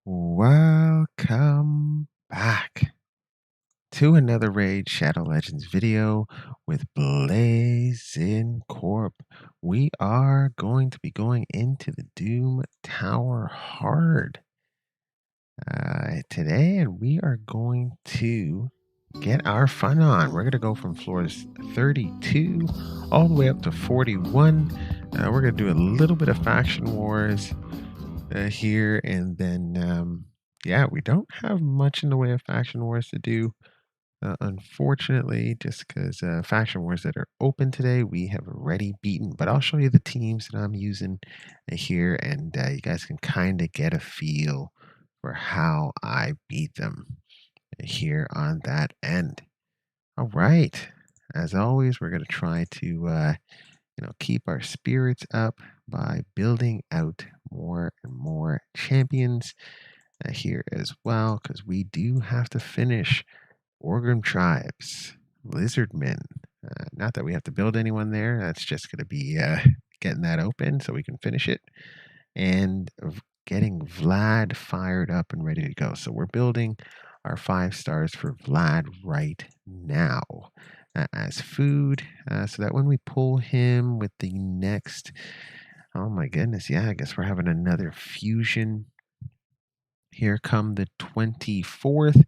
Welcome back to another Raid Shadow Legends video with Blazing Corp. We are going to be going into the Doom Tower hard today, and we are going to get our fun on. We're going to go from floors 32 all the way up to 41. We're going to do a little bit of faction wars here, and then yeah, we don't have much in the way of faction wars to do, unfortunately, just because faction wars that are open today we have already beaten. But I'll show you the teams that I'm using here, and you guys can kind of get a feel for how I beat them here on that end. All right, as always, we're going to try to keep our spirits up by building out more and more champions here as well, because we do have to finish Orgrim tribes, lizardmen. Not that we have to build anyone there. That's just going to be getting that open so we can finish it and getting Vlad fired up and ready to go. So we're building our 5 stars for Vlad right now as food, so that when we pull him with the next, oh my goodness, yeah, I guess we're having another fusion here come the 24th.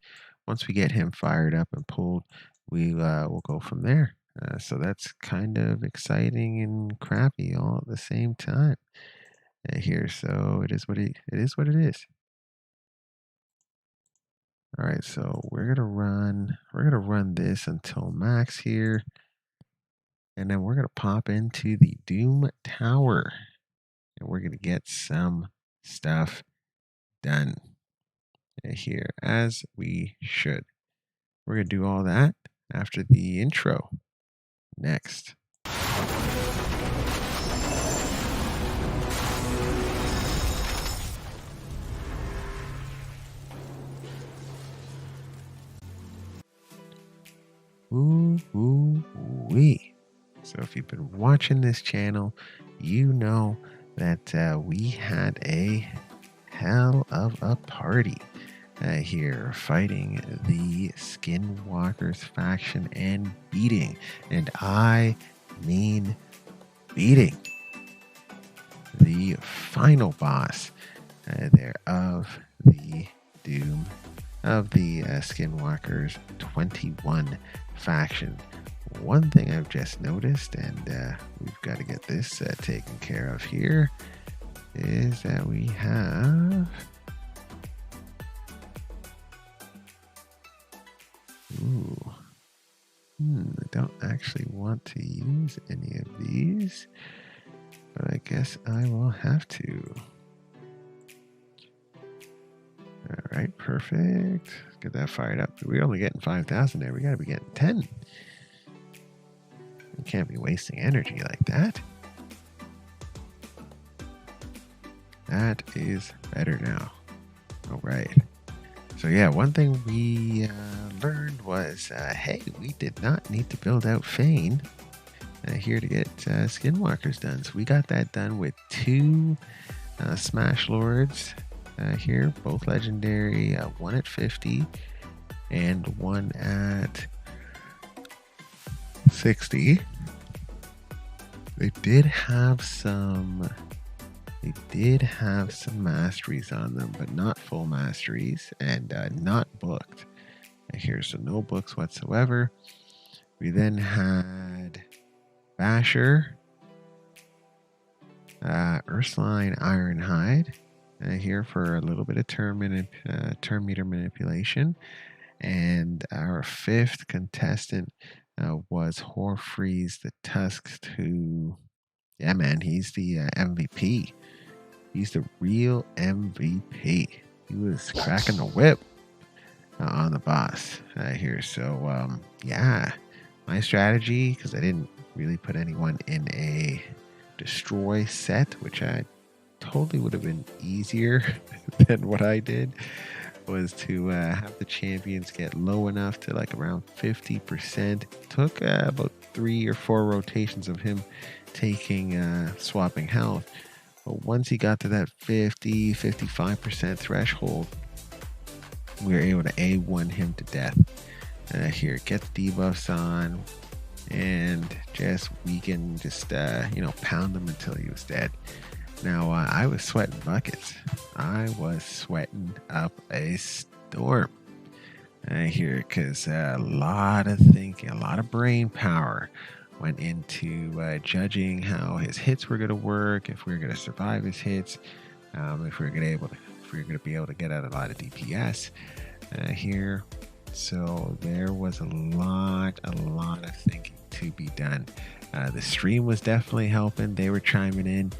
Once we get him fired up and pulled, we will go from there. So that's kind of exciting and crappy all at the same time here. So it is what it is. What it is. All right, so we're gonna run this until max here, and then we're gonna pop into the Doom Tower, and we're gonna get some stuff done here as we should. We're gonna do all that after the intro. Next. Ooh-wee. So if you've been watching this channel, you know that we had a hell of a party here fighting the Skinwalkers faction and beating, and I mean beating, the final boss there of the Doom of the Skinwalkers 21 faction. One thing I've just noticed, and we've got to get this taken care of here, is that we have I don't actually want to use any of these, but I guess I will have to. All right, perfect. Let's get that fired up. We're only getting 5,000 there. We got to be getting 10. We can't be wasting energy like that. That is better now. All right. So yeah, one thing we learned was, hey, we did not need to build out Fane here to get Skinwalkers done. So we got that done with 2 Smash Lords here, both legendary, one at 50 and one at 60. They did have some masteries on them, but not full masteries, and not booked here, so no books whatsoever. We then had Basher, Ursuline Ironhide here for a little bit of turn meter manipulation, and our 5th contestant was Horfreeze the Tusked, who, yeah man, he's the MVP. He's the real MVP. He was cracking the whip on the boss here. So yeah, my strategy, because I didn't really put anyone in a destroy set, which I totally would have been easier than what I did, was to have the champions get low enough to like around 50%. Took about 3 or 4 rotations of him taking swapping health, But once he got to that 50, 55% threshold, we were able to A1 him to death. Here, get the debuffs on, and just weaken, just pound him until he was dead. Now I was sweating buckets. I was sweating up a storm here because a lot of thinking, a lot of brain power went into judging how his hits were going to work, if we were going to survive his hits, if we were going to be able to get out a lot of DPS here. So there was a lot of thinking to be done. The stream was definitely helping. They were chiming in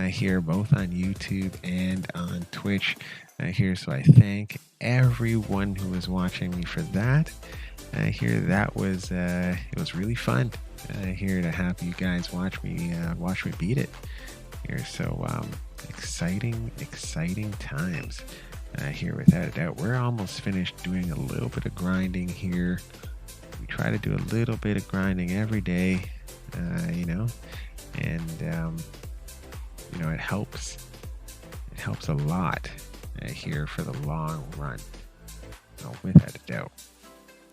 here, both on YouTube and on Twitch here. So I thank everyone who was watching me for that. Here, that was it was really fun here to have you guys watch me beat it here. So exciting times. Here, without a doubt. We're almost finished doing a little bit of grinding here. We try to do a little bit of grinding every day, and it helps. It helps a lot here for the long run, without a doubt.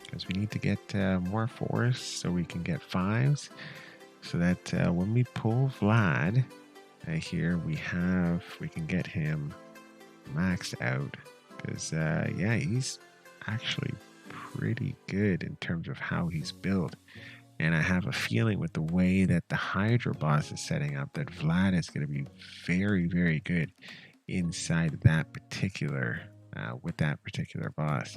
Because we need to get more 4s so we can get 5s, so that when we pull Vlad here, we can get him maxed out, because he's actually pretty good in terms of how he's built. And I have a feeling with the way that the Hydra boss is setting up that Vlad is going to be very, very good inside that particular with that particular boss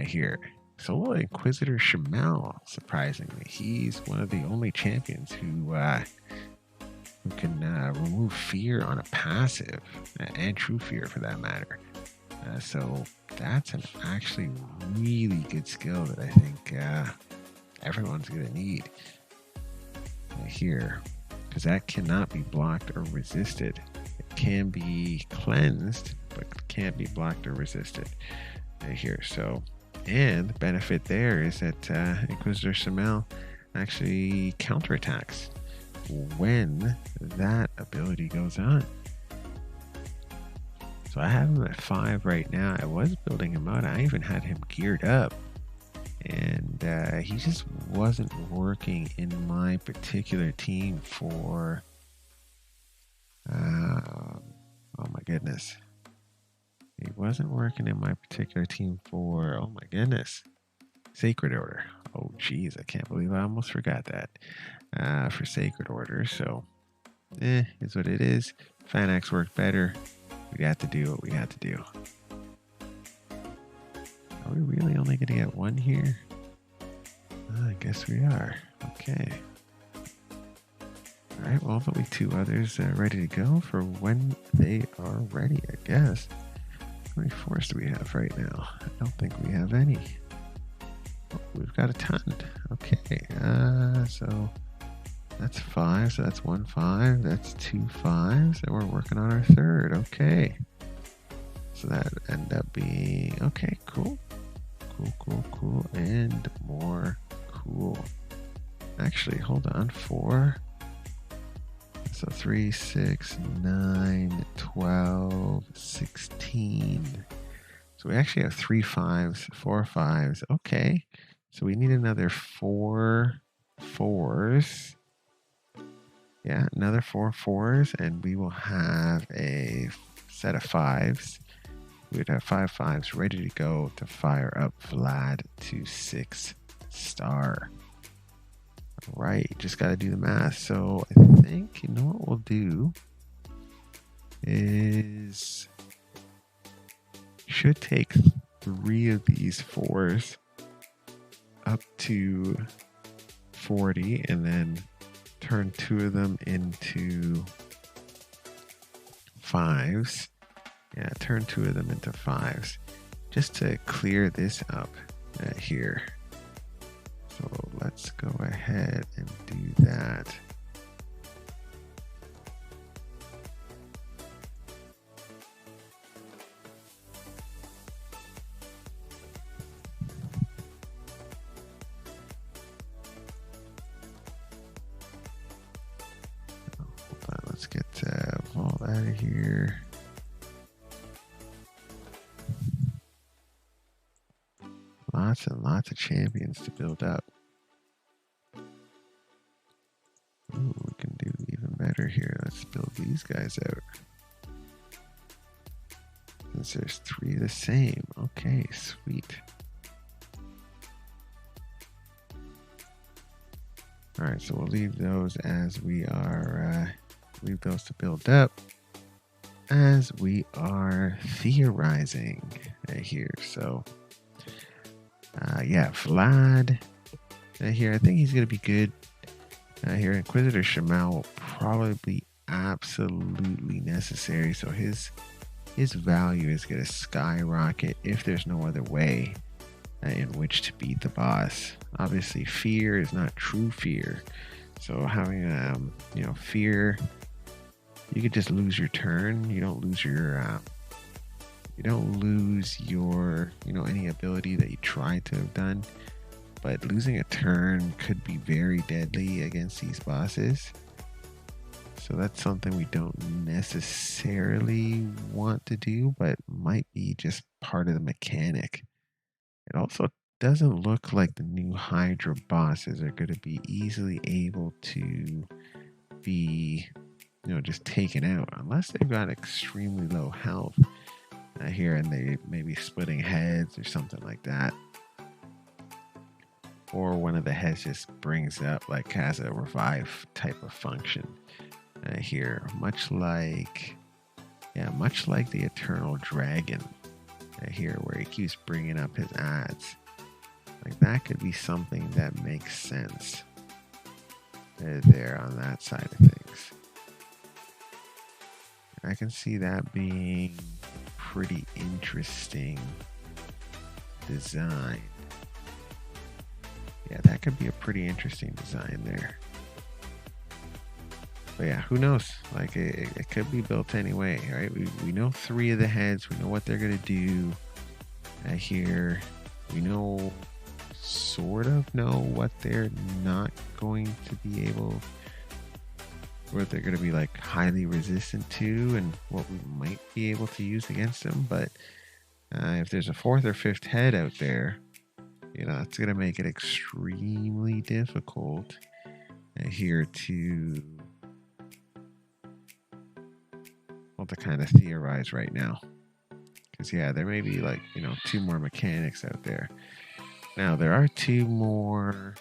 here. Solo Inquisitor Shamal, surprisingly, he's one of the only champions who can remove fear on a passive, and true fear for that matter. So that's an actually really good skill that I think everyone's going to need here, because that cannot be blocked or resisted. It can be cleansed, but can't be blocked or resisted here. So, and the benefit there is that Inquisitor Shamal actually counterattacks when that ability goes on. So I have him at 5 right now. I was building him out. I even had him geared up, and he just wasn't working in my particular team for oh my goodness, he wasn't working in my particular team for, oh my goodness, Sacred Order. Oh geez, I can't believe I almost forgot that. For Sacred Order. So is what it is. Fanax worked better. We got to do what we had to do. Are we really only going to get 1 here? I guess we are. Okay. Alright, well, there'll be 2 others ready to go for when they are ready, I guess. How many 4s do we have right now? I don't think we have any. Oh, we've got a ton. Okay, so that's 5, so that's 1 5, that's 2 5s, and we're working on our 3rd. Okay. So that end up being, okay, cool, and more cool. Actually, hold on, 4. So 3, 6, 9, 12, 16. So we actually have 3 5s, 4 5s. Okay. So we need another 4 4s. Yeah, another 4 4s, and we will have a set of 5s. We'd have 5 5s ready to go to fire up Vlad to 6-star. Right, just got to do the math. So I think, you know what we'll do is, should take 3 of these 4s up to 40, and then turn 2 of them into 5s. Yeah, turn 2 of them into 5s, just to clear this up here. So let's go ahead and do that. Let's get all that out of here. Lots and lots of champions to build up. Ooh, we can do even better here. Let's build these guys out. Since there's 3 the same. Okay, sweet. Alright, so we'll leave those as we are, leave those to build up as we are theorizing here. So, yeah, Vlad here, I think he's going to be good here. Inquisitor Shamal will probably be absolutely necessary, so his value is going to skyrocket if there's no other way in which to beat the boss. Obviously, fear is not true fear. So having fear, you could just lose your turn. You don't lose your any ability that you tried to have done. But losing a turn could be very deadly against these bosses. So that's something we don't necessarily want to do, but might be just part of the mechanic. It also doesn't look like the new Hydra bosses are going to be easily able to be, just taken out unless they've got extremely low health here and they may be splitting heads or something like that. Or one of the heads just brings up, like has a revive type of function here, much like the Eternal Dragon here, where he keeps bringing up his ads. Like that could be something that makes sense there on that side of things. I can see that being pretty interesting design. Yeah, that could be a pretty interesting design there. But yeah, who knows? Like it could be built anyway, right? We know 3 of the heads. We know what they're gonna do here. We sort of know what they're not going to be able, what they're going to be like highly resistant to, and what we might be able to use against them. But if there's a 4th or 5th head out there, it's going to make it extremely difficult here to kind of theorize right now. Because yeah, there may be like 2 more mechanics out there. Now there are 2 more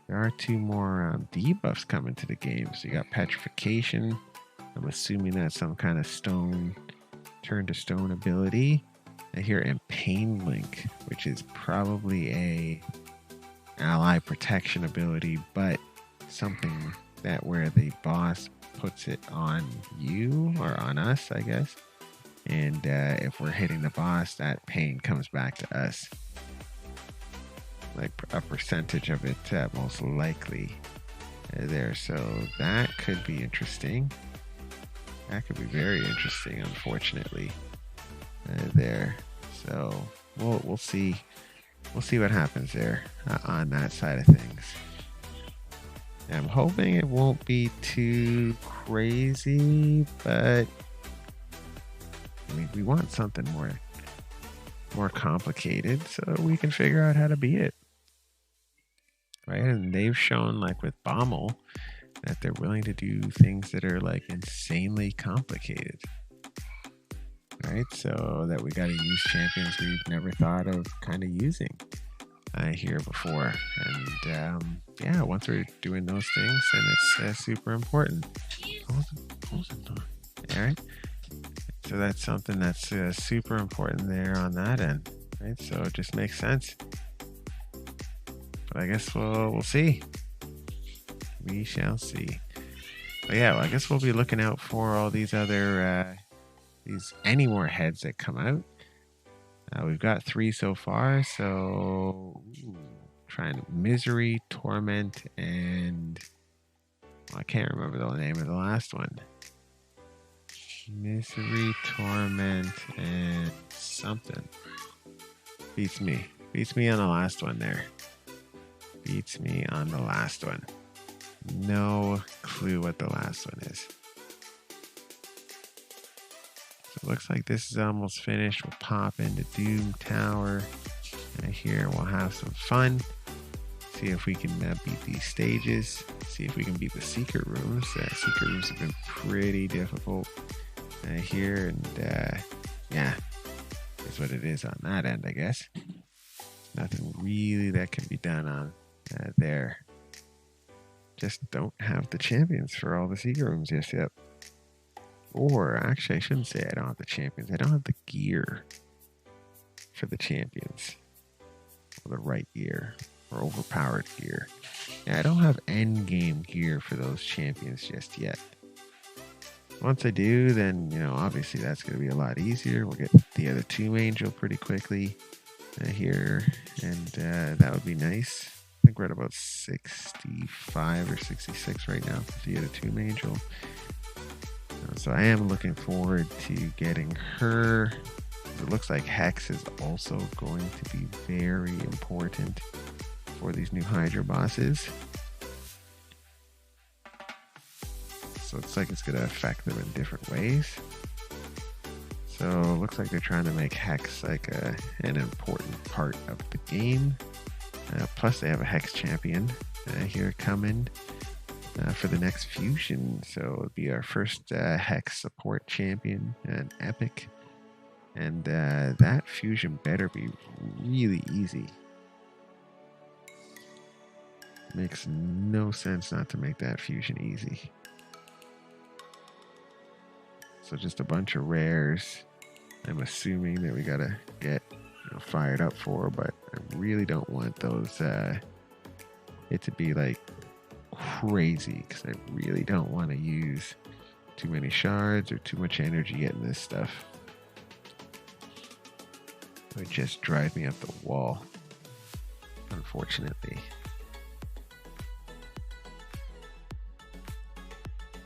debuffs coming to the game. So you got petrification. I'm assuming that's some kind of stone, turn to stone ability. I hear, and pain link, which is probably a ally protection ability, but something that where the boss puts it on you or on us, I guess. And if we're hitting the boss, that pain comes back to us. Like a percentage of it, most likely there. So that could be interesting. That could be very interesting, unfortunately, there. So we'll see. We'll see what happens there on that side of things. I'm hoping it won't be too crazy, but I mean, we want something more complicated so we can figure out how to beat it. Right? And they've shown, like with Baumel, that they're willing to do things that are like insanely complicated. Right? So that we got to use champions we've never thought of kind of using here before. And yeah, once we're doing those things, then it's super important. All right? So that's something that's super important there on that end. Right? So it just makes sense. But I guess we'll see. We shall see. But yeah, well, I guess we'll be looking out for all these other any more heads that come out. We've got 3 so far, so trying Misery, Torment, and I can't remember the name of the last one. Misery, Torment, and something. Beats me on the last one there. Beats me on the last one. No clue what the last one is. it looks like this is almost finished. We'll pop into Doom Tower. And here we'll have some fun. See if we can beat these stages. See if we can beat the secret rooms. Secret rooms have been pretty difficult here. And yeah, that's what it is on that end, I guess. Nothing really that can be done on there. Just don't have the champions for all the secret rooms just yet. Or actually, I shouldn't say I don't have the champions. I don't have the gear for the champions. Or the right gear. Or overpowered gear. Yeah, I don't have end game gear for those champions just yet. Once I do, then, obviously that's going to be a lot easier. We'll get the other Tomb Angel pretty quickly here. And that would be nice. I think we're at about 65 or 66 right now for the other Tomb Angel. So I am looking forward to getting her. It looks like Hex is also going to be very important for these new Hydra bosses. So it looks like it's going to affect them in different ways. So it looks like they're trying to make Hex like an important part of the game. Plus they have a Hex champion here coming for the next fusion. So it'll be our first Hex support champion, an epic. And that fusion better be really easy. Makes no sense not to make that fusion easy. So just a bunch of rares. I'm assuming that we gotta get fired up for, but I really don't want those it to be like crazy, because I really don't want to use too many shards or too much energy getting this stuff. It would just drive me up the wall, unfortunately.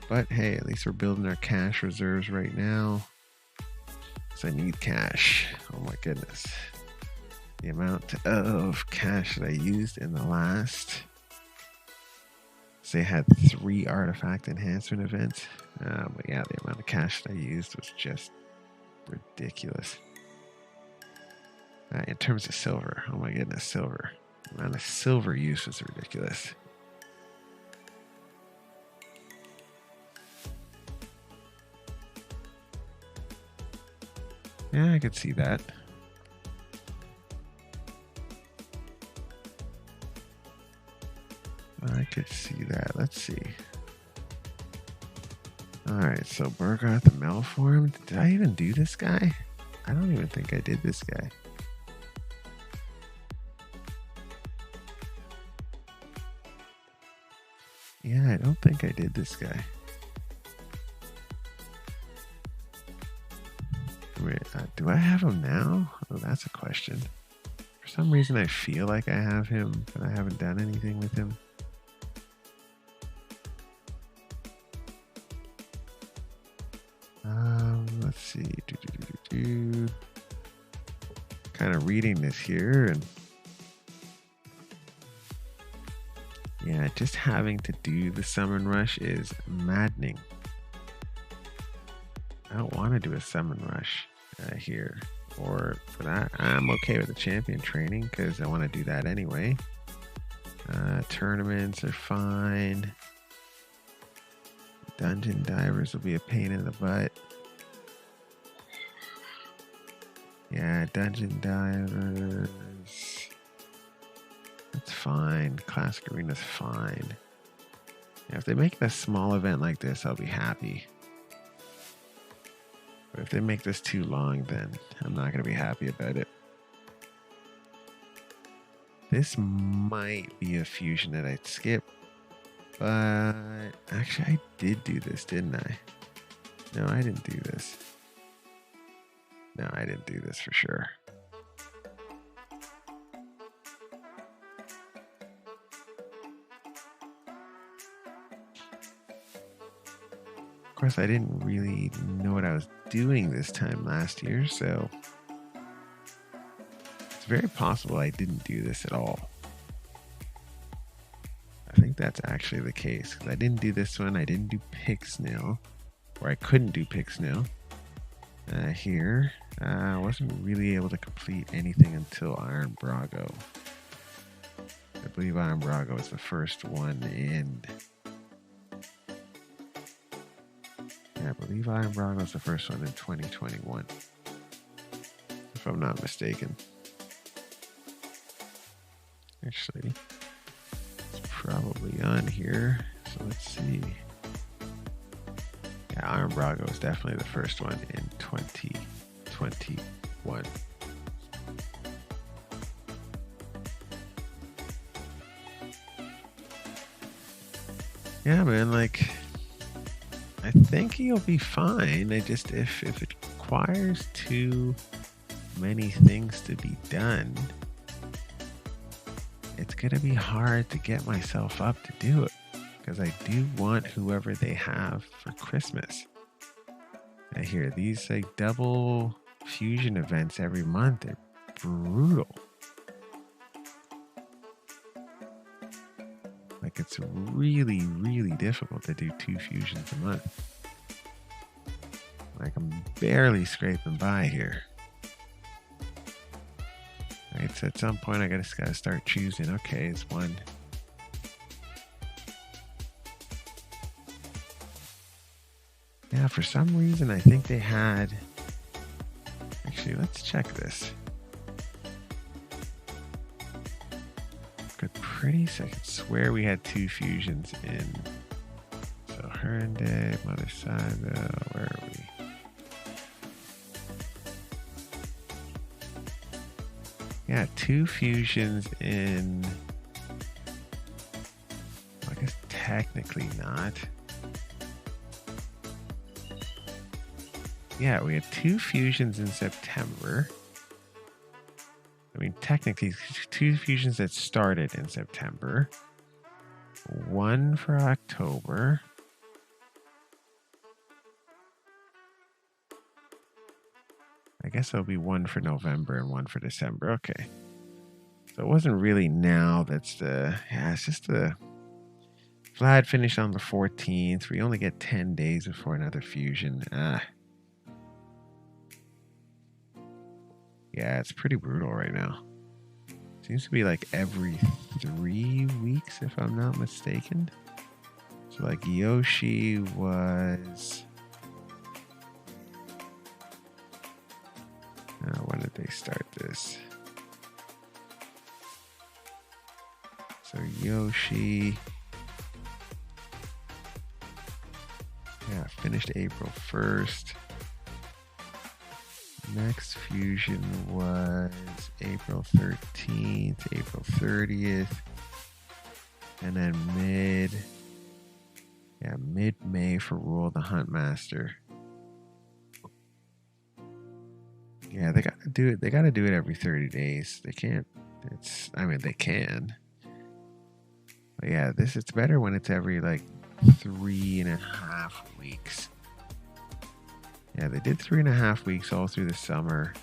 But hey, at least we're building our cash reserves right now. So I need cash. Oh my goodness. The amount of cash that I used in the last, say I had 3 artifact enhancement events. But yeah, the amount of cash that I used was just ridiculous. In terms of silver, oh my goodness, silver. The amount of silver use was ridiculous. Yeah, I could see that. I could see that. Let's see. Alright, so Burgoth the Malformed. Did I even do this guy? I don't even think I did this guy. Yeah, I don't think I did this guy. Wait, do I have him now? Oh, that's a question. For some reason I feel like I have him, but I haven't done anything with him. Let's see. Kind of reading this here, and yeah, just having to do the summon rush is maddening. I don't want to do a summon rush here, or for that I'm okay with the champion training because I want to do that anyway. Tournaments are fine. Dungeon divers will be a pain in the butt. Yeah, dungeon divers, that's fine. Classic arena's fine. Yeah, if they make a small event like this, I'll be happy. But if they make this too long, then I'm not going to be happy about it. This might be a fusion that I'd skip. But actually, I did do this, didn't I? No, I didn't do this. No, I didn't do this for sure. Of course, I didn't really know what I was doing this time last year, so it's very possible I didn't do this at all. I think that's actually the case, because I didn't do this one. I didn't do Pixnail, or I couldn't do Pixnail. here. I wasn't really able to complete anything until Iron Brago. I believe Iron Brago is the first one in. Yeah, I believe Iron Brago is the first one in 2021, if I'm not mistaken. Actually, it's probably on here. So let's see. Yeah, Iron Brago is definitely the first one in 2021. Yeah, man, like, I think he'll be fine. I just, if it requires too many things to be done, it's gonna be hard to get myself up to do it, because I do want whoever they have for Christmas. I hear these like double fusion events every month. They're brutal. Like, it's really, really difficult to do 2 fusions a month. Like, I'm barely scraping by here. Right, so at some point I just gotta start choosing. Okay, it's one. Yeah, for some reason I think they had. Actually, let's check this. Pretty so I could swear we had 2 fusions in. So Herndey, Mother Saga, where are we? Yeah, 2 fusions in. Well, I guess technically not. Yeah, we had 2 fusions in September. I mean, technically, 2 fusions that started in September. 1 for October. I guess there'll be 1 for November and 1 for December. Okay. So it wasn't really now that's the. Yeah, it's just the. Vlad finished on the 14th. We only get 10 days before another fusion. Yeah, it's pretty brutal right now. Seems to be like every 3 weeks, if I'm not mistaken. So like Yoshi was. When did they start this? So Yoshi. Yeah, finished April 1st. Next fusion was April 13th, April 30th, and then mid-May for Rule the Huntmaster. Yeah, they gotta do it. They gotta do it every 30 days. They can't. They can. But yeah, it's better when it's every like 3.5 weeks. Yeah, they did 3.5 weeks all through the summer,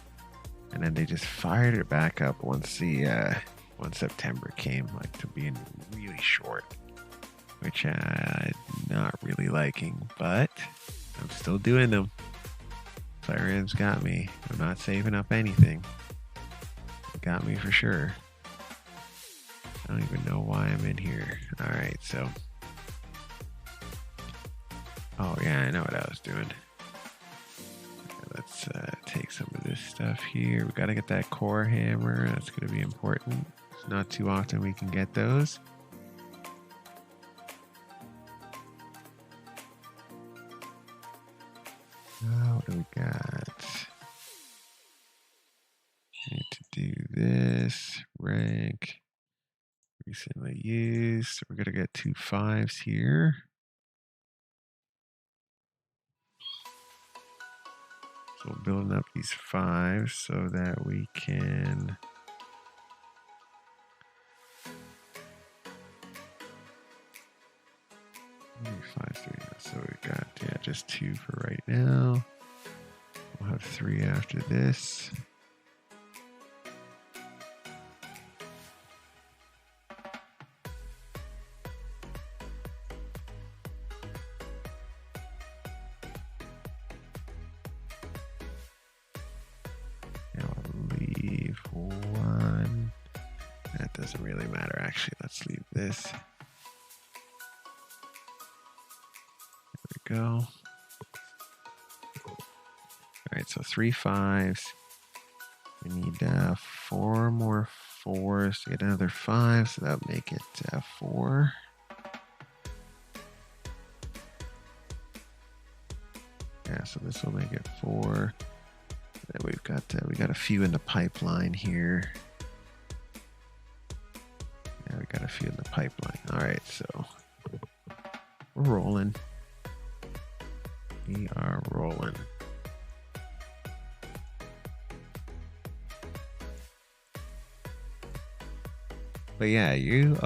and then they just fired it back up once September came, like, to being really short, which I'm not really liking, but I'm still doing them. Fire Em's got me. I'm not saving up anything. It got me for sure. I don't even know why I'm in here. All right, so. Oh yeah, I know what I was doing. Let's take some of this stuff here. We got to get that core hammer. That's going to be important. It's not too often we can get those. What do we got? Need to do this. Rank. Recently used. So we're going to get 2 5s here. So we're building up these 5s so that we can. So we got just 2 for right now. We'll have 3 after this. doesn't really matter, actually. Let's leave this. There we go. All right, so 3 5s. We need 4 more 4s to get another 5, so that'll make it 4. Yeah, so this will make it 4. Then we got a few in the pipeline here. Yeah, we got a few in the pipeline. All right, so we're rolling. We are rolling. But yeah, you're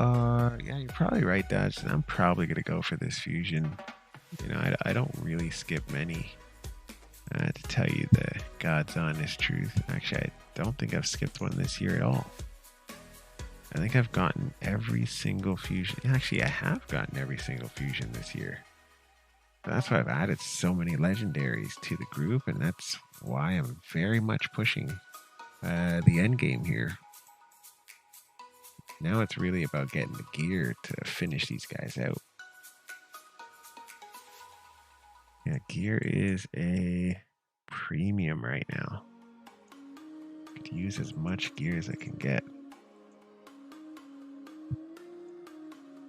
probably right, Dodge. I'm probably gonna go for this fusion. You know, I don't really skip many. To tell you the God's honest truth, actually, I don't think I've skipped one this year at all. I think I've gotten every single fusion. Actually, I have gotten every single fusion this year. That's why I've added so many legendaries to the group, and that's why I'm very much pushing the end game here. Now it's really about getting the gear to finish these guys out. Yeah, gear is a premium right now. I could use as much gear as I can get.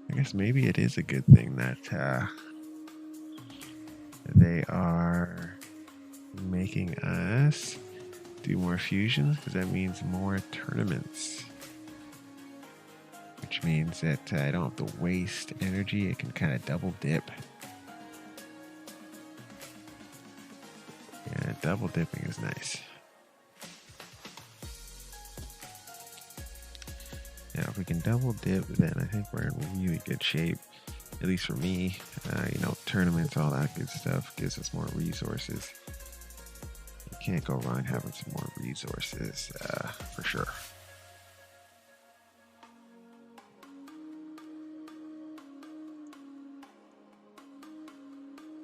I guess maybe it is a good thing that they are making us do more fusions, because that means more tournaments. Which means that I don't have to waste energy. I can kind of double dip. Yeah, double dipping is nice. Yeah, if we can double dip, then I think we're in really good shape. At least for me, you know, tournaments, all that good stuff gives us more resources. You can't go wrong having some more resources, for sure.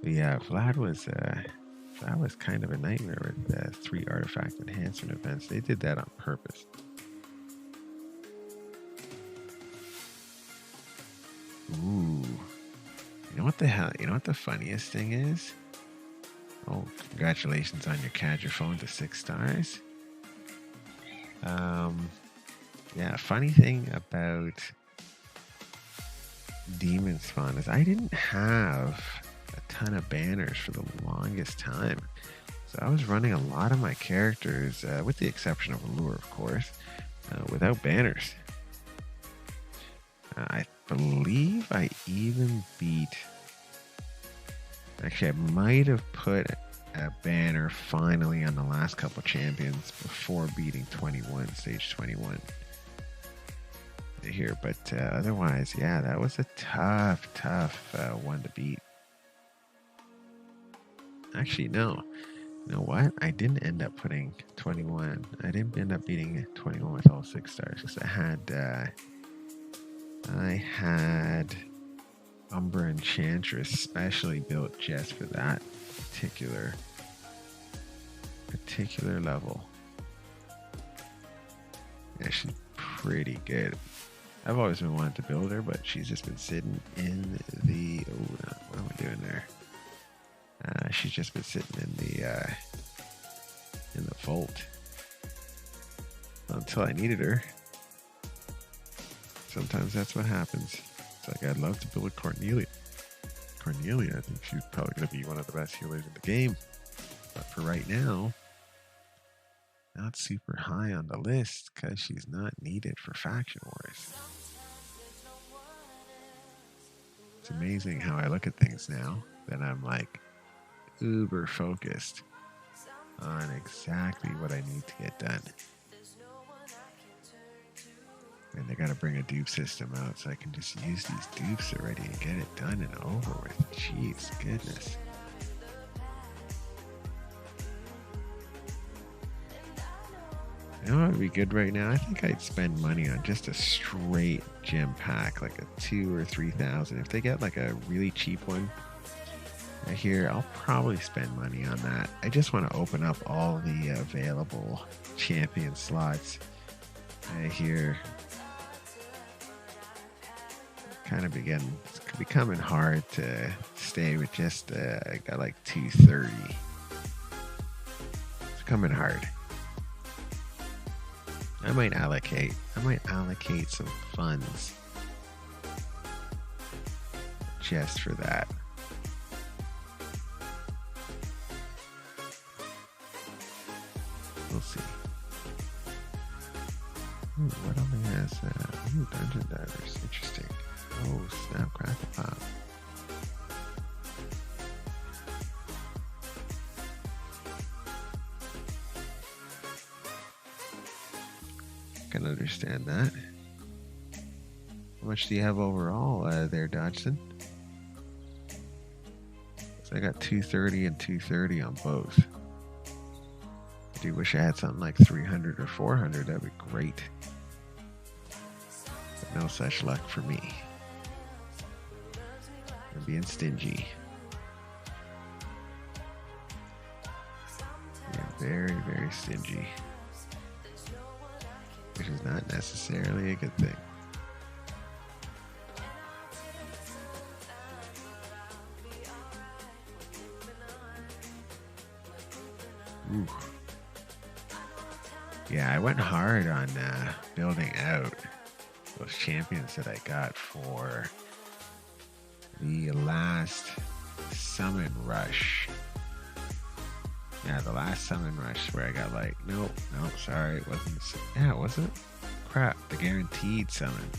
But yeah, Vlad was kind of a nightmare with 3 artifact enhancement events. They did that on purpose. Ooh. You know what the hell? You know what the funniest thing is? Oh, congratulations on your CAD your phone to 6 stars. Yeah, funny thing about Demon Spawn is I didn't have a ton of banners for the longest time. So I was running a lot of my characters, with the exception of Allure, of course, without banners. I believe I even beat... Actually, I might have put a banner finally on the last couple champions before beating 21, stage 21 here. But otherwise, yeah, that was a tough one to beat. Actually, no. You know what? I didn't end up putting 21. I didn't end up beating 21 with all 6 stars because I had Umbra Enchantress specially built just for that particular level. Yeah, she's pretty good. I've always been wanting to build her, but she's just been sitting in the... Oh, what am I doing there? She's just been sitting in the vault until I needed her. Sometimes that's what happens. It's like, I'd love to build a Cornelia. Cornelia, I think she's probably going to be one of the best healers in the game. But for right now, not super high on the list because she's not needed for Faction Wars. It's amazing how I look at things now that I'm like uber focused on exactly what I need to get done. And they got to bring a dupe system out so I can just use these dupes already and get it done and over with. Jeez, goodness. You know what would be good right now? I think I'd spend money on just a straight gem pack, like a 2,000 or 3,000. If they get like a really cheap one here, I'll probably spend money on that. I just want to open up all the available champion slots here. it's becoming hard to stay with just, I got like 230. It's coming hard. I might allocate some funds just for that. We'll see. Ooh, what only has dungeon divers? Interesting. Oh, snap, crackle, pop. Can understand that. How much do you have overall there, Dodgson? So I got 230 and 230 on both. I do wish I had something like 300 or 400. That'd be great. But no such luck for me. I'm being stingy. Being very, very stingy. Which is not necessarily a good thing. Ooh. Yeah, I went hard on building out those champions that I got for the last summon rush. Yeah, the last summon rush where I got like, nope, sorry, it wasn't. Yeah, was it? Crap, the guaranteed summon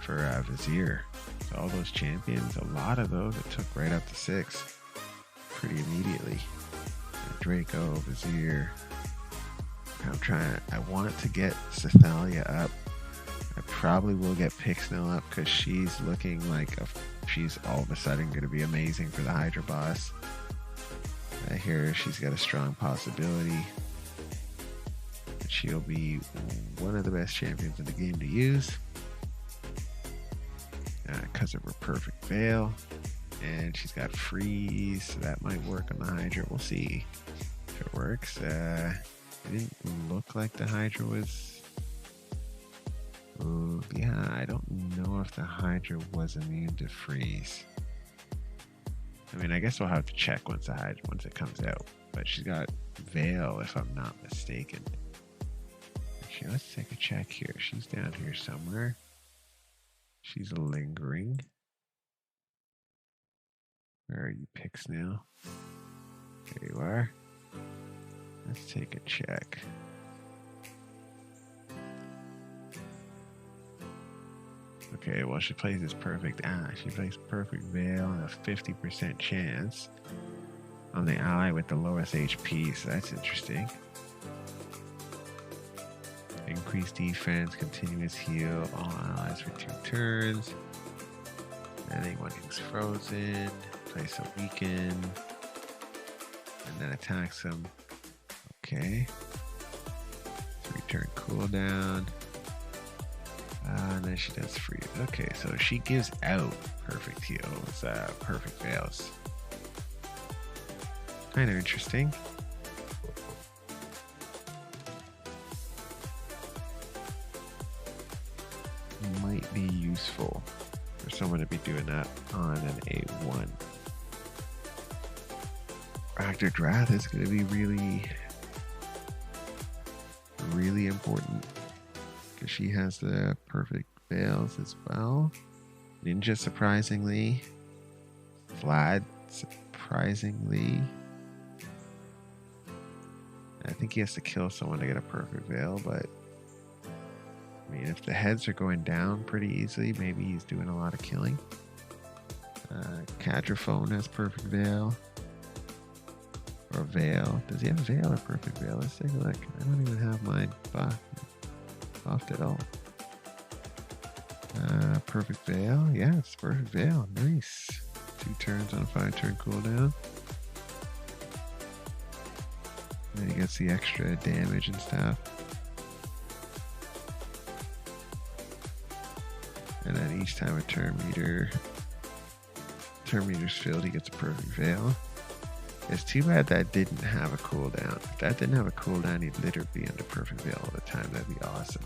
for Vizier. So all those champions, a lot of those, it took right up to 6 pretty immediately. Draco, Vizier. I want to get Cythalia up. I probably will get Pixnell up because she's looking like she's all of a sudden going to be amazing for the Hydra boss. I hear she's got a strong possibility. She'll be one of the best champions in the game to use because of her perfect veil. And she's got freeze, so that might work on the Hydra. We'll see if it works. It didn't look like the Hydra was... Oh, yeah, I don't know if the Hydra was immune to freeze. I mean, I guess we'll have to check once it comes out. But she's got veil, if I'm not mistaken. Actually, let's take a check here. She's down here somewhere. She's lingering. Where are you, Pixnell? There you are. Let's take a check. Okay, well, she plays this perfect. She plays perfect veil and a 50% chance on the ally with the lowest HP, so that's interesting. Increased defense, continuous heal, all allies for 2 turns. Anyone who's frozen, place a weaken, and then attacks them. Okay. 3-turn cooldown. And then she does freeze. Okay, so she gives out perfect heals, perfect veils. Kind of interesting. Might be useful for someone to be doing that on an A1. Actor Drath is going to be really important because she has the perfect veils as well. Ninja surprisingly. Vlad surprisingly. I think he has to kill someone to get a perfect veil, but I mean, if the heads are going down pretty easily, maybe he's doing a lot of killing. Cadraphone has perfect veil. Or veil. Does he have veil or perfect veil? Let's take a look. I don't even have mine buffed at all. Perfect veil. Yeah, it's perfect veil. Nice. 2 turns on a 5-turn cooldown. Then he gets the extra damage and stuff. And then each time a turn meter's filled, he gets a perfect veil. It's too bad that didn't have a cooldown. If that didn't have a cooldown, he'd literally be under perfect veil all the time. That'd be awesome.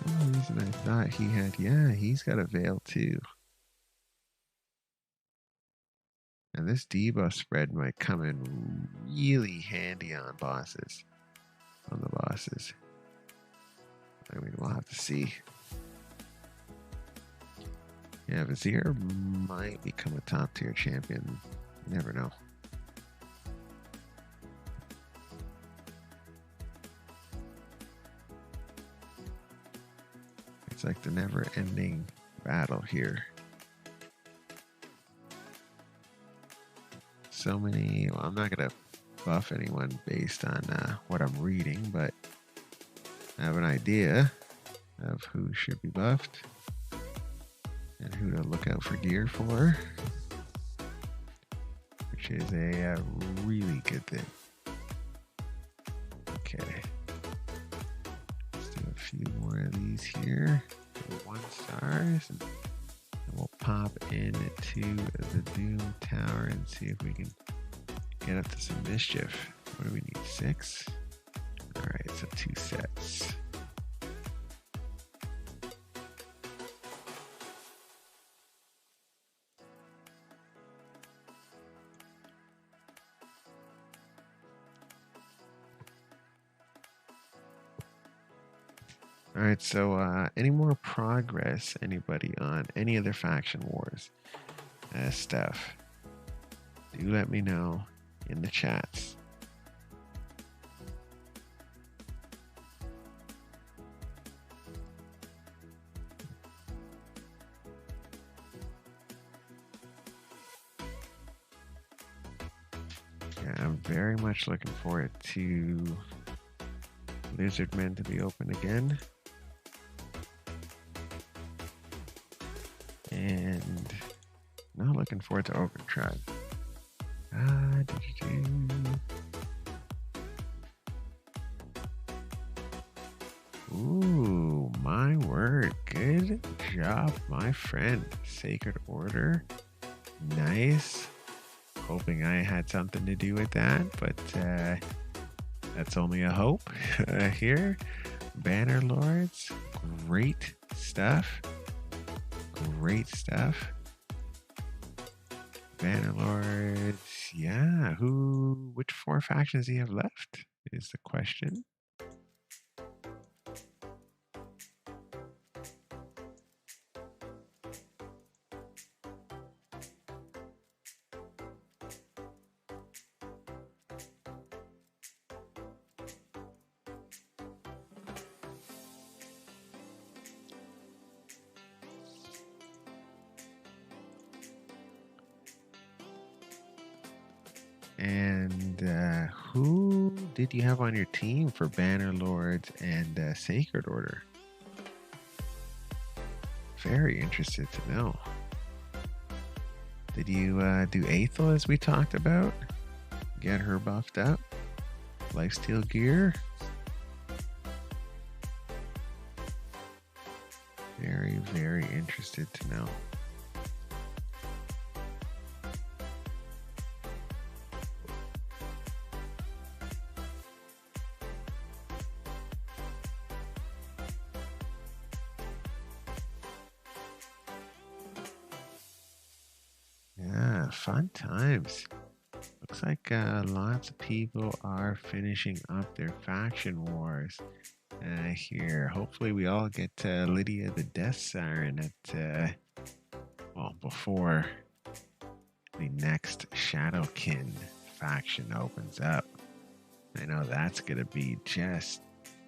some reason I thought he had, yeah, he's got a veil too. And this debuff spread might come in really handy on bosses. On the bosses. I mean, we'll have to see. Yeah, Vizier might become a top tier champion. You never know. It's like the never ending battle here. So many, well, I'm not going to buff anyone based on what I'm reading, but I have an idea of who should be buffed and who to look out for gear for, which is a really good thing. Okay, let's do a few more of these here. 1 stars, and we'll pop into the Doom Tower and see if we can get up to some mischief. What do we need? 6? Alright, so 2 sets. Alright, so any more progress, anybody, on any other faction wars stuff? Do let me know in the chats. Yeah, I'm very much looking forward to Lizardmen to be open again. And not looking forward to Open Tribe. Ooh, my word. Good job, my friend. Sacred Order. Nice. Hoping I had something to do with that, but that's only a hope here. Banner Lords. Great stuff. Great stuff. Banner Lords. Yeah, which 4 factions do you have left? Is the question. And who did you have on your team for Banner Lords and Sacred Order? Very interested to know. Did you do Aethel as we talked about? Get her buffed up? Lifesteal gear? Very, very interested to know. Yeah, fun times. Looks like lots of people are finishing up their faction wars here. Hopefully we all get Lydia the Death Siren at, well, before the next Shadowkin faction opens up. I know that's going to be just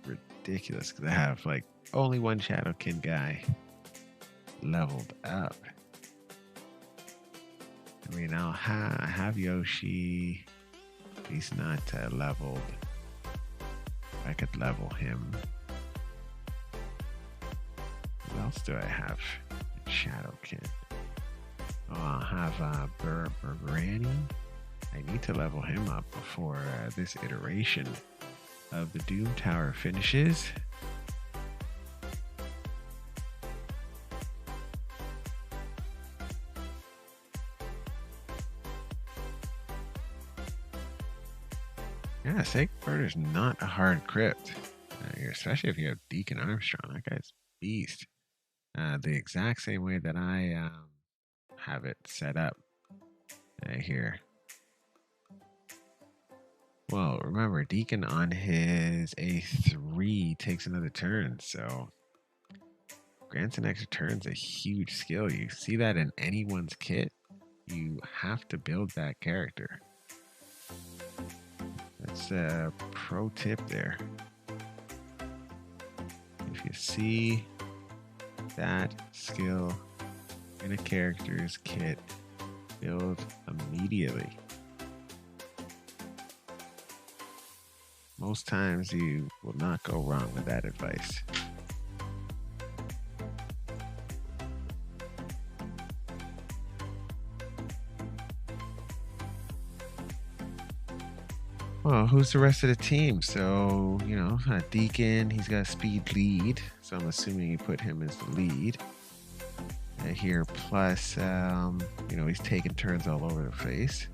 ridiculous because I have like only one Shadowkin guy leveled up. I mean, I'll have Yoshi. He's not leveled. I could level him. What else do I have? Shadowkin. Oh, I'll have Burgrani. I need to level him up before this iteration of the Doom Tower finishes. Yeah, Sacred Order is not a hard crypt, especially if you have Deacon Armstrong. That guy's beast. The exact same way that I have it set up here. Well, remember, Deacon on his A3 takes another turn, so grants an extra turn's a huge skill. You see that in anyone's kit, you have to build that character. That's a pro tip there. If you see that skill in a character's kit, build immediately. Most times you will not go wrong with that advice. Well, who's the rest of the team? So, Deacon, he's got a speed lead. So I'm assuming you put him as the lead. Here, plus, he's taking turns all over the face.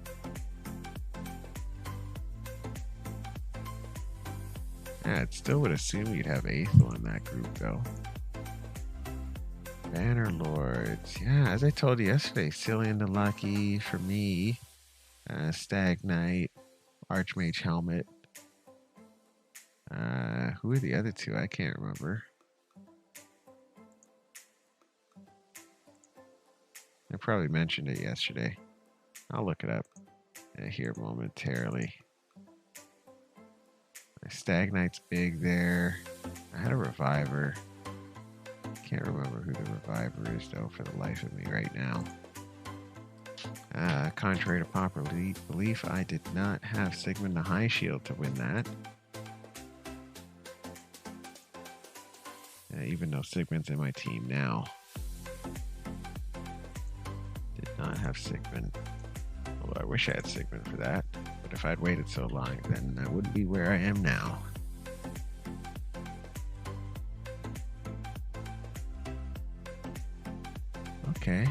Yeah, it still would assume you'd have Aethel in that group, though. Banner Lords. Yeah, as I told you yesterday, Cillian the Lucky for me. Stag Knight. Archmage Helmet. Who are the other two? I can't remember. I probably mentioned it yesterday. I'll look it up here momentarily. My Stag Knight's big there. I had a Reviver. Can't remember who the Reviver is, though, for the life of me right now. Contrary to popular belief, I did not have Sigmund the High Shield to win that. Even though Sigmund's in my team now. Did not have Sigmund. Although I wish I had Sigmund for that. But if I'd waited so long, then I wouldn't be where I am now. Okay.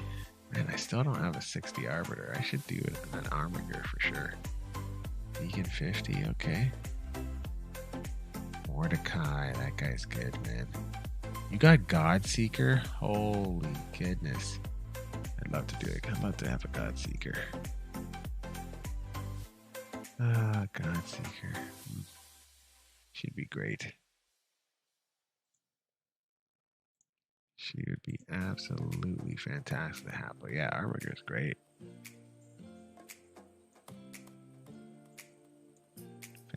Man, I still don't have a 60 Arbiter. I should do an Armiger for sure. Deacon 50, okay. Mordecai, that guy's good, man. You got Godseeker? Holy goodness. I'd love to do it. I'd love to have a Godseeker. Godseeker. She'd be great. She would be absolutely fantastic to have. But yeah, Armiger's great.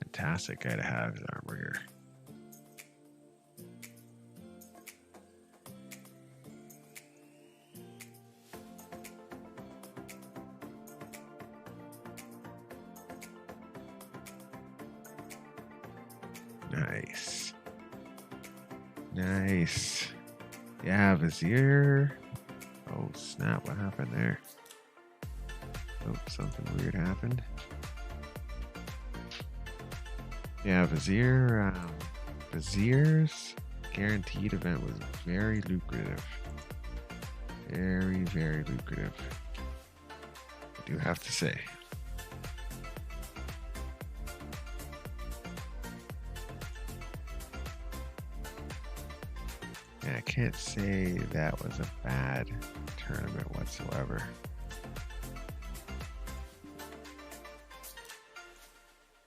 Fantastic guy to have is Armiger. Nice. Nice. Yeah, Vizier. Oh, snap. What happened there? Oh, something weird happened. Yeah, Vizier. Vizier's guaranteed event was very lucrative. Very, very lucrative. I do have to say. And I can't say that was a bad tournament whatsoever.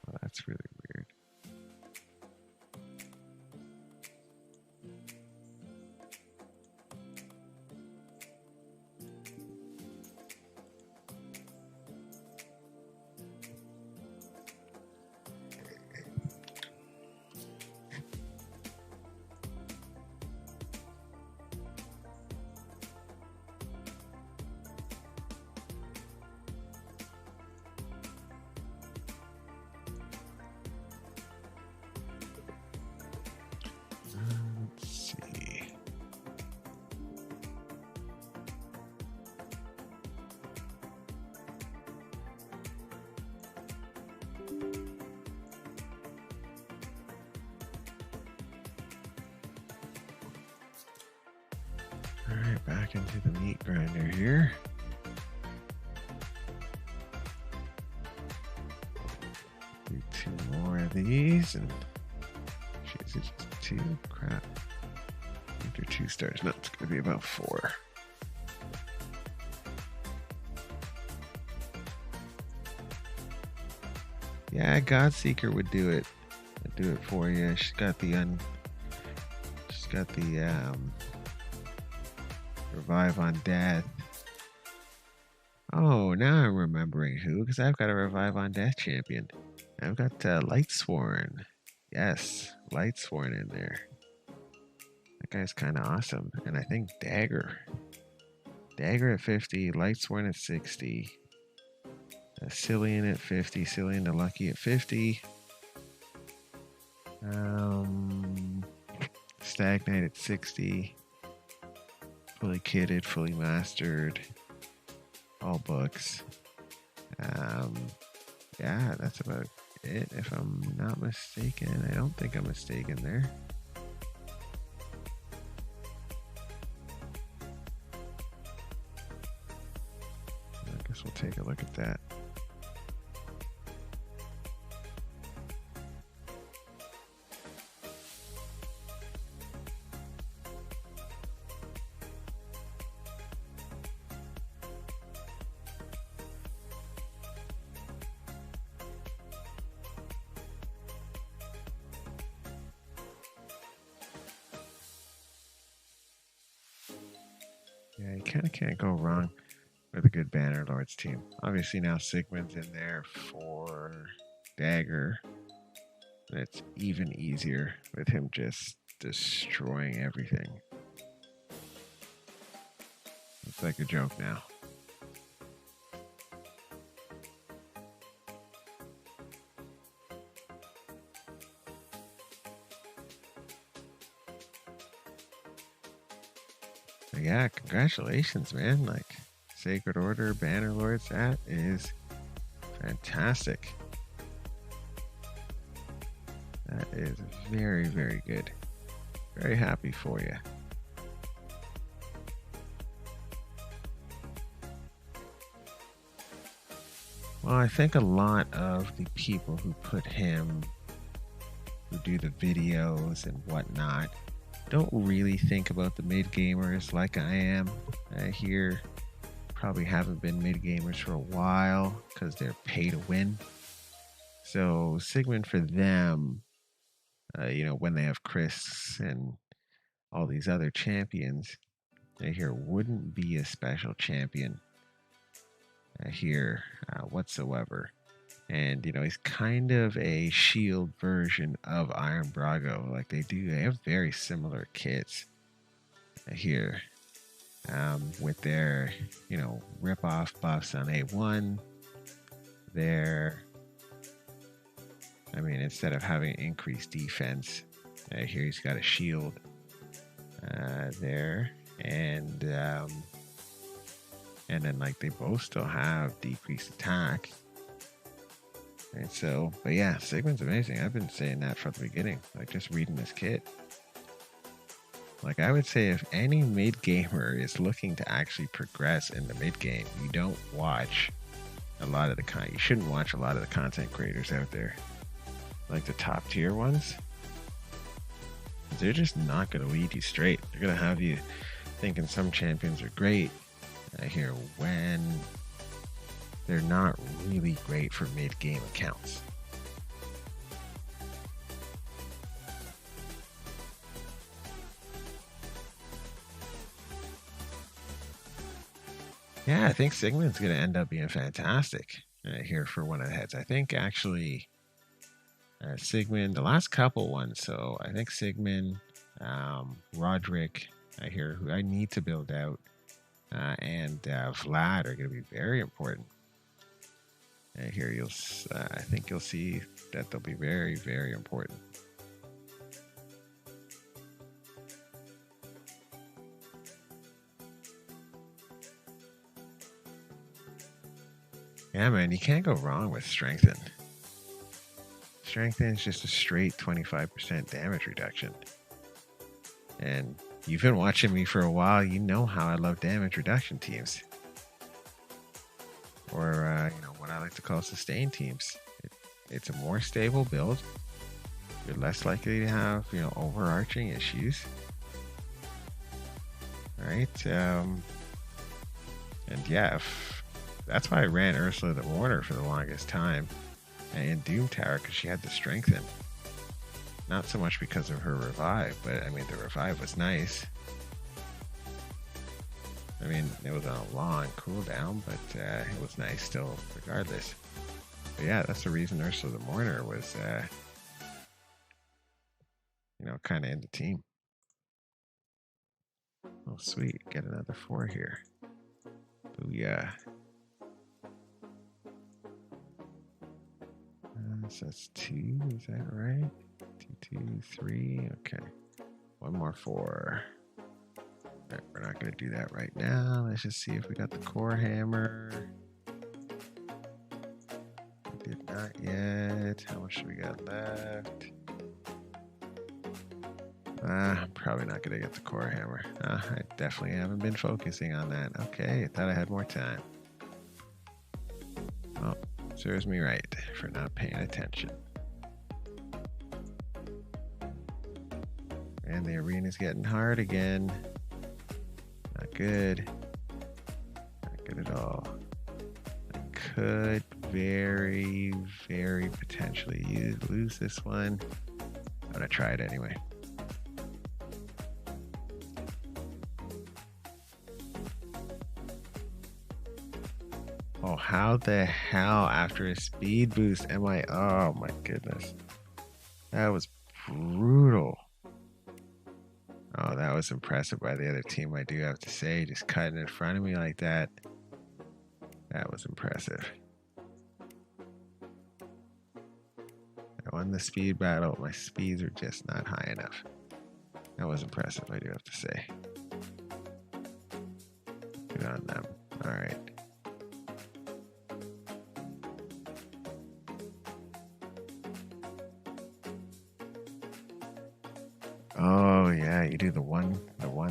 Well, that's really weird. Alright, back into the meat grinder here. Do 2 more of these and jeez, it's just 2 crap. Under 2 stars. No, it's going to be about 4. Yeah, Godseeker would do it. I'd do it for you. She's got the revive on death. Oh, now I'm remembering who, because I've got a revive on death champion. I've got Lightsworn. Yes, Lightsworn in there. That guy's kind of awesome. And I think Dagger. Dagger at 50, Lightsworn at 60. Cillian at 50, Cillian the Lucky at 50. Stagnite at 60. Fully kitted, fully mastered. All books. Yeah, that's about it, if I'm not mistaken. I don't think I'm mistaken there. I guess we'll take a look at that. Yeah, you kind of can't go wrong with a good Banner Lords team. Obviously now Sigmund's in there for Dagger. And it's even easier with him just destroying everything. It's like a joke now. But yeah, congratulations, man. Like, Sacred Order, Banner Lords, that is fantastic. That is very, very good. Very happy for you. Well, I think a lot of the people who put him, who do the videos and whatnot, don't really think about the mid gamers like I am. I hear probably haven't been mid gamers for a while because they're pay to win. So Sigmund for them, when they have Chris and all these other champions, I hear wouldn't be a special champion here whatsoever. And he's kind of a shield version of Iron Brago. Like they have very similar kits here, with their rip off buffs on A1. Instead of having increased defense, here he's got a shield there, and then like they both still have decreased attack. And so, but yeah, Sigmund's amazing. I've been saying that from the beginning, like just reading this kit. Like I would say if any mid gamer is looking to actually progress in the mid game, you don't watch a lot of you shouldn't watch a lot of the content creators out there. Like the top tier ones. They're just not going to lead you straight. They're going to have you thinking some champions are great here when they're not really great for mid-game accounts. Yeah, I think Sigmund's going to end up being fantastic here for one of the heads. I think actually Sigmund, the last couple ones, so I think Sigmund, Roderick, who I need to build out, and Vlad are going to be very important. Here I think you'll see that they'll be very, very important. Yeah, man, you can't go wrong with Strengthen. Strengthen is just a straight 25% damage reduction. And you've been watching me for a while, you know how I love damage reduction teams. Or, what I like to call sustain teams. It's a more stable build. You're less likely to have, overarching issues. right? And yeah, that's why I ran Ursula the Mourner for the longest time and Doom Tower, because she had the strengthen. Not so much because of her revive, but I mean, the revive was nice. I mean, it was on a long cooldown, but it was nice still, regardless. But yeah, that's the reason Ursula the Mourner was, kind of in the team. Oh, sweet. Get another 4 here. Booyah. So that's 2, is that right? 2, 2, 3. Okay. One more 4. Right, we're not going to do that right now. Let's just see if we got the core hammer. We did not yet. How much do we got left? I'm probably not going to get the core hammer. I definitely haven't been focusing on that. Okay, I thought I had more time. Oh, serves me right for not paying attention. And the arena's getting hard again. Not good. Not good at all. I could very, very potentially lose this one. I'm going to try it anyway. Oh, how the hell after a speed boost am I? Oh my goodness. That was brutal. Oh, that was impressive by the other team, I do have to say. Just cutting in front of me like that. That was impressive. I won the speed battle. My speeds are just not high enough. That was impressive, I do have to say. Good on them. All right. Oh yeah, you do the one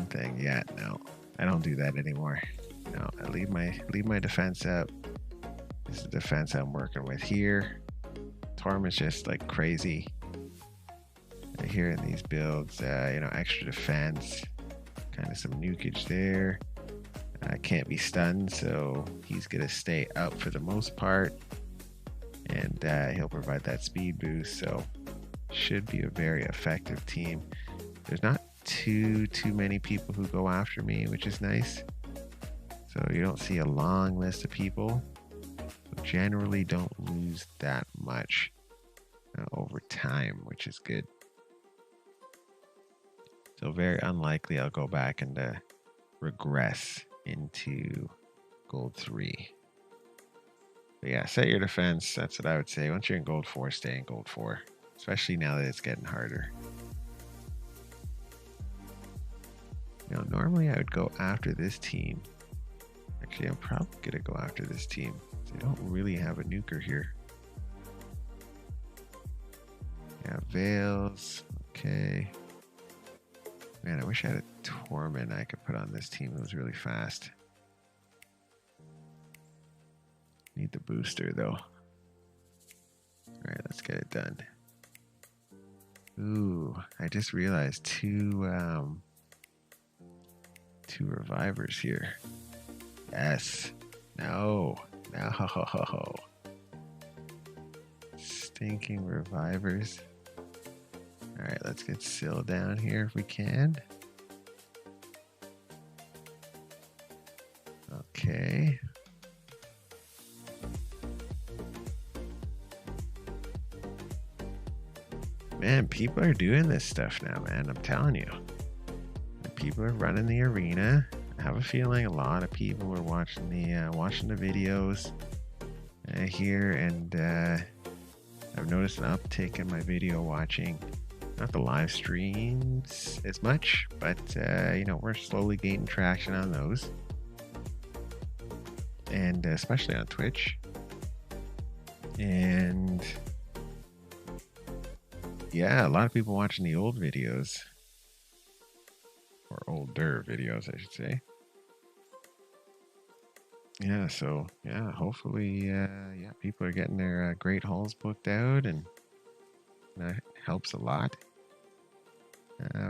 thing. Yeah, no, I don't do that anymore. No, I leave my defense up. This is the defense I'm working with here. Torment's just like crazy. Here in these builds, extra defense, kind of some nukage there. Can't be stunned, so he's gonna stay up for the most part, and he'll provide that speed boost. So should be a very effective team. There's not too many people who go after me, which is nice. So you don't see a long list of people. So generally don't lose that much over time, which is good. So very unlikely I'll go back and regress into gold 3. But yeah, set your defense. That's what I would say. Once you're in gold 4, stay in gold 4. Especially now that it's getting harder. Normally I would go after this team. Actually, I'm probably going to go after this team. They don't really have a nuker here. Yeah, Veils. Okay. Man, I wish I had a Torment I could put on this team. It was really fast. Need the booster, though. Alright, let's get it done. Ooh, I just realized two revivers here. Yes. No. No. Stinking revivers. Alright, let's get Syl down here if we can. Okay. Man, people are doing this stuff now, man. I'm telling you. People are running the arena. I have a feeling a lot of people are watching the videos here, and I've noticed an uptick in my video watching. Not the live streams as much, but we're slowly gaining traction on those, and especially on Twitch. And yeah, a lot of people watching the old videos. Or older videos, I should say. Yeah, so yeah, hopefully, people are getting their great hauls booked out, and that helps a lot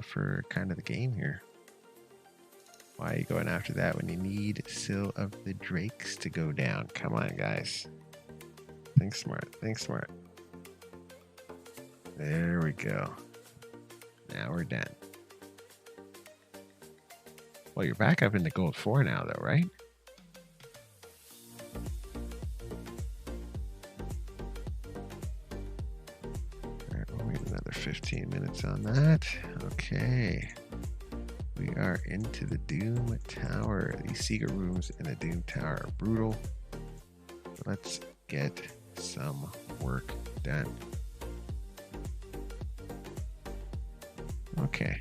for kind of the game here. Why are you going after that when you need Sill of the Drakes to go down? Come on, guys. Think smart. Think smart. There we go. Now we're done. Well, you're back up into gold 4 now, though, right? All right, we'll wait another 15 minutes on that. Okay. We are into the Doom Tower. These secret rooms in the Doom Tower are brutal. Let's get some work done. Okay.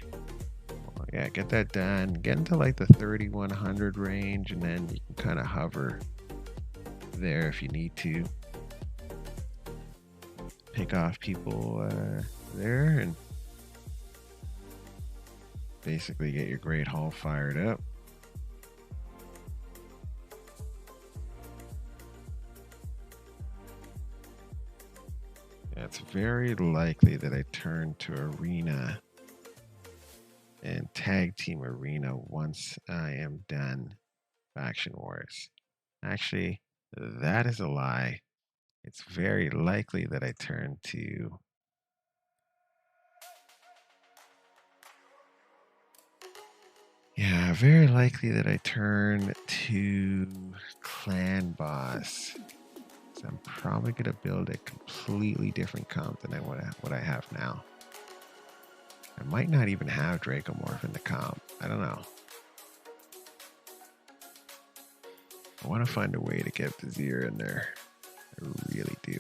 Well, yeah, get that done. Get into like the 3100 range, and then you can kind of hover there if you need to. Pick off people there and basically get your Great Hall fired up. Yeah, it's very likely that I turn to Arena and Tag Team Arena once I am done Faction Wars. Actually, that is a lie. It's very likely that I turn to very likely that I turn to Clan Boss. So I'm probably going to build a completely different comp than what I have now. I might not even have Dracomorph in the comp. I don't know. I want to find a way to get Vizier in there. I really do.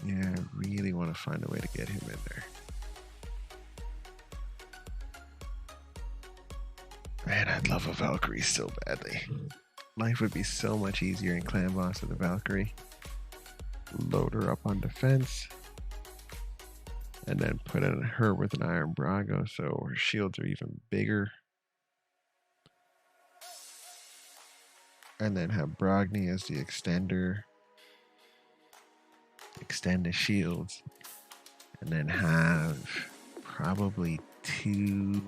Yeah, I really want to find a way to get him in there. Man, I'd love a Valkyrie so badly. Life would be so much easier in Clan Boss with a Valkyrie. Load her up on defense. And then put in her with an Iron Brago so her shields are even bigger. And then have Brogni as the extender. Extend the shields. And then have probably 2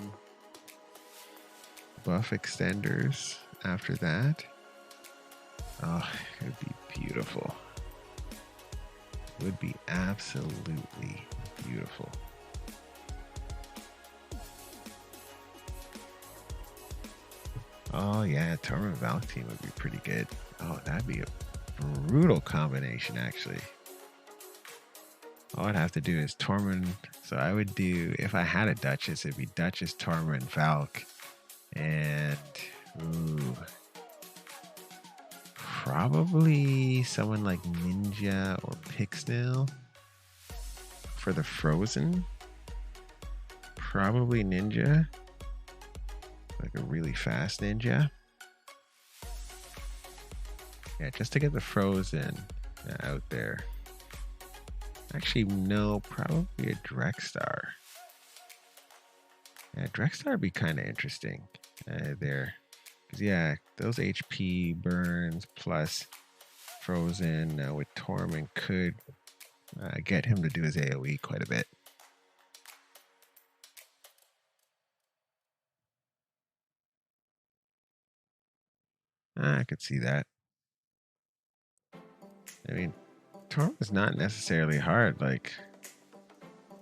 buff extenders after that. Oh, it would be beautiful. It would be absolutely beautiful. Oh yeah, Tormund Valk team would be pretty good. Oh, that'd be a brutal combination actually. All I'd have to do is Tormund. So I would do, if I had a Duchess, it'd be Duchess, Tormund, Valk, and probably someone like Ninja or Pixnil for the Frozen. Probably Ninja, like a really fast Ninja. Yeah, just to get the Frozen out there. Actually, no, probably a Drexstar. Yeah, Drexstar would be kind of interesting there. Because, yeah, those HP burns plus Frozen with Tormund could get him to do his AoE quite a bit. I could see that. I mean, Tormund is not necessarily hard. Like,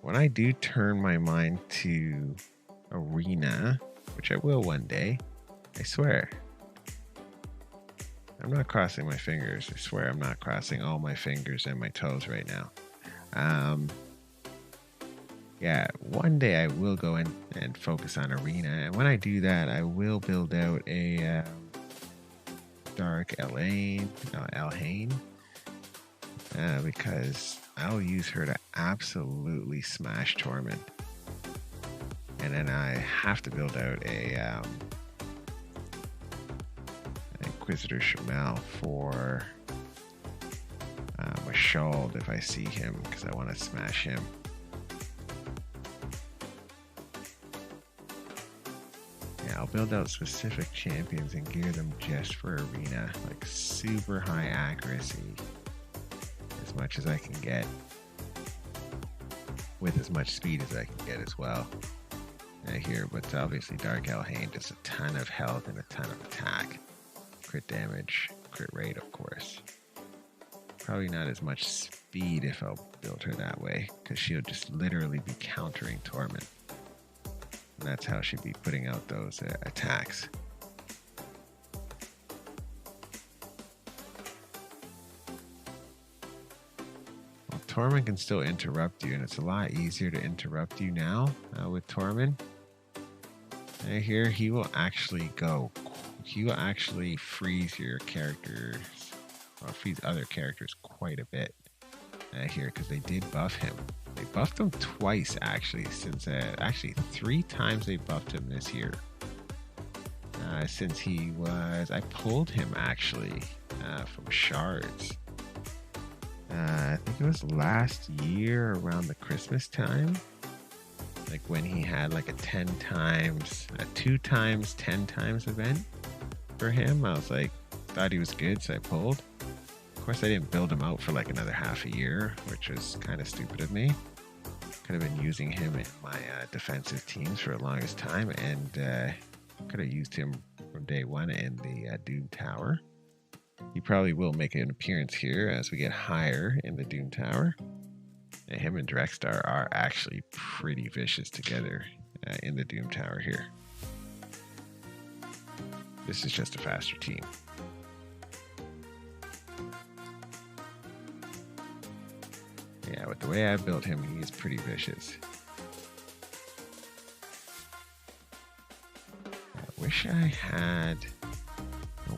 when I do turn my mind to Arena, which I will one day, I swear, I'm not crossing my fingers. I swear I'm not crossing all my fingers and my toes right now. Yeah, one day I will go in and focus on Arena. And when I do that, I will build out a Dark Elhain, because I'll use her to absolutely smash Tormund. And then I have to build out a Inquisitor Shamal for Mashald if I see him, because I want to smash him. Yeah, I'll build out specific champions and gear them just for Arena, like super high accuracy, as much as I can get. with as much speed as I can get as well here. But obviously Dark Elhain does a ton of health and a ton of attack. Crit damage, crit rate, of course. Probably not as much speed if I'll build her that way, because she'll just literally be countering Torment. And that's how she'd be putting out those attacks. Well, Torment can still interrupt you, and it's a lot easier to interrupt you now with Torment. And here he will actually freeze your characters, or freeze other characters quite a bit here, because they did buff him. They buffed him twice actually, since actually 3 times they buffed him this year. Since he was, I pulled him actually from shards. I think it was last year around the Christmas time. Like when he had like a 2 times 10 times event for him. I was like, thought he was good, so I pulled. Of course, I didn't build him out for like another half a year, which was kind of stupid of me. Could have been using him in my defensive teams for the longest time, and could have used him from day one in the Doom Tower. He probably will make an appearance here as we get higher in the Doom Tower. And him and Drexstar are actually pretty vicious together in the Doom Tower here. This is just a faster team. Yeah, with the way I built him, he is pretty vicious. I wish I had...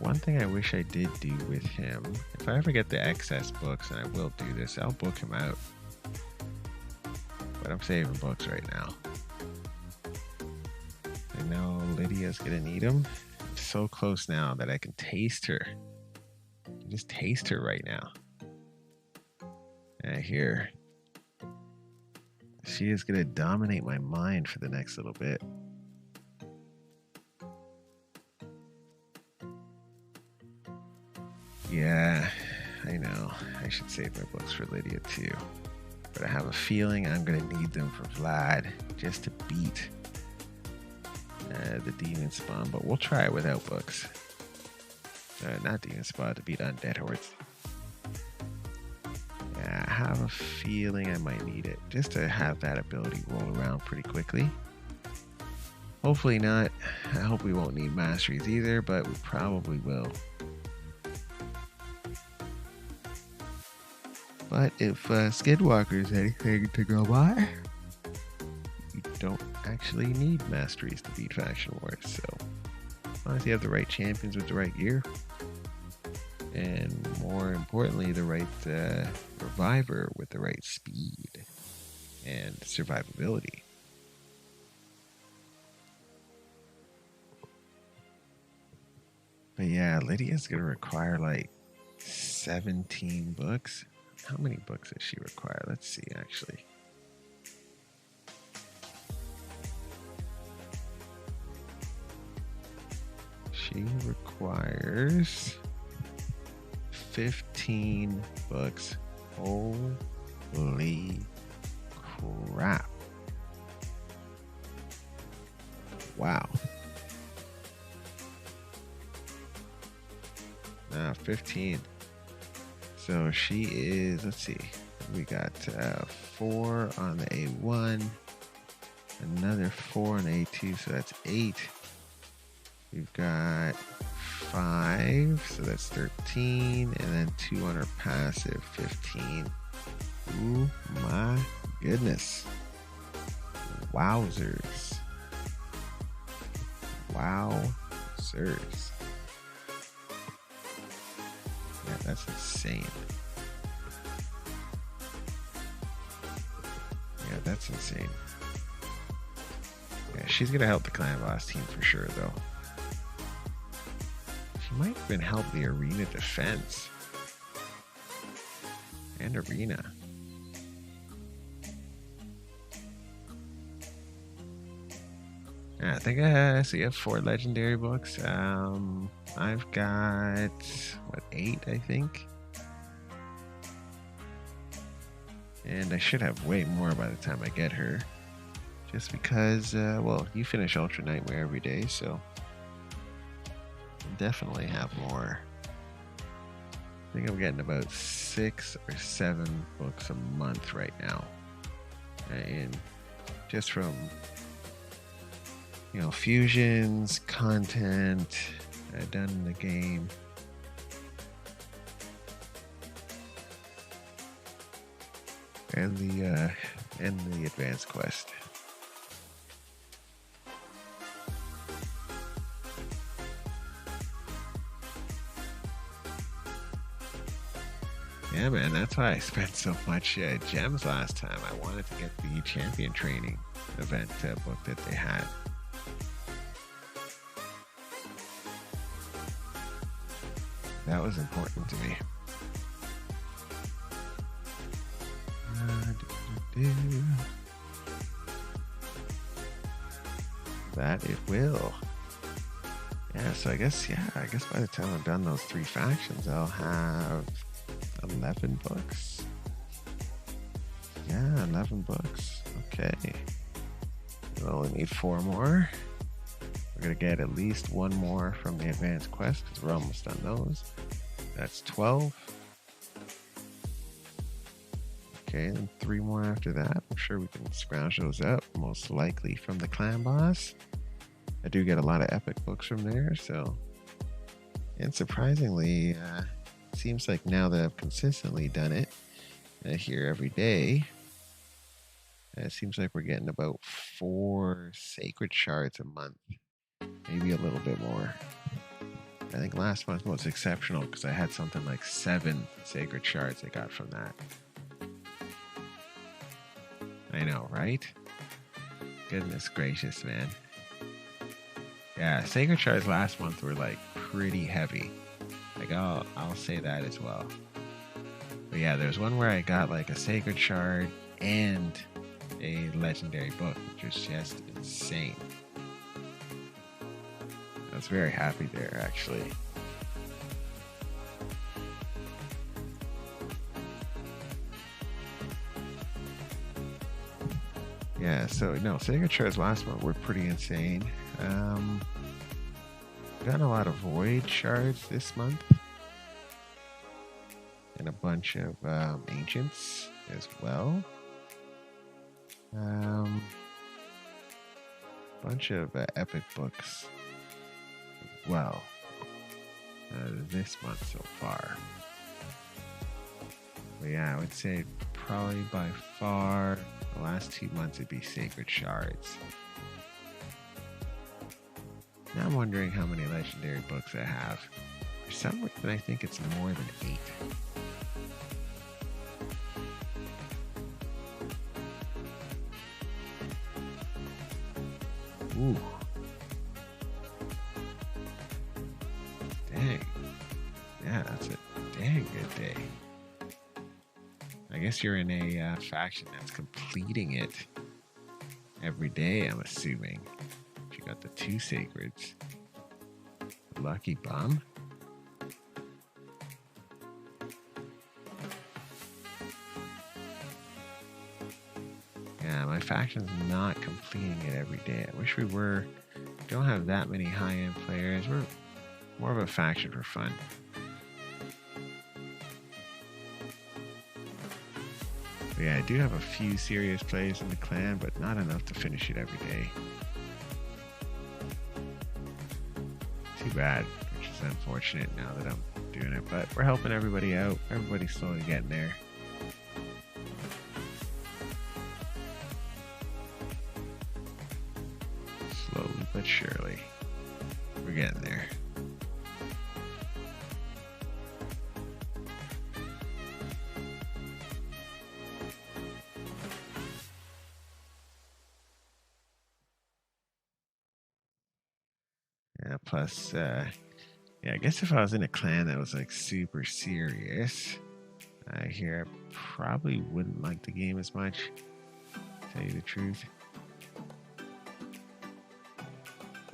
One thing I wish I did do with him, if I ever get the excess books, and I will do this, I'll book him out. But I'm saving books right now. I know Lydia's gonna need them. I'm so close now that I can taste her. I can just taste her right now. Here. She is gonna dominate my mind for the next little bit. Yeah, I know. I should save my books for Lydia too. But I have a feeling I'm going to need them for Vlad just to beat the Demon Spawn. But we'll try it without books. Not Demon Spawn, to beat Undead Hordes. Yeah, I have a feeling I might need it just to have that ability roll around pretty quickly. Hopefully not. I hope we won't need masteries either, but we probably will. But if Skinwalker is anything to go by, you don't actually need masteries to beat Faction Wars. So, as long as you have the right champions with the right gear, and more importantly, the right reviver with the right speed and survivability. But yeah, Lydia's going to require like 17 books. How many books does she require? Let's see, actually. She requires 15 books. Holy crap. Wow. 15. So she is, let's see, we got 4 on the A1, another 4 on A2, so that's 8. We've got 5, so that's 13, and then 2 on her passive, 15. Ooh, my goodness. Wowzers. Wowzers. Yeah, that's insane. Yeah, that's insane. Yeah, she's gonna help the Clan Boss team for sure, though. She might even help the arena defense. And arena. Yeah, I think so you have 4 legendary books. I've got, what, 8, I think? And I should have way more by the time I get her. Just because, well, you finish Ultra Nightmare every day, so I'll definitely have more. I think I'm getting about 6 or 7 books a month right now. And just from, fusions, content done in the game. And the advanced quest. Yeah, man, that's why I spent so much gems last time. I wanted to get the champion training event book that they had. That was important to me. That it will. Yeah, so I guess by the time I've done those 3 factions, I'll have 11 books. Yeah, 11 books. Okay. We'll only need 4 more. We're going to get at least 1 more from the advanced quest because we're almost done those. That's 12. Okay, and 3 more after that. I'm sure we can scrounge those up, most likely from the clan boss. I do get a lot of epic books from there, so. And surprisingly, seems like now that I've consistently done it here every day, it seems like we're getting about 4 sacred shards a month, maybe a little bit more. I think last month was exceptional because I had something like 7 sacred shards I got from that. I know, right? Goodness gracious, man. Yeah, sacred shards last month were like pretty heavy. Like I'll say that as well. But yeah, there's one where I got like a sacred shard and a legendary book, which was just insane. I was very happy there, actually. Yeah, so no, sacred shards last month were pretty insane. Got a lot of void shards this month. And a bunch of ancients as well. Bunch of epic books as well this month so far. But yeah, I would say probably by far the last 2 months it'd be sacred shards. Now I'm wondering how many legendary books I have. For some reason I think it's more than 8. Ooh. Dang. Yeah, that's a dang good day. I guess you're in a faction that's completing it every day, I'm assuming. You got the 2 sacreds. Lucky bum. Yeah, my faction's not completing it every day. I wish we were. Don't have that many high-end players. We're more of a faction for fun. But yeah, I do have a few serious players in the clan, but not enough to finish it every day. Too bad, which is unfortunate now that I'm doing it, but we're helping everybody out. Everybody's slowly getting there. Slowly but surely, we're getting there. Yeah, plus, yeah, I guess if I was in a clan that was like super serious, here I probably wouldn't like the game as much, to tell you the truth.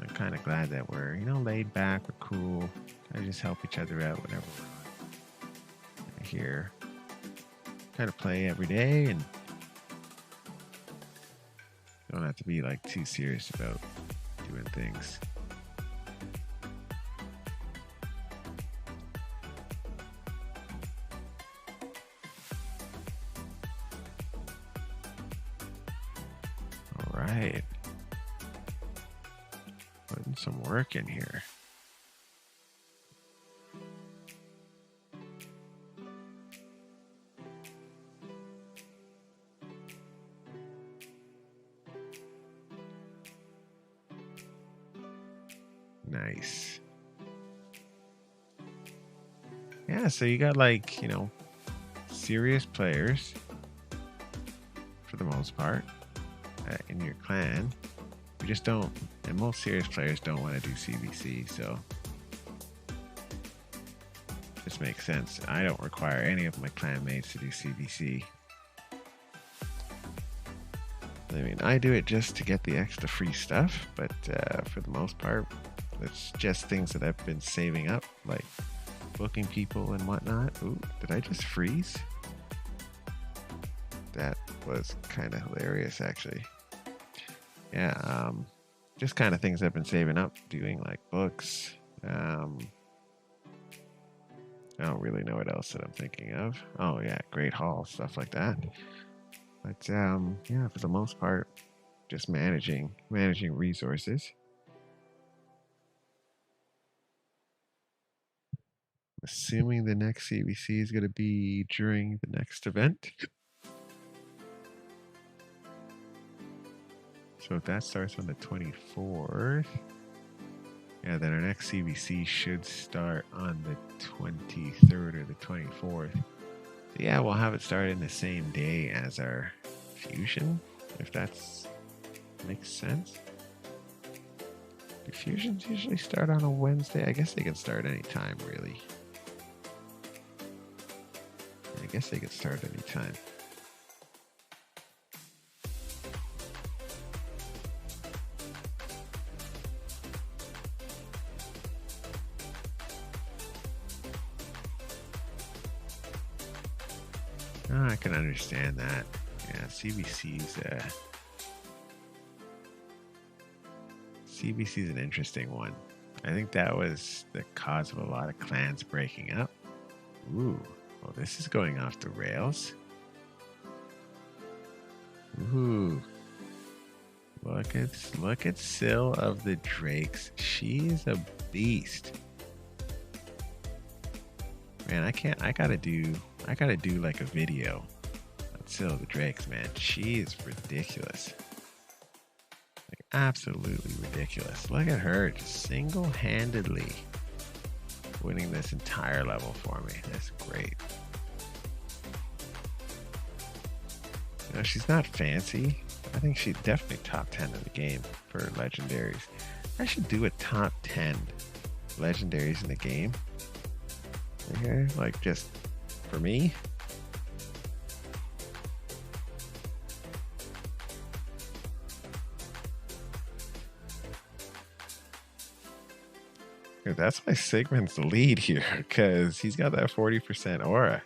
I'm kind of glad that we're, laid back, we're cool. I just help each other out whenever we're here. kind of play every day and don't have to be like too serious about doing things. All right. Putting some work in here. Nice. Yeah, so you got like, serious players for the most part in your clan. We just don't, and most serious players don't want to do CBC, so this makes sense. I don't require any of my clan mates to do CBC. I mean, I do it just to get the extra free stuff, but for the most part, it's just things that I've been saving up, like booking people and whatnot. Ooh, did I just freeze? That was kind of hilarious, actually. Yeah, just kind of things I've been saving up, doing like books. I don't really know what else that I'm thinking of. Oh yeah, Great Hall, stuff like that. But yeah, for the most part, just managing resources. Assuming the next CBC is going to be during the next event. So if that starts on the 24th, yeah, then our next CBC should start on the 23rd or the 24th. So yeah, we'll have it start in the same day as our fusion, if that's makes sense. Do fusions usually start on a Wednesday? I guess they can start anytime, really. I guess they can start anytime. Oh, I can understand that. Yeah, CBC's an interesting one. I think that was the cause of a lot of clans breaking up. Ooh, oh, this is going off the rails. Ooh, look at Syl of the Drakes. She's a beast. Man, I gotta do like a video on Syl of the Drakes, man. She is ridiculous. Like absolutely ridiculous. Look at her just single-handedly winning this entire level for me. That's great. You know, she's not fancy. I think she's definitely top 10 in the game for legendaries. I should do a top 10 legendaries in the game. Okay, like just for me. That's why Sigmund's the lead here, because he's got that 40% aura.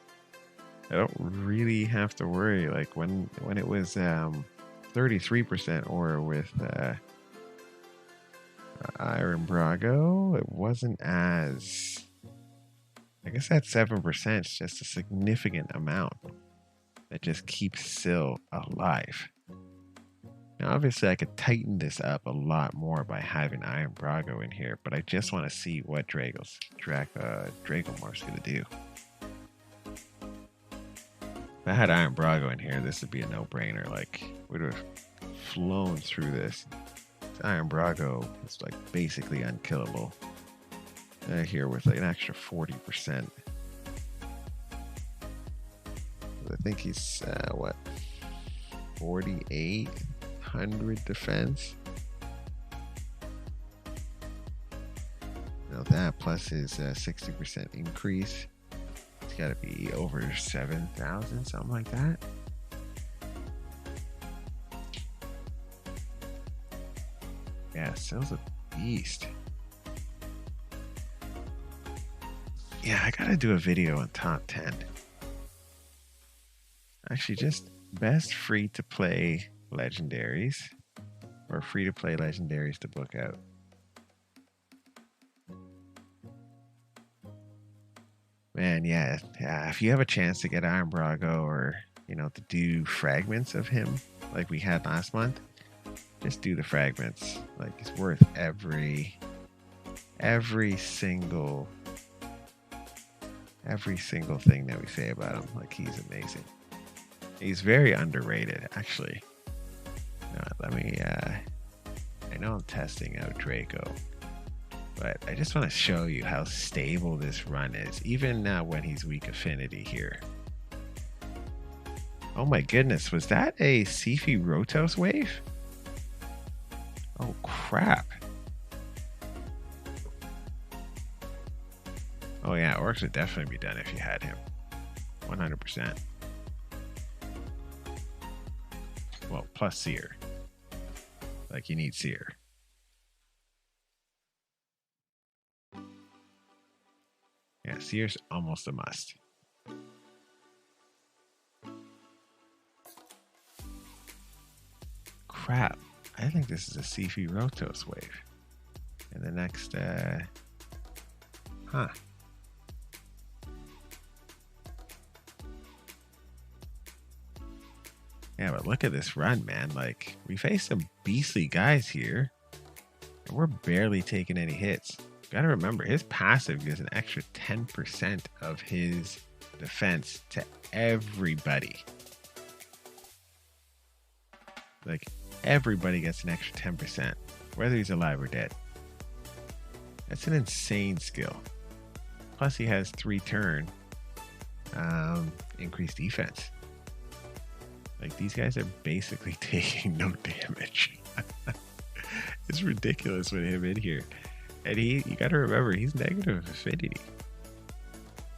I don't really have to worry. Like when it was 33% aura with Iron Brago, it wasn't as. I guess that 7% is just a significant amount that just keeps Syl alive. Now, obviously, I could tighten this up a lot more by having Iron Brago in here, but I just want to see what Dragomorph's going to do. If I had Iron Brago in here, this would be a no-brainer. Like, we'd have flown through this. Iron Brago is like basically unkillable. Here with like an extra 40%. I think he's what, 4,800 defense. Now that plus his 60% increase, it's got to be over 7,000, something like that. Yeah, Syl's a beast. Yeah, I gotta do a video on top 10. Actually, just best free-to-play legendaries or free-to-play legendaries to book out. Man, yeah, if you have a chance to get Iron Brago or, to do fragments of him like we had last month, just do the fragments. Like, it's worth every single thing that we say about him. Like, he's amazing. He's very underrated, actually. Let me, I know I'm testing out Draco, but I just want to show you how stable this run is, even when he's weak affinity here. Oh my goodness, was that a Sifi Rotos wave? Oh crap. Oh yeah, Orcs would definitely be done if you had him. 100%. Well, plus Seer. Like, you need Seer. Yeah, Seer's almost a must. Crap. I think this is a Sifi Rotos wave. And the next, huh. Yeah, but look at this run, man. Like, we faced some beastly guys here, and we're barely taking any hits. Gotta remember, his passive gives an extra 10% of his defense to everybody. Like, everybody gets an extra 10%, whether he's alive or dead. That's an insane skill. Plus, he has 3-turn increased defense. Like, these guys are basically taking no damage. It's ridiculous with him in here. And you gotta remember, he's negative affinity.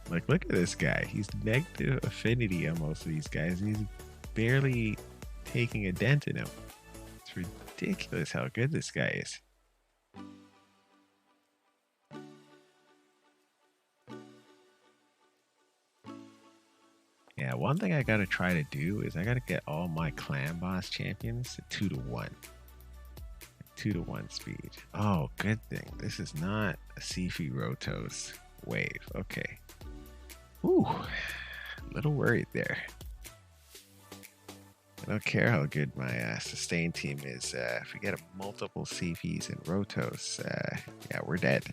Like, look at this guy. He's negative affinity on most of these guys, and he's barely taking a dent in him. It's ridiculous how good this guy is. Yeah, one thing I gotta try to do is I gotta get all my clan boss champions to 2-1. 2-1 speed. Oh, good thing. This is not a Sifi Rotos wave. Okay. Ooh, a little worried there. I don't care how good my sustain team is. If we get multiple Sifis and Rotos, yeah, we're dead.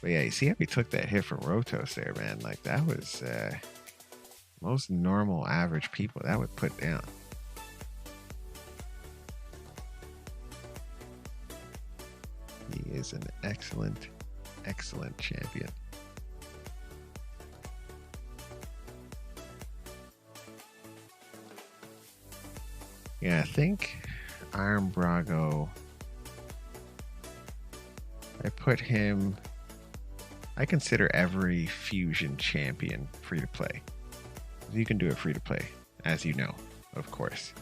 But yeah, you see how we took that hit from Rotos there, man? Like, that was most normal average people that would put down. He is an excellent, excellent champion. Yeah, I think Iron Brago, I put him, I consider every fusion champion free to play. You can do it free to play, as you know, of course.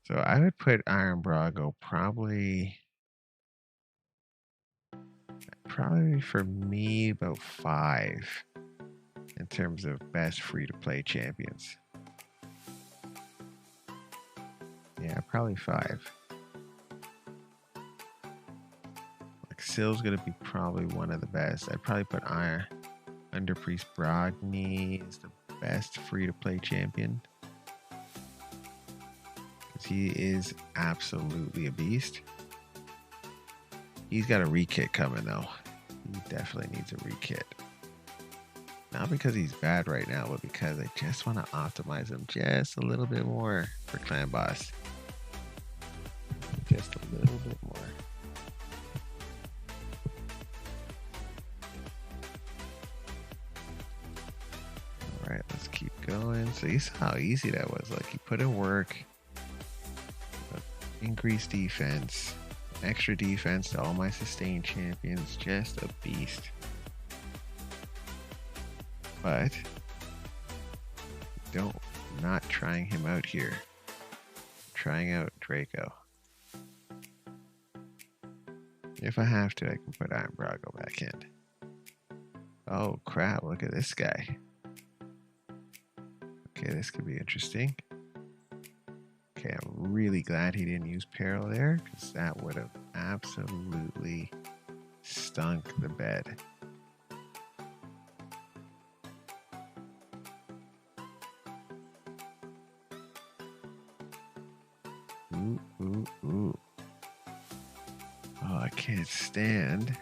So I would put Iron Brago probably for me about 5 in terms of best free to play champions. Yeah, probably 5. Like, Sill's gonna be probably one of the best. I'd probably put Underpriest Brogni is the best free to play champion, because he is absolutely a beast. He's got a rekit coming though. He definitely needs a rekit. Not because he's bad right now, but because I just want to optimize him just a little bit more for Clan Boss. Just a little bit more. Alright, let's keep going. So you saw how easy that was. Like, you put in work, increased defense, extra defense to all my sustain champions. Just a beast. But not trying him out here. Trying out Draco. If I have to, I can put Iron Brago back in. Oh crap, look at this guy. Okay, this could be interesting. Okay, I'm really glad he didn't use peril there, because that would have absolutely stunk the bed. Ooh, ooh, ooh. Oh, I can't stand.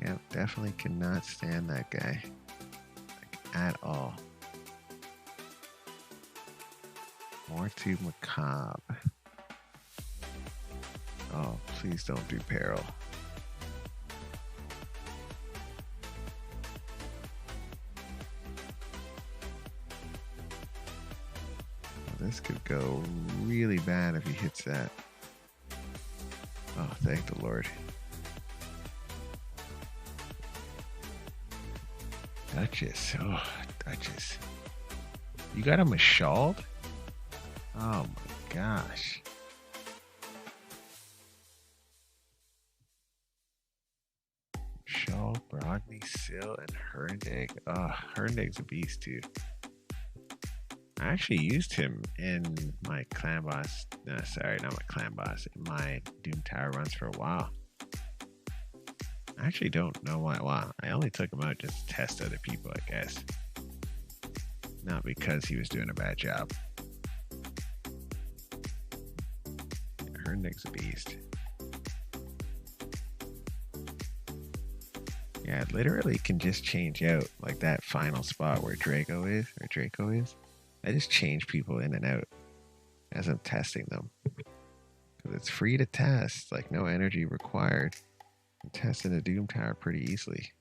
Yep, definitely cannot stand that guy. Like, at all. More to macabre. Oh, please don't do peril. Well, this could go really bad if he hits that. Oh, thank the Lord. Duchess. Oh, Duchess. You got a Mashald? Oh my gosh. Shaw, Brogny, Sill, and Herndeg. Oh, Herndeg's a beast too. I actually used him in my clan boss. No, sorry, not my clan boss. In my Doom Tower runs for a while. I actually don't know why. Wow, I only took him out just to test other people, I guess. Not because he was doing a bad job. Herndeg's a beast. Yeah, it literally can just change out like that final spot where Draco is. I just change people in and out as I'm testing them. Because it's free to test, like no energy required. I'm testing a Doom Tower pretty easily.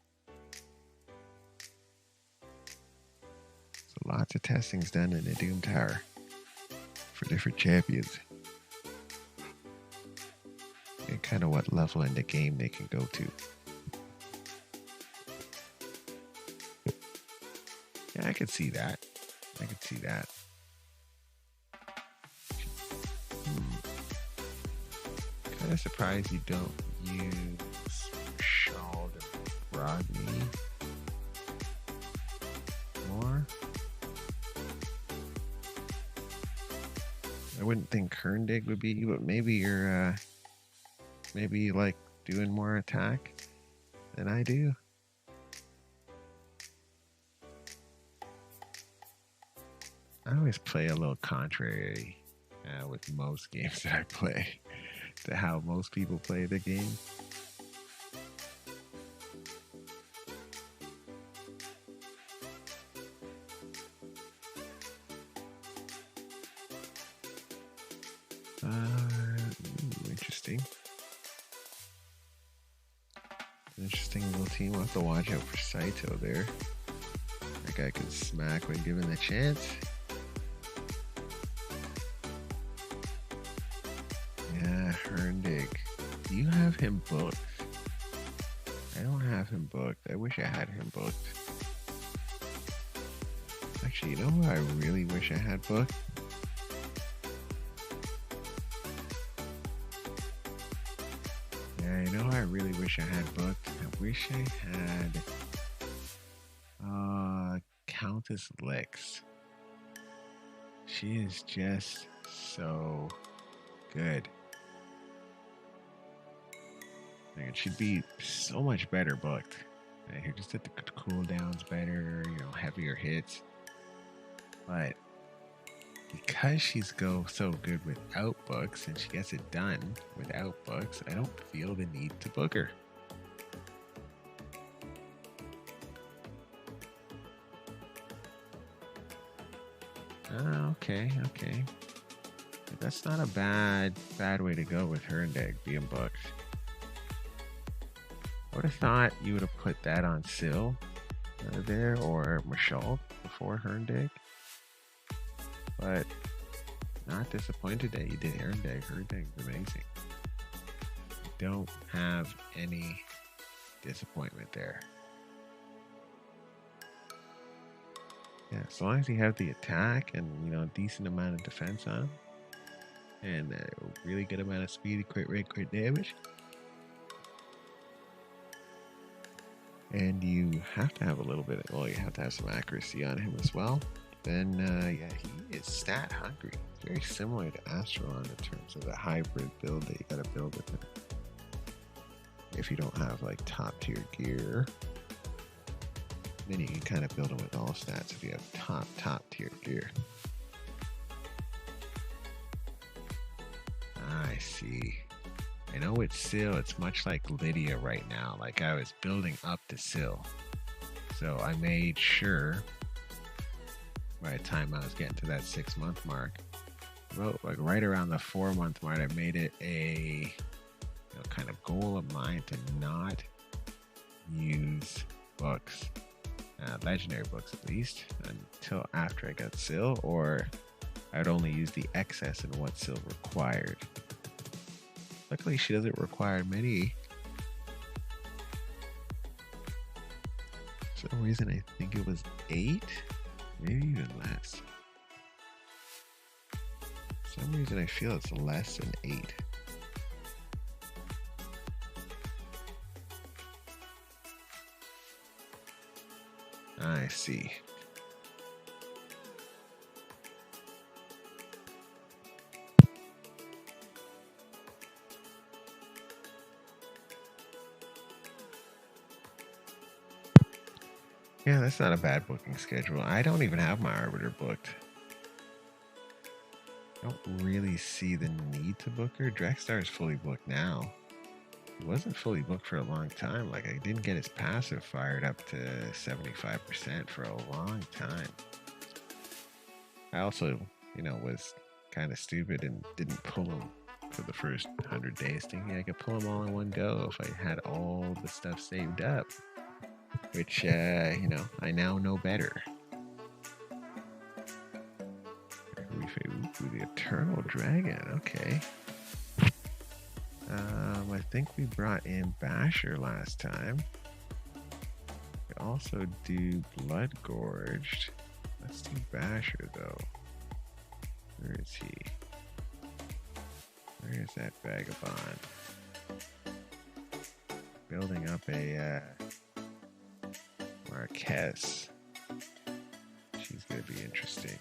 So lots of testing's done in the Doom Tower for different champions. And kind of what level in the game they can go to. Yeah, I could see that. I could see that. Kind of surprised you don't use Shald and Rodney more. I wouldn't think Herndeg would be, but maybe you're maybe you like doing more attack than I do. I always play a little contrary with most games that I play to how most people play the game. Interesting. Interesting little team. We'll have to watch out for Saito there. That guy can smack when given the chance. Yeah, Herndeg. Do you have him booked? I don't have him booked. I wish I had him booked. Actually, you know who I really wish I had booked? Yeah, you know who I really wish I had booked? I wish I had Countess Lix. She is just so good. Like, she'd be so much better booked. Like, just that the cooldowns better, you know, heavier hits. But because she's so good without books and she gets it done without books, I don't feel the need to book her. Okay. But that's not a bad way to go with Herndeg being booked. I would have thought you would have put that on Sill there or Mashald before Herndeg. But not disappointed that you did Herndeg. Herndeg's amazing. Don't have any disappointment there. Yeah, as long as you have the attack and, you know, a decent amount of defense on him and a really good amount of speed, crit rate, crit damage. And you have to have a little bit, well, you have to have some accuracy on him as well. Then, yeah, he is stat hungry. Very similar to Asteron in terms of the hybrid build that you gotta build with him. If you don't have like top tier gear, then you can kind of build him with all stats if you have top tier gear. I see. I know with Syl, it's much like Lydia right now. Like I was building up to Syl. So I made sure by the time I was getting to that 6-month mark, about like right around the 4-month mark, I made it a kind of goal of mine to not use books, legendary books at least, until after I got Syl, or I'd only use the excess in what Syl required. Luckily, she doesn't require many. For some reason, I think it was 8, maybe even less. For some reason, I feel it's less than 8. I see. Yeah, that's not a bad booking schedule. I don't even have my Arbiter booked. I don't really see the need to book her. Drakstar is fully booked now. He wasn't fully booked for a long time. Like, I didn't get his passive fired up to 75% for a long time. I also, was kind of stupid and didn't pull him for the first 100 days, thinking I could pull them all in one go if I had all the stuff saved up. Which, I now know better. Ooh, the Eternal Dragon, okay. I think we brought in Basher last time. We also do Blood Gorged. Let's do Basher, though. Where is he? Where is that vagabond? Building up a Marquez. She's going to be interesting.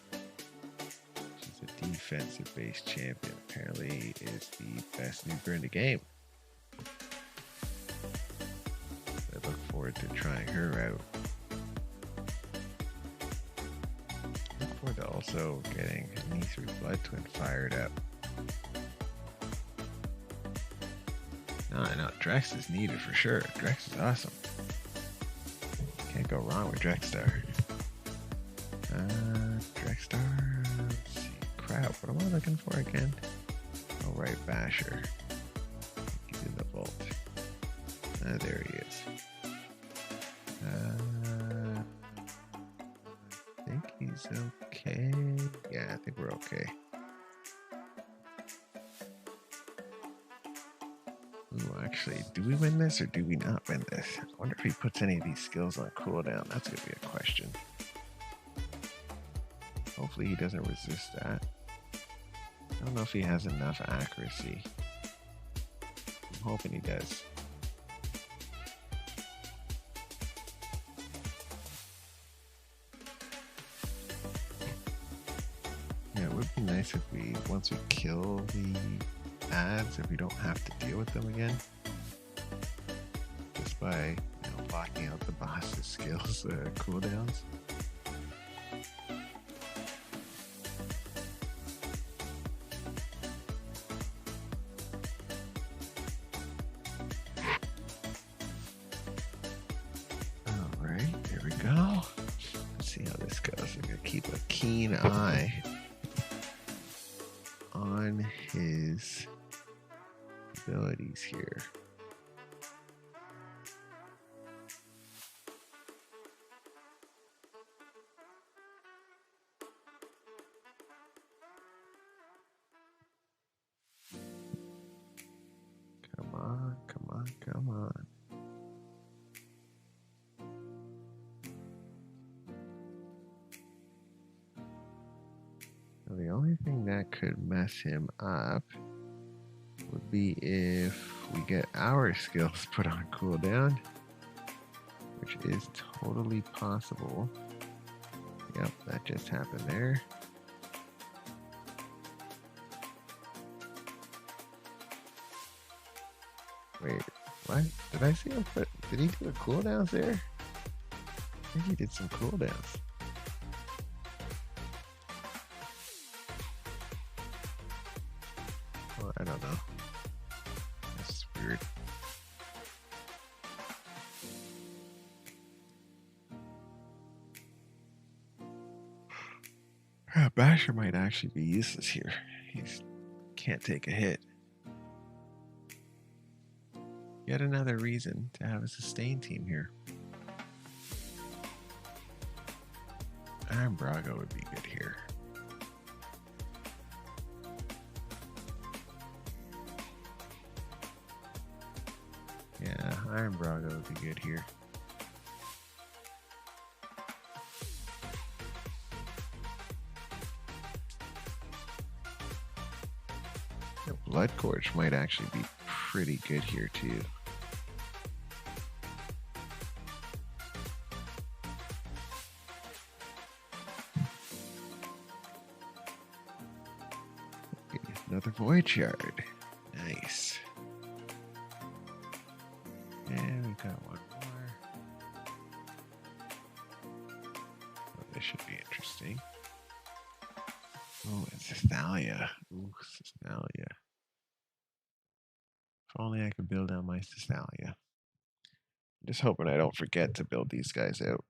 She's a defensive-based champion. Apparently is the best nuker in the game. I look forward to trying her out. Look forward to also getting Nithri Blood Twin fired up. No, Drex is needed for sure. Drex is awesome. Can't go wrong with Drakstar. Drakstar. Let's see. Crap, what am I looking for again? Oh, right, Basher. He's in the vault. There he is. I think he's okay. Yeah, I think we're okay. Ooh, actually, do we win this or do we not win this? I wonder if he puts any of these skills on cooldown. That's going to be a question. Hopefully he doesn't resist that. I don't know if he has enough accuracy. I'm hoping he does. Yeah, it would be nice if once we kill the ads, if we don't have to deal with them again, just by blocking out the boss's skills cooldowns. All right, there we go. Let's see how this goes. I'm gonna keep a keen eye on his abilities here. Come on, come on, come on. Now, the only thing that could mess him up would be if we get our skills put on cooldown, which is totally possible. Yep, that just happened there. Wait, what? Did I see him put? Did he do a cooldowns there? I think he did some cooldowns. Well, I don't know. That's weird. Yeah, Basher might actually be useless here. He can't take a hit. Yet another reason to have a sustain team here. Iron Brago would be good here. Yeah, Iron Brago would be good here. The Blood Gorge might actually be pretty good here too. Okay, another Void Shard. Nice. And we got one more. Oh, this should be interesting. Oh, it's Thalia. Ooh, Thalia. If only I could build out my Thalia. I'm just hoping I don't forget to build these guys out.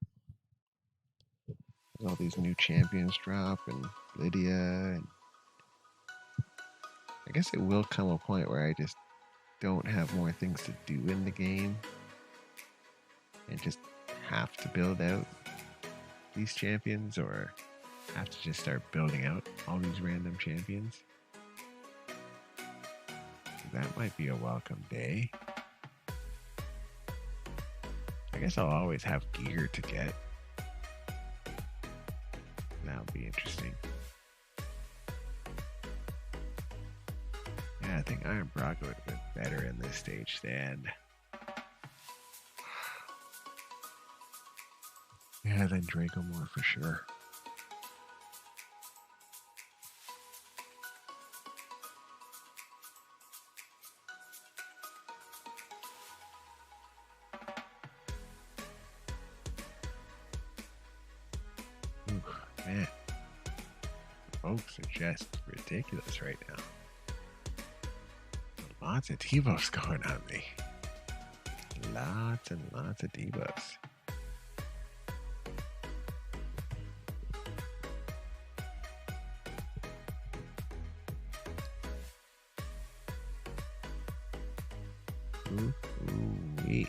All these new champions drop and Lydia. And I guess it will come a point where I just don't have more things to do in the game and just have to build out these champions, or have to just start building out all these random champions. That might be a welcome day. I guess I'll always have gear to get. That'll be interesting. Yeah, I think Iron Brago would have been better in this stage than... Yeah, than Dracomore for sure. Ooh, man. Folks are just ridiculous right now. Lots of debuffs going on me. Lots and lots of debuffs. Ooh-wee.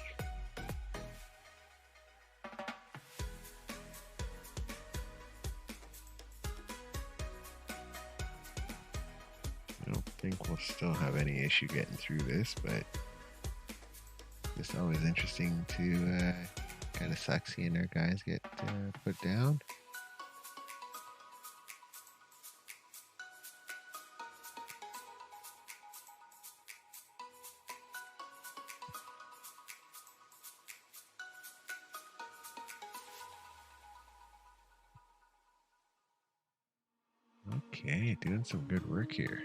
I don't think we'll still have any issue getting through this, but it's always interesting to kind of suck seeing our guys get put down. Okay, doing some good work here.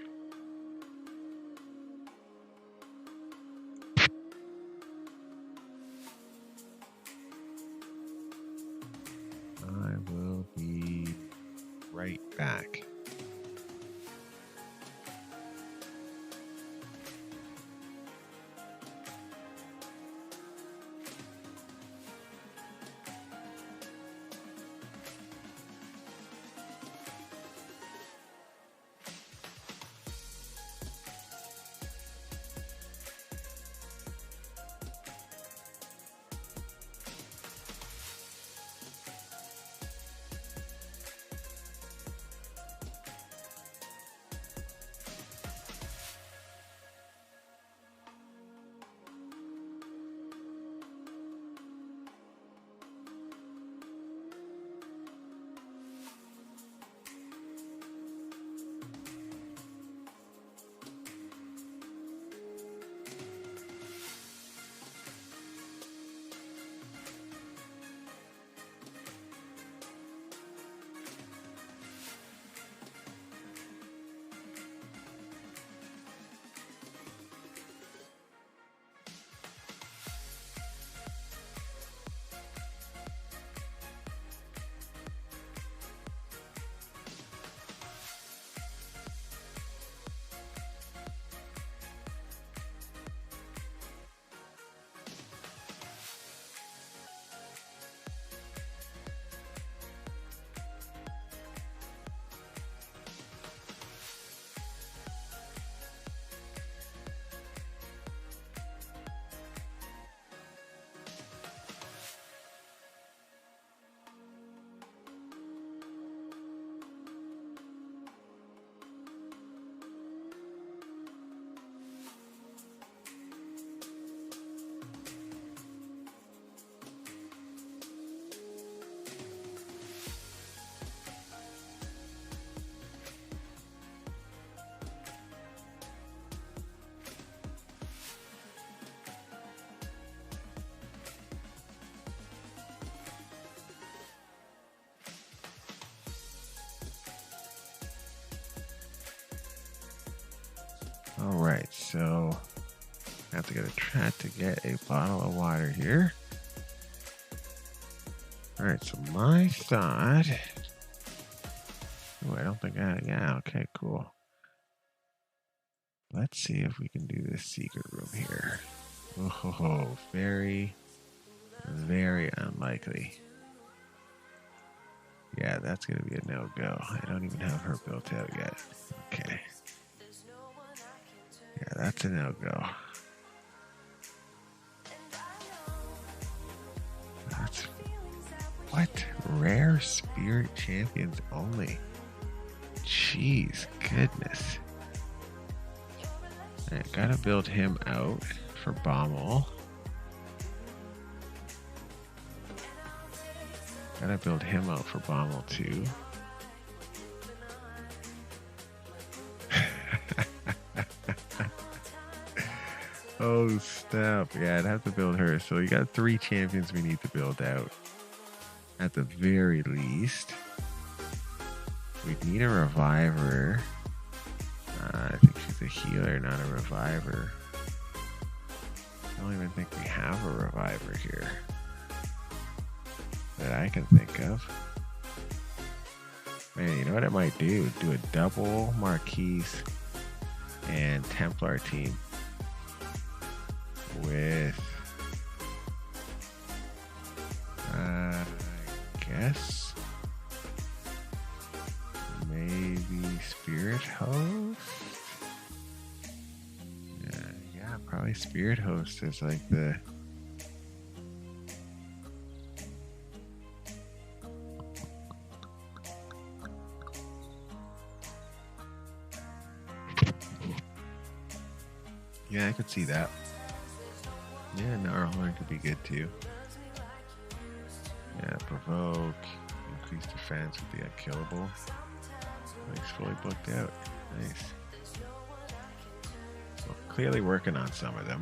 I will be right back. All right, so I have to try to get a bottle of water here. All right, so my thought. Oh, I don't think yeah, okay, cool. Let's see if we can do this secret room here. Oh, very, very unlikely. Yeah, that's gonna be a no-go. I don't even have her built out yet. Okay. Yeah, that's a no-go. That's what? Rare spirit champions only. Jeez, goodness. I gotta build him out for Bommel. Gotta build him out for Bommel too. Oh snap! Yeah, I'd have to build her. So you got 3 champions we need to build out. At the very least, we need a reviver. I think she's a healer, not a reviver. I don't even think we have a reviver here that I can think of. Man, you know what I might do? Do a double Marquise and Templar team with, I guess, maybe Spirit Host? Yeah, probably Spirit Host is like the... Yeah, I could see that. Yeah, Gnarlhorn could be good too. Yeah, provoke, increase defense with the unkillable. He's fully booked out. Nice. Well, clearly working on some of them.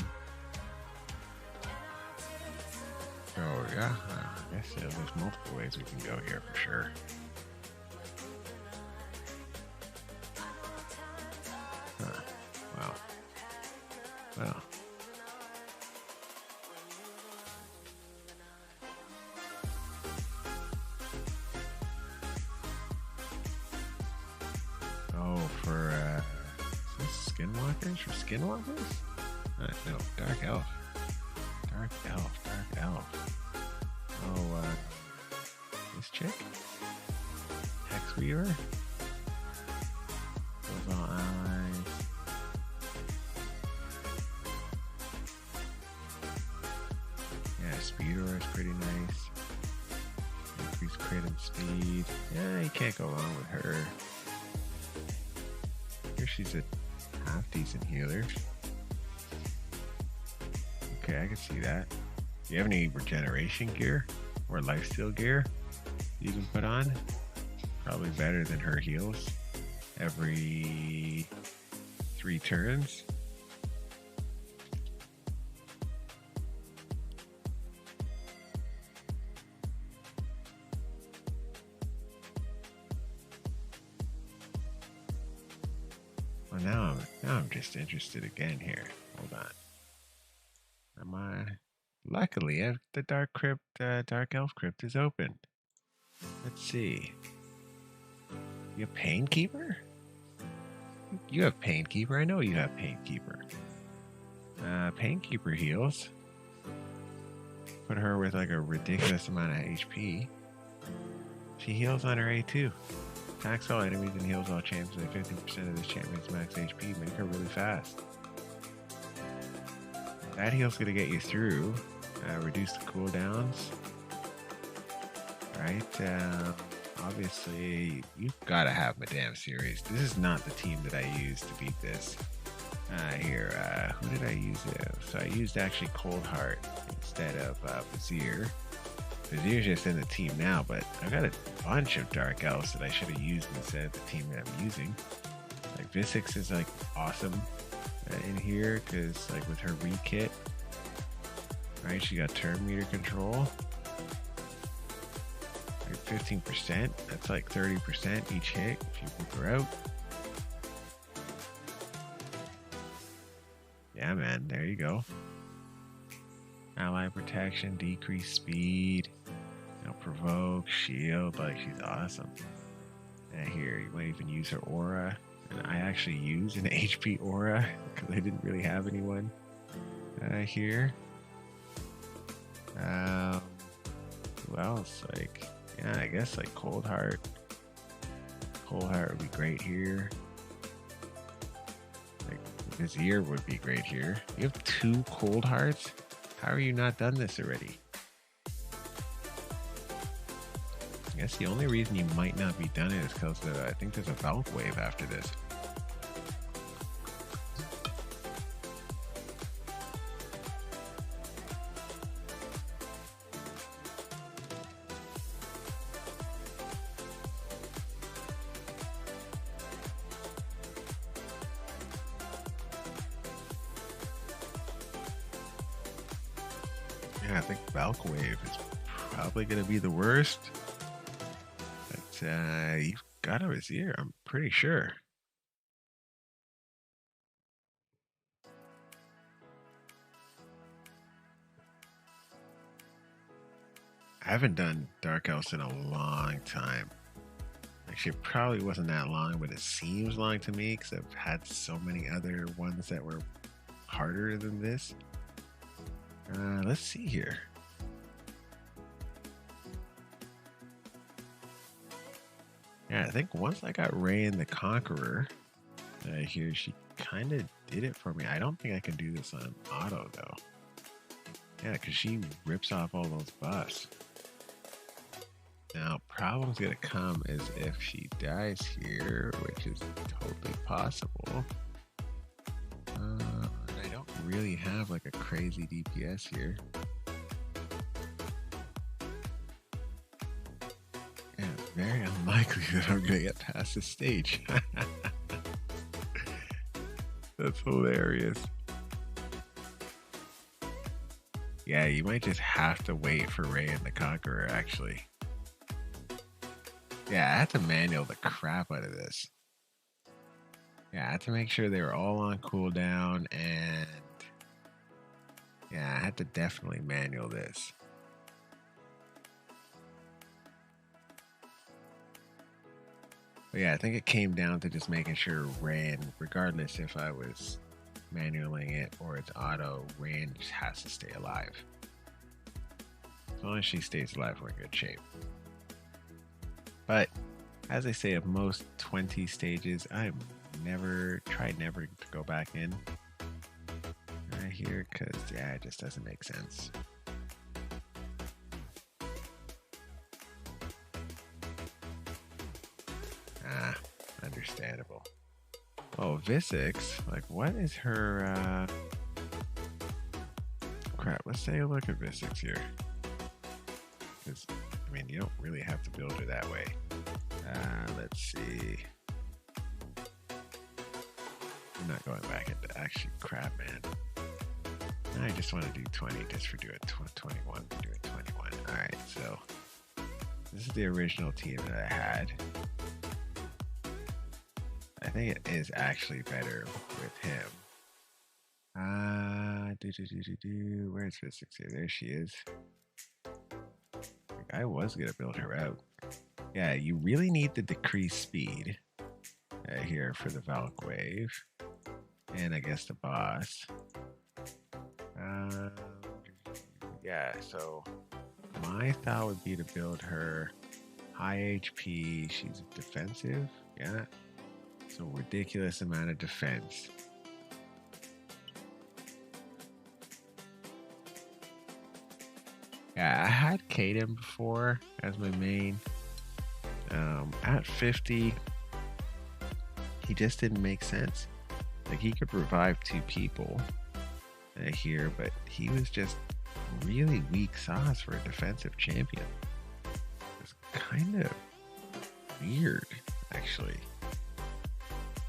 Oh yeah, I guess there's multiple ways we can go here for sure. Wow. Wow. Oh, for is this skinwalkers? For skinwalkers? No, dark elf. Dark elf. Dark elf. Oh, this chick? Hex Weaver? Those all allies. Yeah, Speedor is pretty nice. Increase crit and speed. Yeah, you can't go wrong with her. Here she's a half decent healer. Okay, I can see that. Do you have any regeneration gear or lifesteal gear you can put on? Probably better than her heals every 3 turns. Well, now I'm just interested again here. Hold on. Luckily, the Dark Crypt, Dark Elf Crypt is open. Let's see. You have Painkeeper? You have Painkeeper? I know you have Painkeeper. Painkeeper heals. Put her with like a ridiculous amount of HP. She heals on her A2. Attacks all enemies and heals all champions at 50% of this champion's max HP. Make her really fast. That heal's gonna get you through. Reduce the cooldowns. Right? Obviously, you've got to have Madame Series. This is not the team that I used to beat this. Who did I use? So I used actually Coldheart instead of Vizier. Vizier's just in the team now, but I've got a bunch of Dark Elves that I should have used instead of the team that I'm using. Like Visix is like awesome in here because like with her re-kit, right? She got turn meter control. 15%, that's like 30% each hit if you book her out. Yeah, man. There you go. Ally protection, decrease speed, provoke, shield. Like, she's awesome. And here, you might even use her aura. And I actually use an HP aura because I didn't really have anyone here. Who else? Like, yeah, I guess like Cold Heart. Cold Heart would be great here. Like, Vizier would be great here. You have 2 Cold Hearts? How are you not done this already? I guess the only reason you might not be done it is because I think there's a Valk wave after this. Yeah, I think Valk wave is probably going to be the worst. But you've got a Vizier, I'm pretty sure. I haven't done Dark Elves in a long time. Actually, it probably wasn't that long, but it seems long to me because I've had so many other ones that were harder than this. Let's see here. Yeah, I think once I got Rain the Conqueror here, she kind of did it for me. I don't think I can do this on auto, though. Yeah, because she rips off all those buffs. Now, problem's going to come is if she dies here, which is totally possible. I don't really have like a crazy DPS here. Yeah, very unlikely that I'm going to get past this stage. That's hilarious. Yeah, you might just have to wait for Rain the Conqueror, actually. Yeah, I had to manual the crap out of this. Yeah, I had to make sure they were all on cooldown, and yeah, I had to definitely manual this. But yeah, I think it came down to just making sure Rain, regardless if I was manualing it or it's auto, Rain just has to stay alive. As long as she stays alive, we're in good shape. But as I say, of most 20 stages, I've never to go back in here because yeah, it just doesn't make sense. Understandable. Oh, Visix, like what is her crap, let's take a look at Visix here. Because I mean you don't really have to build her that way. Let's see. I'm not going back into actually crap, man. I just want to do 20 just for doing 21 for doing 21. Alright, so this is the original team that I had. I think it is actually better with him. Where's Visix here? There she is. Like, I was gonna build her out. Yeah, you really need the decreased speed here for the Valk wave, and I guess the boss. Yeah, so my thought would be to build her high HP. She's defensive, yeah. So ridiculous amount of defense. Yeah, I had Kaden before as my main. At 50, he just didn't make sense. Like he could revive 2 people here, but he was just really weak sauce for a defensive champion. It's kind of weird, actually.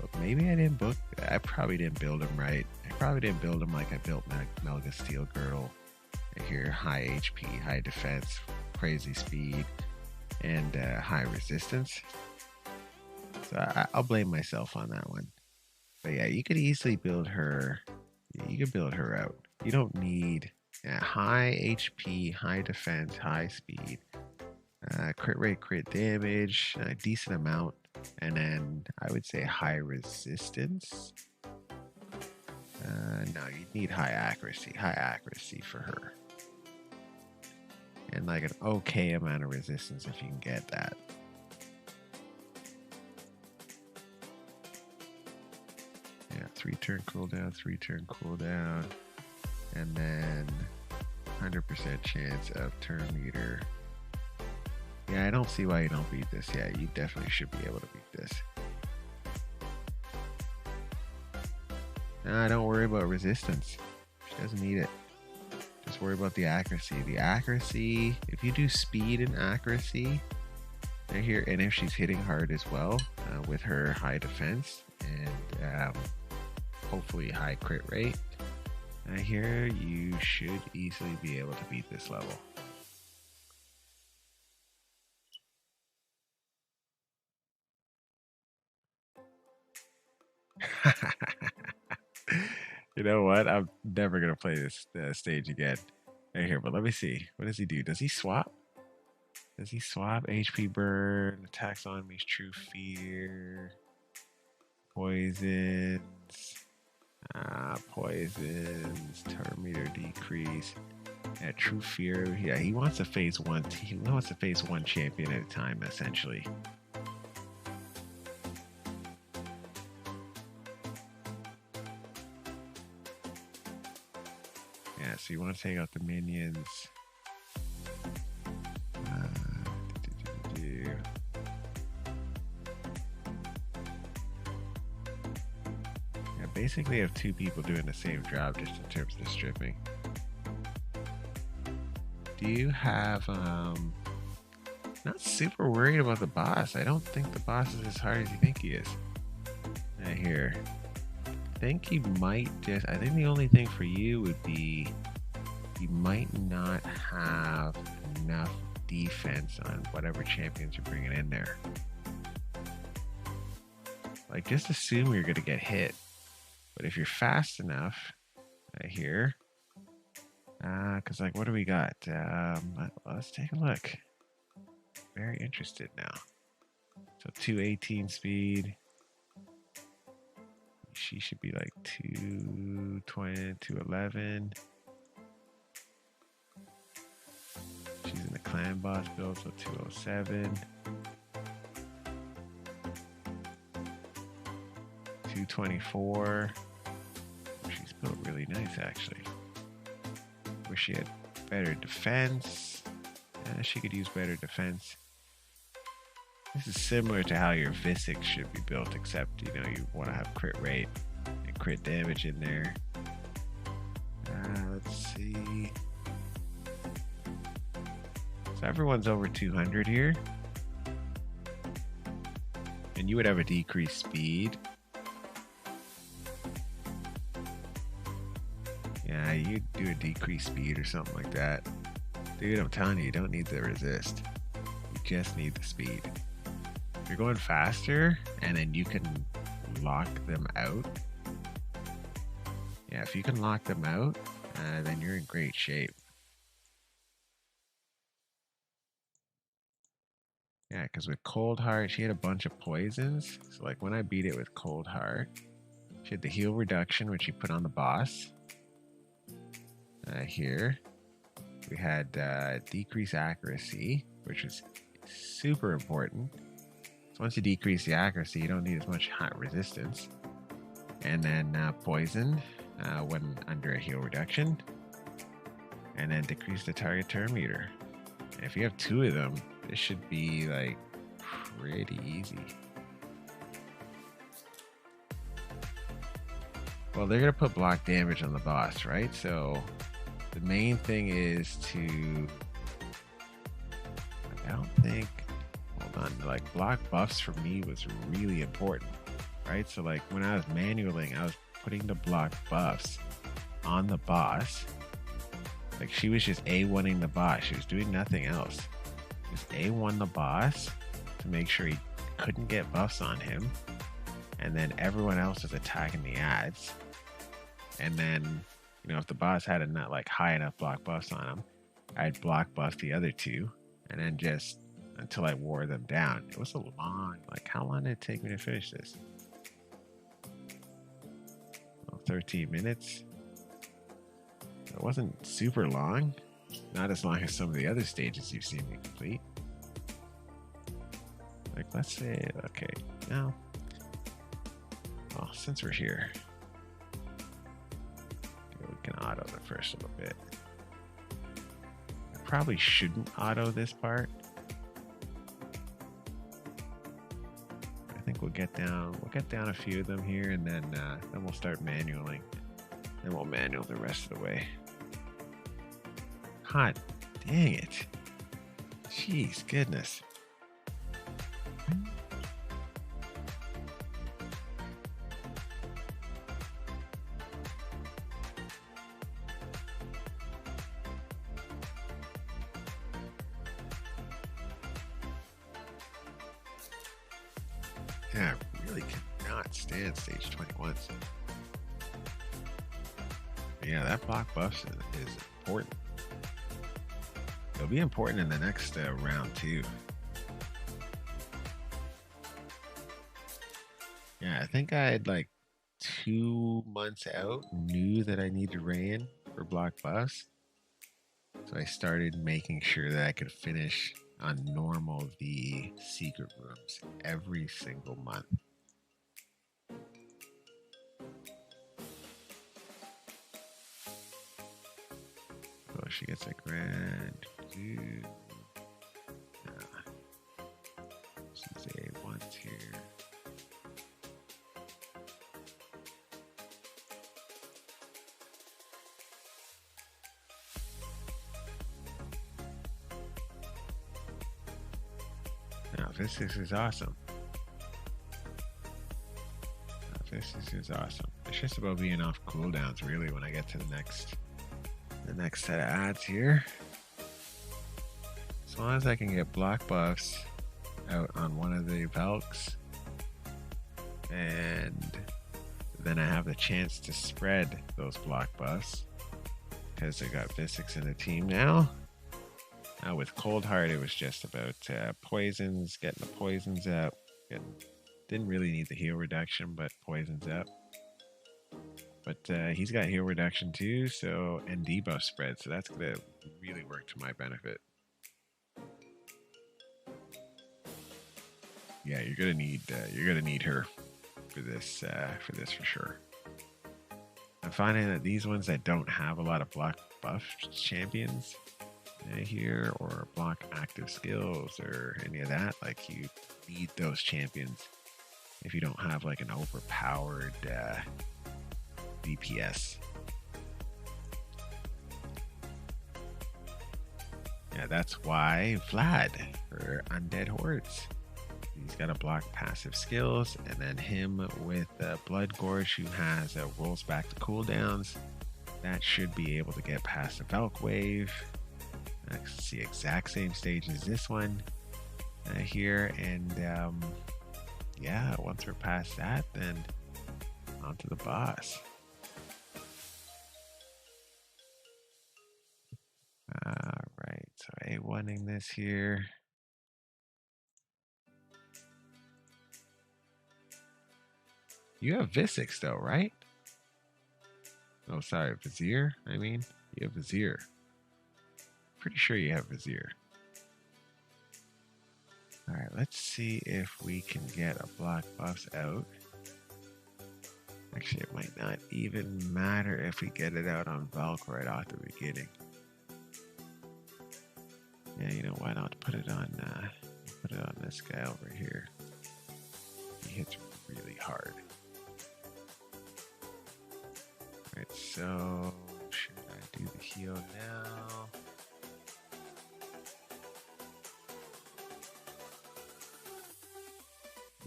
But maybe I probably didn't build him right. I probably didn't build him like I built Melga Steel Girdle. Here, high HP, high defense, crazy speed, and high resistance. So I'll blame myself on that one. But yeah, you could easily build her, Yeah, you can build her out. You don't need high HP, high defense, high speed, crit rate, crit damage, a decent amount, and then I would say high resistance. No, you need high accuracy for her. And like an okay amount of resistance if you can get that. Yeah, 3-turn cooldown, 3-turn cooldown, and then 100% chance of turn meter. Yeah, I don't see why you don't beat this. Yeah, you definitely should be able to beat this. Nah, don't worry about resistance. She doesn't need it. Just worry about the accuracy. The accuracy, if you do speed and accuracy, here, and if she's hitting hard as well with her high defense and hopefully high crit rate, here you should easily be able to beat this level. You know what? I'm never gonna play this stage again. Right here, but let me see. What does he do? Does he swap? Does he swap? HP burn, attacks on enemies, true fear, poisons, poisons, turn meter decrease. Yeah, true fear. Yeah, he wants to face one. He wants to face one champion at a time, essentially. Yeah, so you want to take out the minions. Yeah, basically, have two people doing the same job, just in terms of the stripping. Do you have not super worried about the boss? I don't think the boss is as hard as you think he is. Here. I think you might just, I think the only thing for you would be you might not have enough defense on whatever champions you're bringing in there. Like, just assume you're going to get hit. But if you're fast enough, here, because like, what do we got? Let's take a look. Very interested now. So 218 speed. She should be like 220, 211. She's in the clan boss build, so 207. 224. She's built really nice, actually. Wish she had better defense. She could use better defense. This is similar to how your Visix should be built, except, you know, you want to have crit rate and crit damage in there. Let's see. So everyone's over 200 here. And you would have a decreased speed. Yeah, you'd do a decreased speed or something like that. Dude, I'm telling you don't need the resist. You just need the speed. If you're going faster, and then you can lock them out. Yeah, if you can lock them out, then you're in great shape. Yeah, because with Cold Heart, she had a bunch of poisons. So like when I beat it with Cold Heart, she had the heal reduction, which she put on the boss. Here, we had decrease accuracy, which is super important. So once you decrease the accuracy, you don't need as much hot resistance. And then poison when under a heal reduction. And then decrease the target turn meter. And if you have two of them, this should be like pretty easy. Well, they're going to put block damage on the boss, right? So the main thing is to, I don't think, hold on, like block buffs for me was really important, right? So like when I was manualing, I was putting the block buffs on the boss. Like she was just A1ing the boss. She was doing nothing else. Just A1 the boss to make sure he couldn't get buffs on him. And then everyone else is attacking the ads. And then, if the boss had a not like high enough block buffs on him, I'd block buff the other two, and then just until I wore them down. It was a long, like, how long did it take me to finish this? Well, 13 minutes. It wasn't super long. Not as long as some of the other stages you've seen me complete. Like, let's say, okay, now, well, since we're here, we can auto the first little bit. I probably shouldn't auto this part. I think we'll get down a few of them here, and then we'll start manualing. Then we'll manual the rest of the way. Hot dang it. Jeez, goodness. Yeah, I really cannot stand stage 21. So. Yeah, that block buff is important. It'll be important in the next round too. Yeah, I think I had like 2 months out knew that I needed rain for block buffs. So I started making sure that I could finish on normal the secret rooms every single month. Oh, she gets a grand. She's A1 here. Now, this is awesome. This is awesome. It's just about being off cooldowns, really, when I get to the next set of ads here. As long as I can get block buffs out on one of the Valks, and then I have the chance to spread those block buffs because I got Visix in the team now. With Cold Heart, it was just about poisons, getting the poisons up. Didn't really need the heal reduction, but poisons up. But he's got heal reduction too, so and debuff spread, so that's gonna really work to my benefit. Yeah, you're gonna need her for this for sure. I'm finding that these ones that don't have a lot of block buff champions here, or block active skills or any of that, like, you need those champions if you don't have like an overpowered DPS. Yeah, that's why Vlad for Undead Hordes. He's got to block passive skills, and then him with Blood Gorge, who has rolls back to cooldowns. That should be able to get past the Valk Wave. It's the exact same stage as this one here, and yeah, once we're past that, then on to the boss. Alright, so A1ing this here. You have Visix though, right? Oh, sorry, Vizier, I mean. You have Vizier. Pretty sure you have Vizier. Alright, let's see if we can get a block buffs out. Actually, it might not even matter if we get it out on Valk right off the beginning. Yeah, you know, why not put it on this guy over here. He hits really hard. Alright, so should I do the heal now?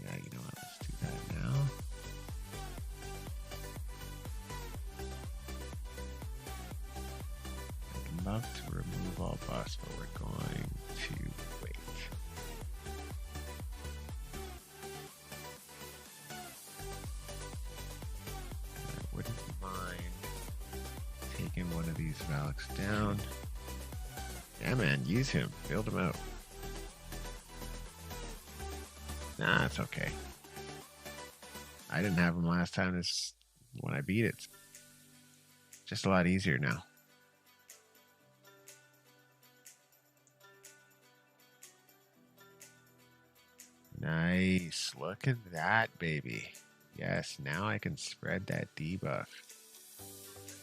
Yeah, you know what, let's do that now. I'd love to remove all buffs, but we're going to wait. I wouldn't mind these Valks down. Yeah, man, use him. Build him out. Nah, it's okay. I didn't have him last time when I beat it. Just a lot easier now. Nice. Look at that, baby. Yes, now I can spread that debuff.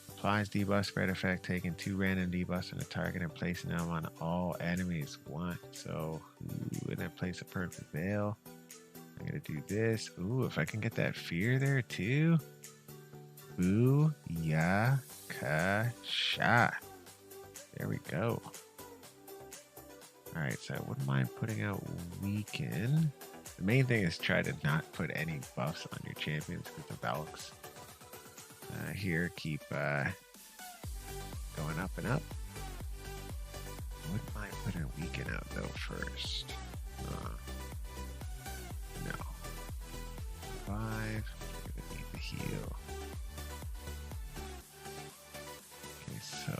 Applies debuff spread effect, taking 2 random debuffs on a target and placing them on all enemies. One. So, ooh, and then place a perfect veil. I'm gonna do this. Ooh, if I can get that fear there too. Boo ya ka sha. There we go. Alright, so I wouldn't mind putting out weaken. The main thing is try to not put any buffs on your champions with the Valks. Here, keep going up and up. Wouldn't mind putting a weaken out though first. No. 5. We're gonna need the heal. Okay, so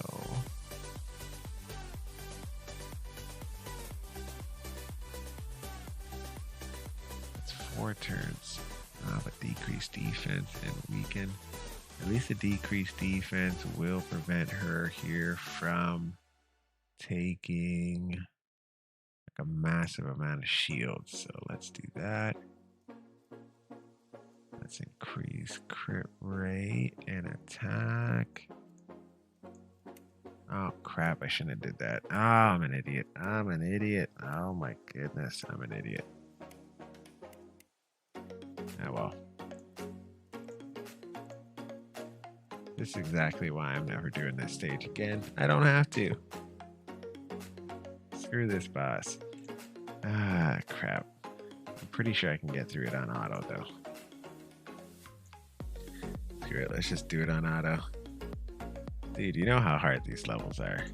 that's 4 turns. But decreased defense and weaken. At least the decreased defense will prevent her here from taking like a massive amount of shields. So let's do that. Let's increase crit rate and attack. Oh crap, I shouldn't have did that. Oh, I'm an idiot. I'm an idiot. Oh my goodness, I'm an idiot. Oh well. This is exactly why I'm never doing this stage again. I don't have to. Screw this boss. Ah, crap. I'm pretty sure I can get through it on auto, though. Screw it, let's just do it on auto. Dude, you know how hard these levels are.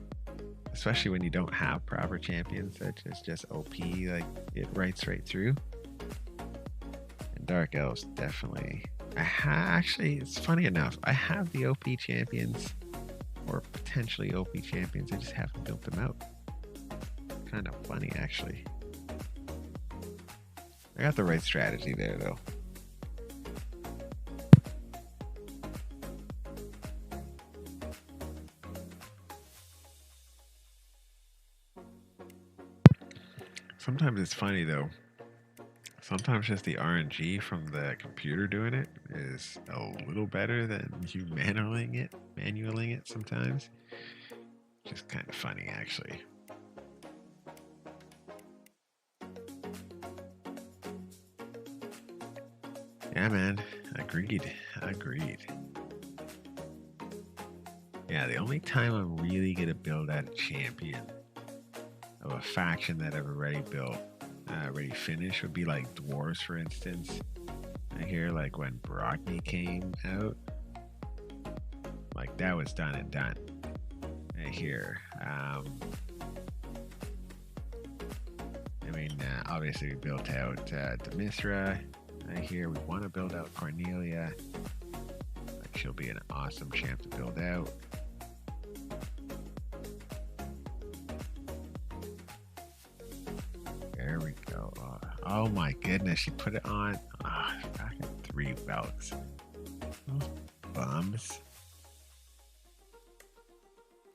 Especially when you don't have proper champions that just OP, like, it writes right through. And Dark Elves definitely... actually, it's funny enough. I have the OP champions, or potentially OP champions. I just haven't built them out. Kind of funny, actually. I got the right strategy there, though. Sometimes it's funny, though. Sometimes just the RNG from the computer doing it is a little better than you manualing it sometimes. Just kind of funny, actually. Yeah, man. Agreed. Yeah, the only time I'm really going to build out a champion of a faction that I've already built, already finished, would be like dwarves, for instance. I hear like when Brockney came out, like that was done and done. I hear, obviously we built out Demisra. I hear we want to build out Cornelia. Like she'll be an awesome champ to build out. There we go. Oh my goodness, she put it on. I got 3 belts. Those bums.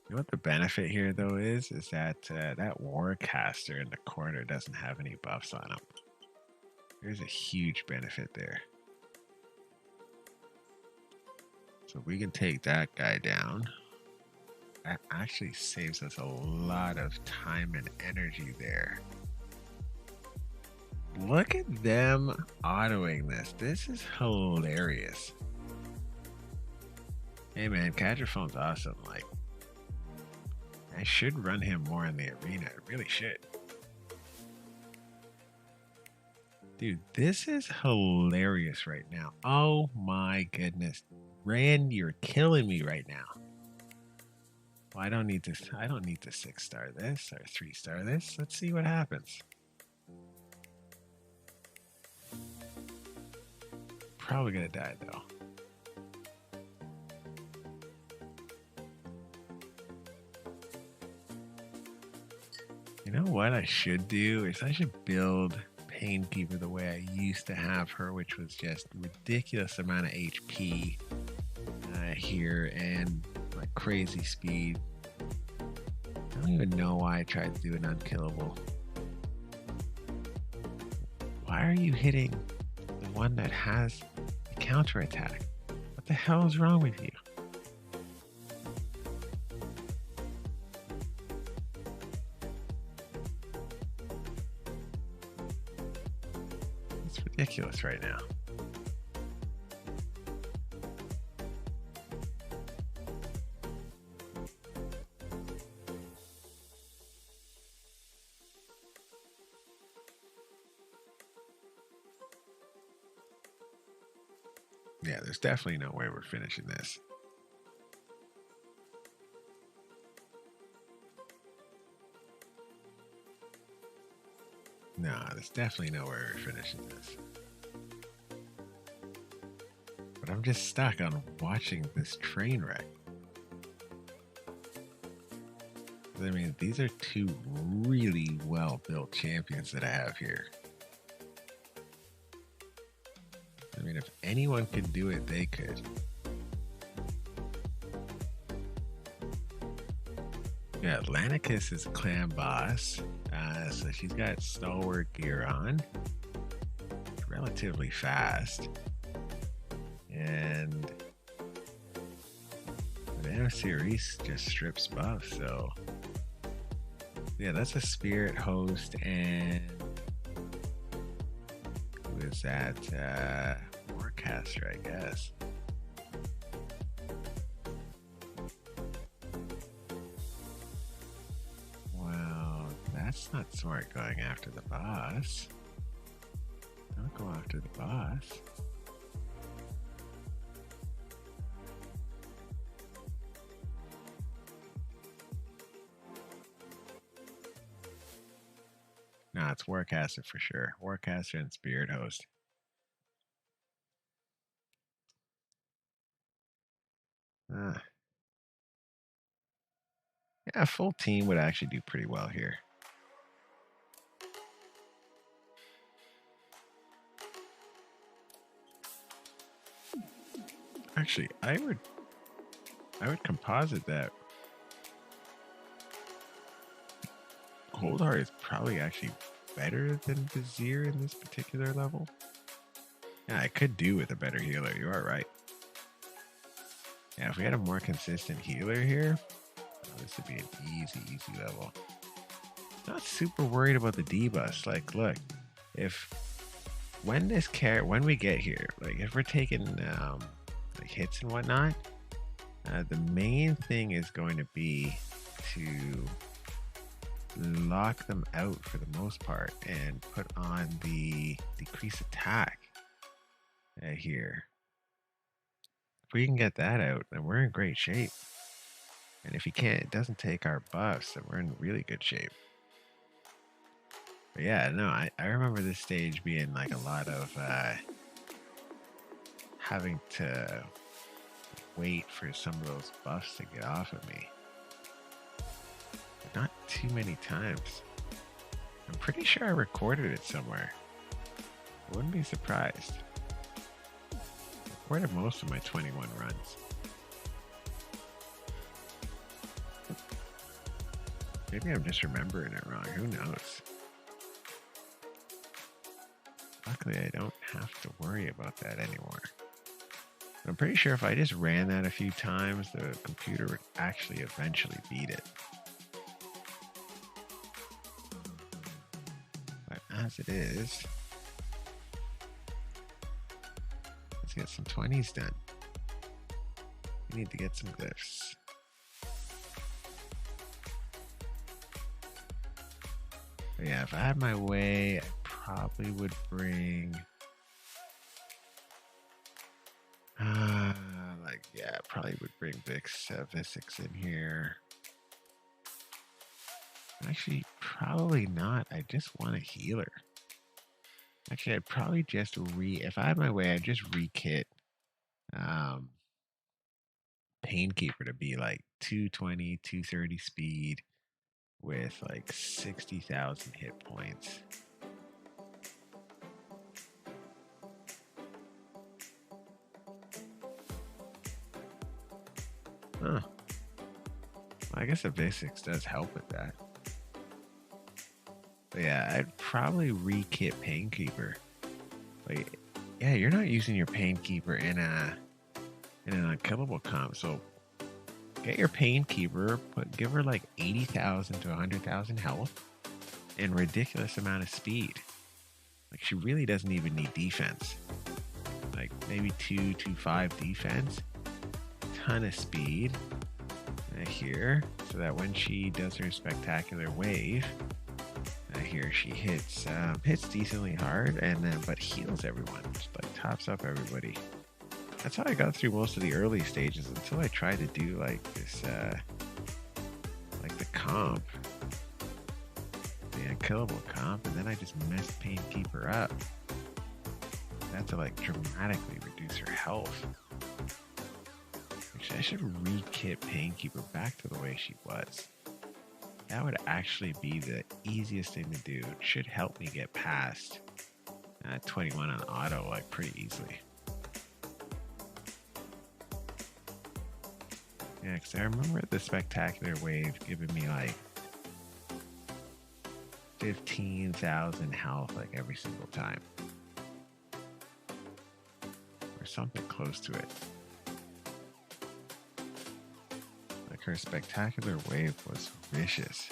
You know what the benefit here though is that that Warcaster in the corner doesn't have any buffs on him. There's a huge benefit there. So we can take that guy down. That actually saves us a lot of time and energy there. Look at them autoing this. This is hilarious. Hey man, Cadriphone's awesome. Like, I should run him more in the arena. I really should. Dude, this is hilarious right now. Oh my goodness. Rand, you're killing me right now. Well, I don't need to 6-star this or 3-star this. Let's see what happens. Probably gonna die though. You know what I should do is I should build Painkeeper the way I used to have her, which was just ridiculous amount of HP here and like crazy speed. I don't even know why I tried to do an unkillable. Why are you hitting the one that has the counterattack? What the hell is wrong with you? It's ridiculous right now. Yeah, there's definitely no way we're finishing this. No, there's definitely no way we're finishing this. But I'm just stuck on watching this train wreck. I mean, these are two really well built champions that I have here. I mean, if anyone could do it, they could. Yeah, Atlanticus is a clan boss, so she's got stalwart gear on, relatively fast, and Madame Cerise just strips buff. So yeah, that's a spirit host, and who is that? Warcaster, I guess. That's not smart going after the boss. Don't go after the boss. No, it's Warcaster for sure. Warcaster and Spirit Host. Uh, yeah, a full team would actually do pretty well here. Actually, I would composite that. Coldheart is probably actually better than Vizier in this particular level. Yeah, I could do with a better healer. You are right. Yeah, if we had a more consistent healer here, this would be an easy level. Not super worried about the debuffs. Like, look, if when we get here, like if we're taking like hits and whatnot, the main thing is going to be to lock them out for the most part and put on the decrease attack here. If we can get that out, then we're in great shape. And if he can't, it doesn't take our buffs, then we're in really good shape. But yeah, no, I remember this stage being like a lot of having to wait for some of those buffs to get off of me. But not too many times. I'm pretty sure I recorded it somewhere. I wouldn't be surprised. I recorded most of my 21 runs. Maybe I'm just remembering it wrong. Who knows? Luckily, I don't have to worry about that anymore. I'm pretty sure if I just ran that a few times, the computer would actually eventually beat it. But as it is, let's get some 20s done. We need to get some glyphs. But yeah, if I had my way, I probably would bring probably would bring Visix in here. Actually, probably not. I just want a healer. Actually, I'd probably just if I had my way, I'd just re-kit Painkeeper to be like 220, 230 speed. with like 60,000 hit points. Huh. I guess the basics does help with that. But yeah, I'd probably re-kit Painkeeper. Like, yeah, you're not using your Painkeeper in an unkillable comp, so get your Painkeeper, give her like 80,000 to 100,000 health and ridiculous amount of speed. Like she really doesn't even need defense. Like maybe 225 defense, ton of speed here, so that when she does her spectacular wave, here she hits decently hard, and then but heals everyone, just like tops up everybody. That's how I got through most of the early stages until I tried to do like this, like the comp, the unkillable comp, and then I just messed Painkeeper up. I had to like dramatically reduce her health. Actually, I should re-kit Painkeeper back to the way she was. That would actually be the easiest thing to do. It should help me get past 21 on auto like pretty easily. Yeah, because I remember the spectacular wave giving me like 15,000 health like every single time. Or something close to it. Like her spectacular wave was vicious.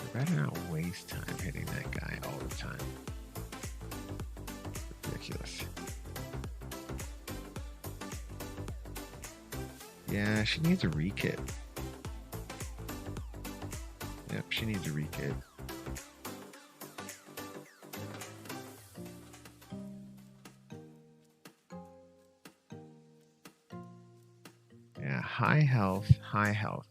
I better not waste time hitting that guy all the time. Ridiculous. Yeah, she needs a re-kit. Yep, she needs a re-kit. Yeah, high health, high health.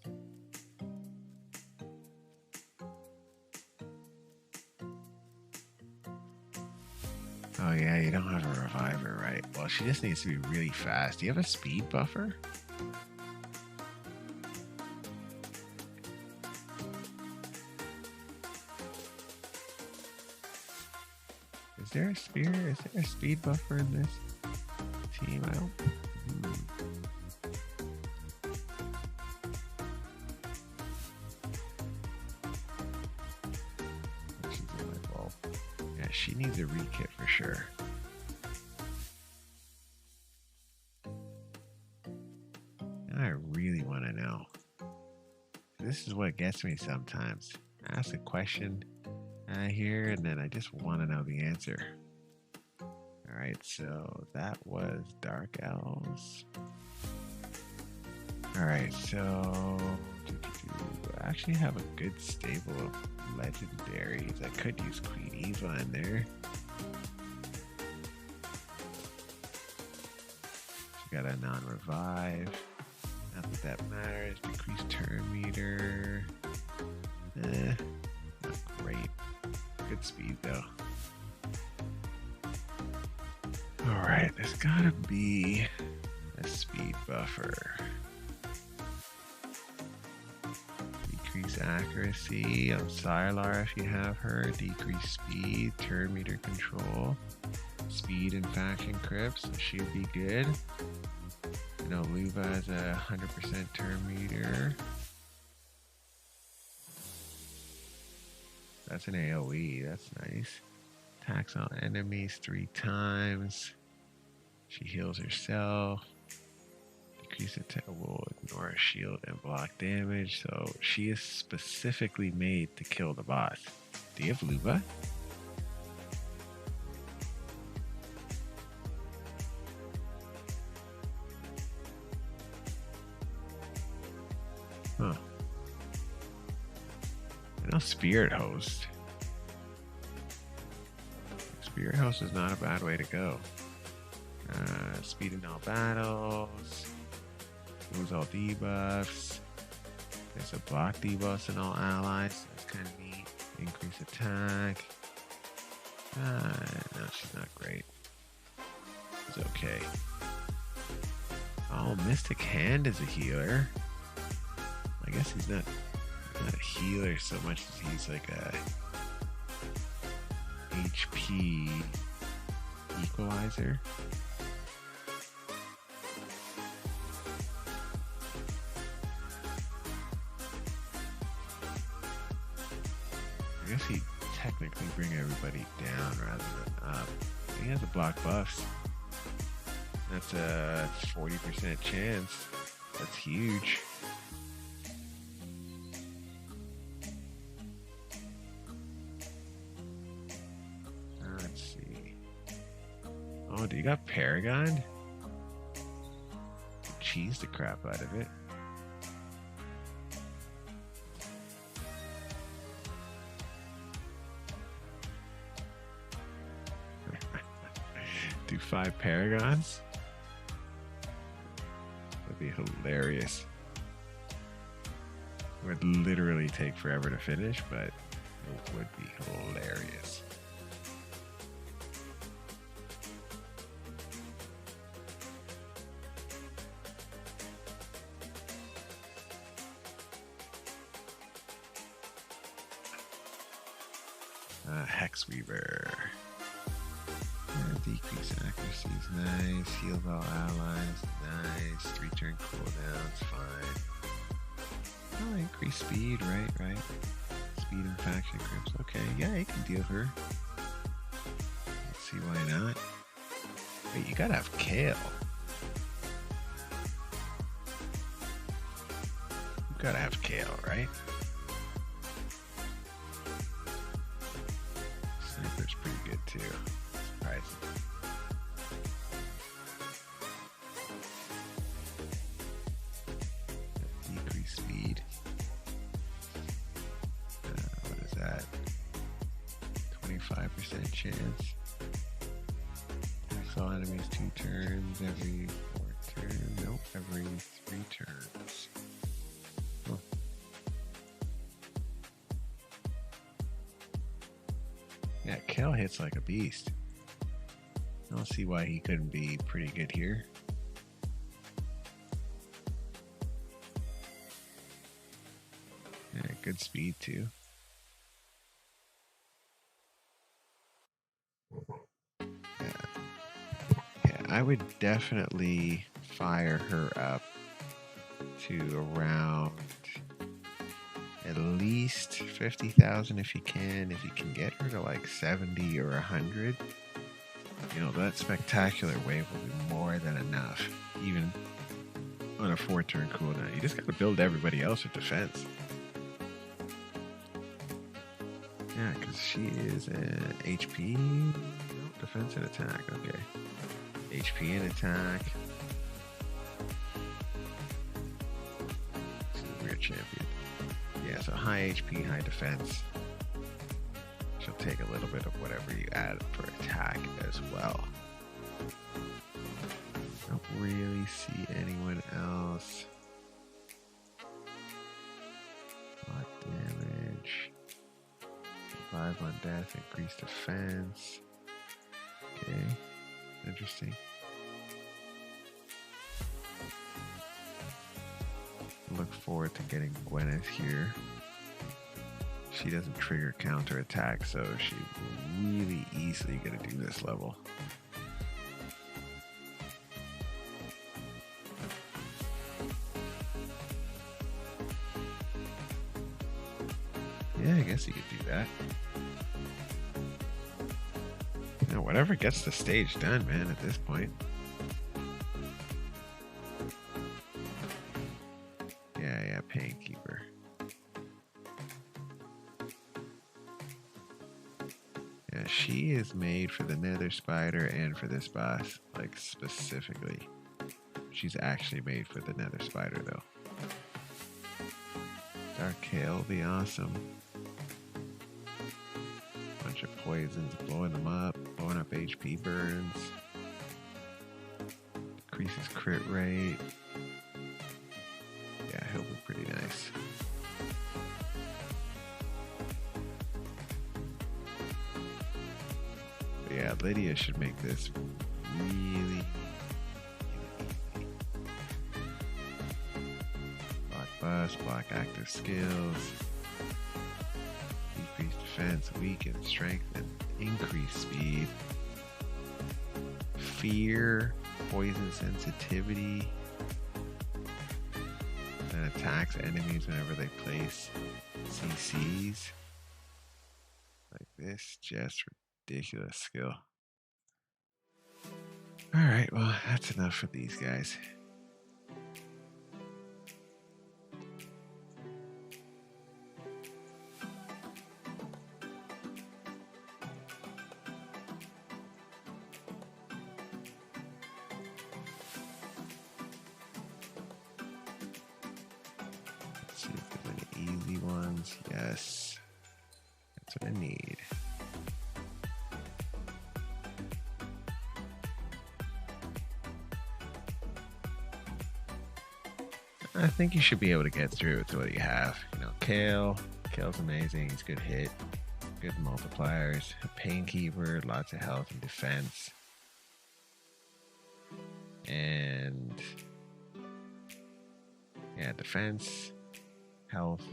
Oh yeah, you don't have a reviver, right? Well, she just needs to be really fast. Do you have a speed buffer? Is there a spear? Is there a speed buffer in this team? I don't. She's in my ball. Yeah, she needs a re-kit for sure. Now I really want to know. This is what gets me sometimes. I ask a question here, and then I just want to know the answer. Alright, so that was Dark Elves. Alright, so I actually have a good stable of legendaries. I could use Queen Eva in there. She got a non-revive. Not that that matters. Decrease turn meter. Not great. Good speed though. Alright, there's gotta be a speed buffer. Decrease accuracy on Sylar if you have her. Decrease speed, turn meter control. Speed and faction crypts, so she would be good. You know, Luva has a 100% turn meter. That's an AoE, that's nice. Attacks on enemies 3 times. She heals herself. Decrease attack will ignore shield and block damage. So she is specifically made to kill the boss. Do you have Luva? Huh. I know Spirit Host. Spirit Host is not a bad way to go. Speed in all battles. Removes all debuffs. There's a block debuffs in all allies. That's kind of neat. Increase attack. No, she's not great. It's okay. Oh, Mystic Hand is a healer. I guess he's not a healer so much as he's like a HP equalizer. I guess he'd technically bring everybody down rather than up. He has a block buffs. That's a 40% chance. That's huge. Let's see. Oh, do you got Paragon? Cheese the crap out of it. Do 5 Paragons? That'd be hilarious. It would literally take forever to finish, but it would be hilarious. Hex Weaver. Decrease accuracy is nice. Heals all allies. Nice. 3-turn cooldowns. Fine. Oh, increase speed. Right. Speed and faction grips. Okay. Yeah, you can deal her. Let's see why not. Wait, you gotta have Kale. You gotta have Kale, right? Sniper's pretty good too. Surprising. Decrease speed. What is that? 25% chance. Attacks all enemies 2 turns every 4 turns. Nope, every 3 turns. Huh. Yeah, Kel hits like a beast. I don't see why he couldn't be pretty good here. Yeah, good speed too. Yeah, I would definitely fire her up to around at least 50,000 if you can. If you can get her to like 70 or 100, you know, that spectacular wave will be more than enough, even on a 4-turn cooldown. You just gotta build everybody else with defense. Yeah, because she is an HP, no, defense and attack. Okay, HP and attack. She's a weird champion. Yeah, so high HP, high defense. She'll take a little bit of whatever you add for attack as well. Don't really see anyone else. Block damage. Survive on death, increase defense. Okay, interesting. Look forward to getting Gwyneth here. She doesn't trigger counter attack, so she's really easily gonna do this level. Yeah, I guess you could do that. You know, whatever gets the stage done, man, at this point. Yeah, Painkeeper. Yeah, she is made for the Nether Spider and for this boss, like specifically. She's actually made for the Nether Spider, though. Dark Kale will be awesome. Bunch of poisons, blowing them up, blowing up HP burns. Decreases crit rate. this should make this really easy. Block bust, block active skills, decrease defense, weaken strength, and increase speed. Fear, poison sensitivity, and attacks enemies whenever they place CCs. Like this, just ridiculous skill. Alright, well, that's enough for these guys. Let's see if there's any easy ones. Yes, that's what I need. I think you should be able to get through with what you have. You know, Kale's amazing. He's good hit, good multipliers. Painkeeper, lots of health and defense. And yeah, defense, health.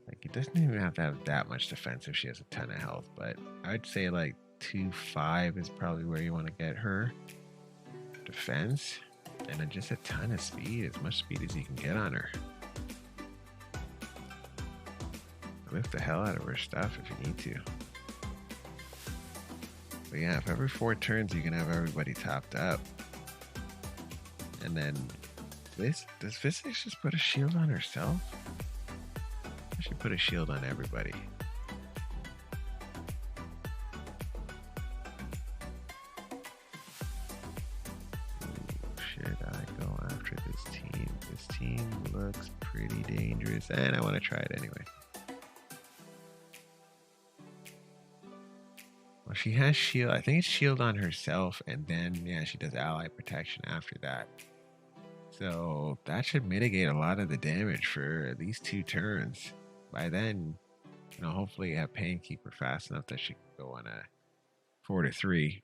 Like, it doesn't even have to have that much defense if she has a ton of health, but I'd say like 2-5 is probably where you want to get her. Defense, and then just a ton of speed, as much speed as you can get on her. Lift the hell out of her stuff if you need to. But yeah, if every 4 turns you can have everybody topped up. And then does Physics just put a shield on herself? I should put a shield on everybody. Should I go after this team? This team looks pretty dangerous, and I want to try it anyway. Well, she has shield. I think it's shield on herself, and then yeah, she does ally protection after that. So that should mitigate a lot of the damage for at least 2 turns. By then, you know, hopefully you have Painkeeper fast enough that she can go on a 4-to-3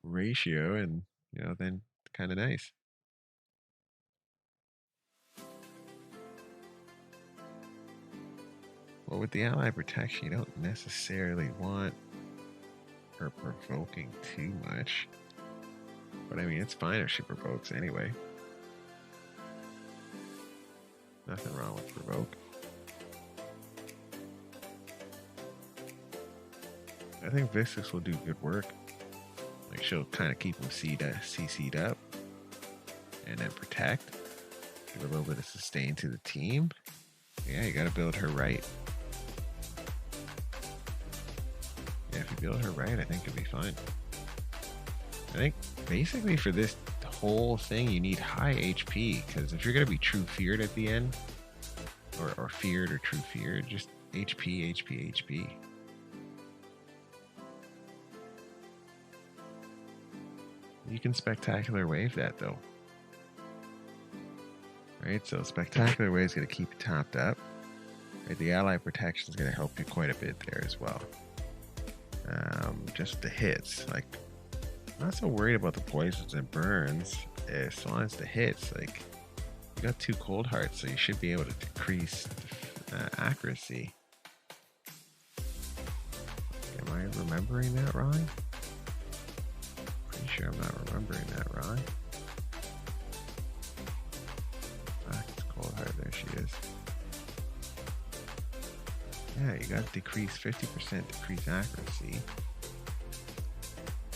ratio, and you know, then kind of nice. Well, with the ally protection, you don't necessarily want her provoking too much. But I mean, it's fine if she provokes anyway. Nothing wrong with provoke. I think Vixis will do good work. Like, she'll kind of keep him CC'd up. And then protect. Give a little bit of sustain to the team. Yeah, you gotta build her right. Yeah, if you build her right, I think it'll be fine. I think basically for this whole thing, you need high HP, because if you're going to be true feared at the end, or feared or true feared, just HP, HP, HP. You can spectacular wave that though. Right, so spectacular wave is going to keep you topped up. Right, the ally protection is going to help you quite a bit there as well. Just the hits, like, I'm not so worried about the poisons and burns as long as the hits. Like, you got 2 cold hearts, so you should be able to decrease accuracy. Am I remembering that wrong? Pretty sure I'm not remembering that wrong. It's cold heart, there she is. Yeah, you got decrease 50% decrease accuracy.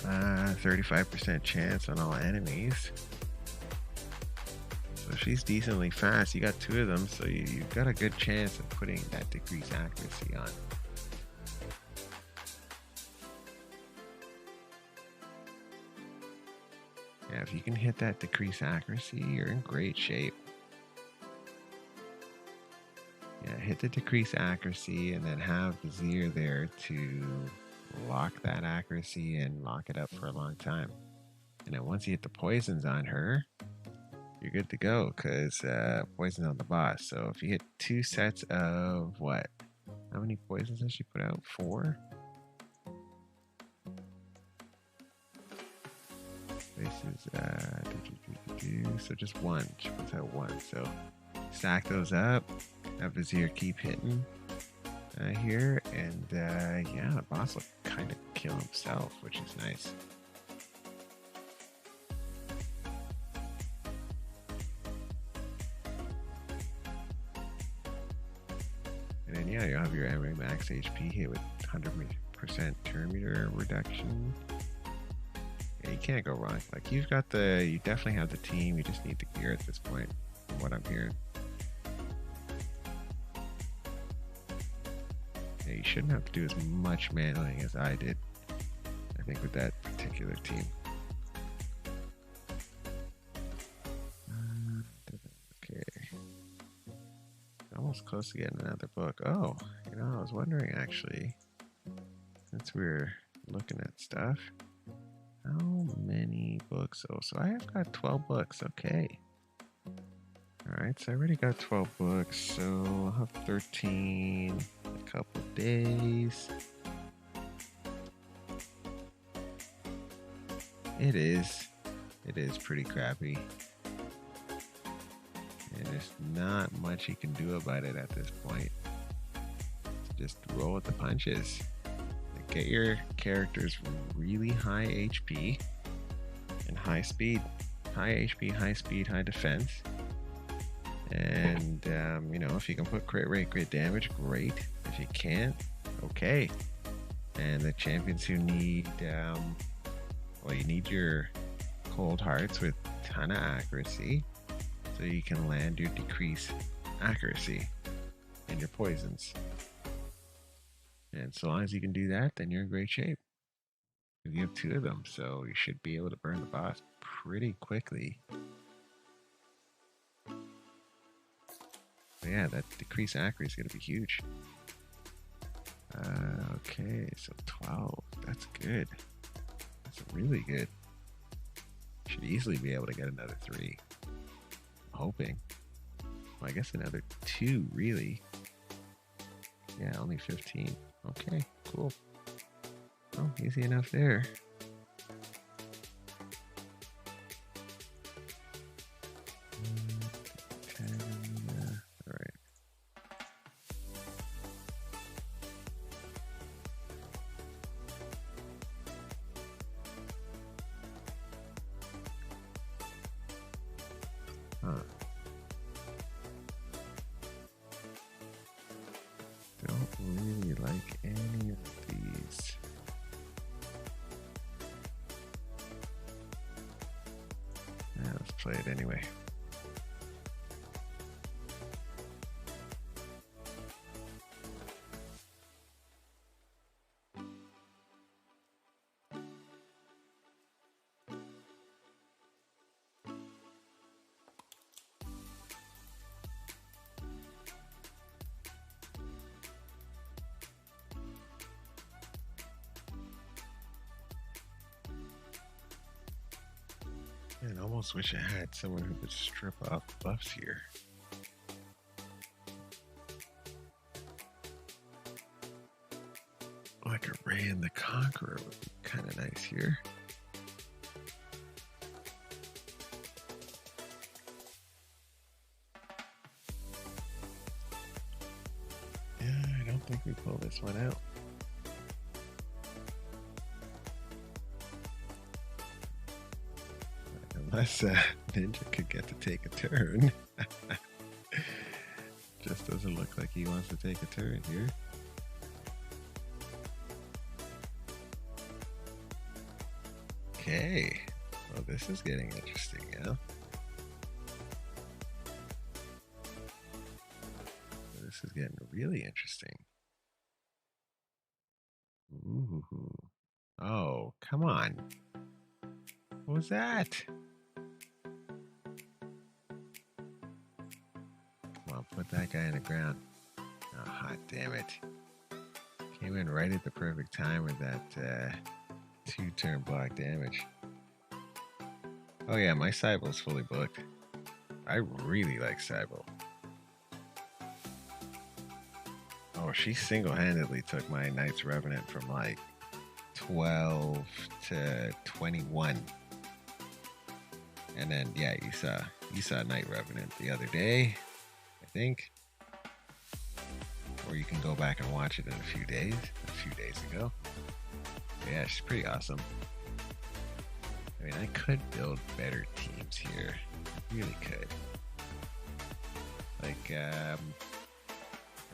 35% chance on all enemies. So she's decently fast. You got 2 of them, so you've got a good chance of putting that decreased accuracy on. Yeah, if you can hit that decreased accuracy, you're in great shape. Yeah, hit the decreased accuracy and then have the Zir there to lock that accuracy and lock it up for a long time. And then once you hit the poisons on her, you're good to go, because poison's on the boss. So if you hit 2 sets of what? How many poisons has she put out? 4? This is so just one. She puts out one. So stack those up. Have Vizier keep hitting here, and yeah, the boss will kind of kill himself, which is nice. And then yeah, you'll have your enemy max HP hit with 100% turn meter reduction. Yeah, you can't go wrong. Like you definitely have the team. You just need the gear at this point, from what I'm hearing. Yeah, you shouldn't have to do as much manoing as I did, I think, with that particular team. Okay. Almost close to getting another book. Oh, I was wondering actually, since we're looking at stuff, how many books? Oh, so I have got 12 books. Okay. Alright, so I already got 12 books, so I'll have 13 a couple days. It is pretty crappy. And there's not much you can do about it at this point. Just roll with the punches. Get your characters really high HP and high speed. High HP, high speed, high defense. And, if you can put crit rate, crit damage, great. If you can't, okay. And the champions who need, you need your cold hearts with a ton of accuracy, so you can land your decrease accuracy and your poisons. And so long as you can do that, then you're in great shape. You have 2 of them, so you should be able to burn the boss pretty quickly. But yeah, that decrease accuracy is going to be huge. Okay, so 12. That's good. That's really good. Should easily be able to get another 3. I'm hoping. Well, I guess another 2, really. Yeah, only 15. Okay, cool. Oh, easy enough there. All right. Huh. Don't really like any of these. Yeah, let's play it anyway. I almost wish I had someone who could strip off buffs here. Like a Ray and the Conqueror would be kind of nice here. Yeah, I don't think we pull this one out. Unless Ninja could get to take a turn. Just doesn't look like he wants to take a turn here. Okay. Well, this is getting interesting, yeah? This is getting really interesting. Ooh. Oh, come on. What was that? Come on, put that guy in the ground. Oh, hot damn it. Came in right at the perfect time with that 2-turn block damage. Oh yeah, my Cybel's fully booked. I really like Cybel. Oh, she single-handedly took my Knights Revenant from like 12 to 21. And then yeah, you saw Night Revenant the other day, I think. Or you can go back and watch it in a few days ago. But yeah, she's pretty awesome. I mean, I could build better teams here. I really could. Like, I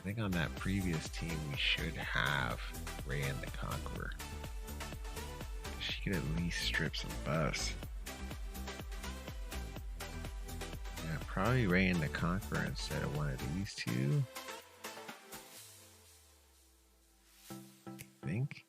think on that previous team we should have Rayan the Conqueror. She could at least strip some buffs. Yeah, probably Rayan the Conqueror instead of one of these two. I think.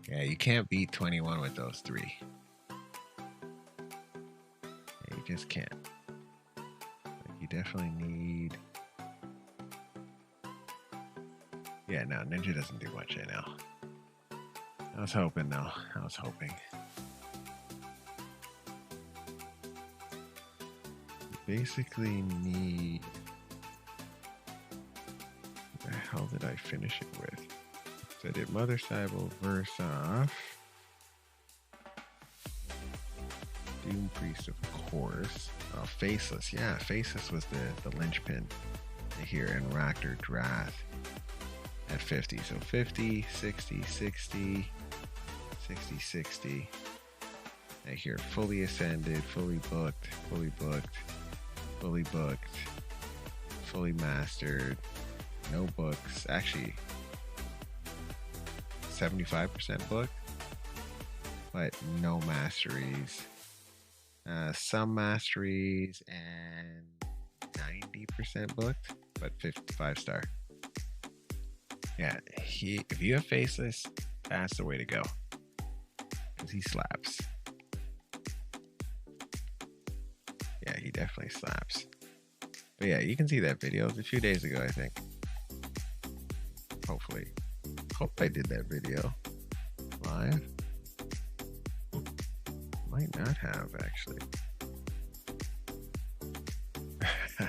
Yeah, you can't beat 21 with those three. Yeah, you just can't. Like, you definitely need. Yeah, no, Ninja doesn't do much right now. I was hoping, though. I was hoping. You basically need. What the hell did I finish it with? So I did Mother Cybele, verse off. Doom Priest, of course. Oh, Faceless. Yeah, Faceless was the linchpin here in Raptor Drath at 50. So 50, 60, 60, 60, 60. And here, fully ascended, fully booked, fully booked, fully booked, fully mastered, no books. Actually, 75% booked, but no masteries. Some masteries and 90% booked, but 55 star. Yeah, if you have Faceless, that's the way to go. Because he slaps. Yeah, he definitely slaps. But yeah, you can see that video. It was a few days ago, I think. Hopefully. Hope I did that video live. Might not have, actually.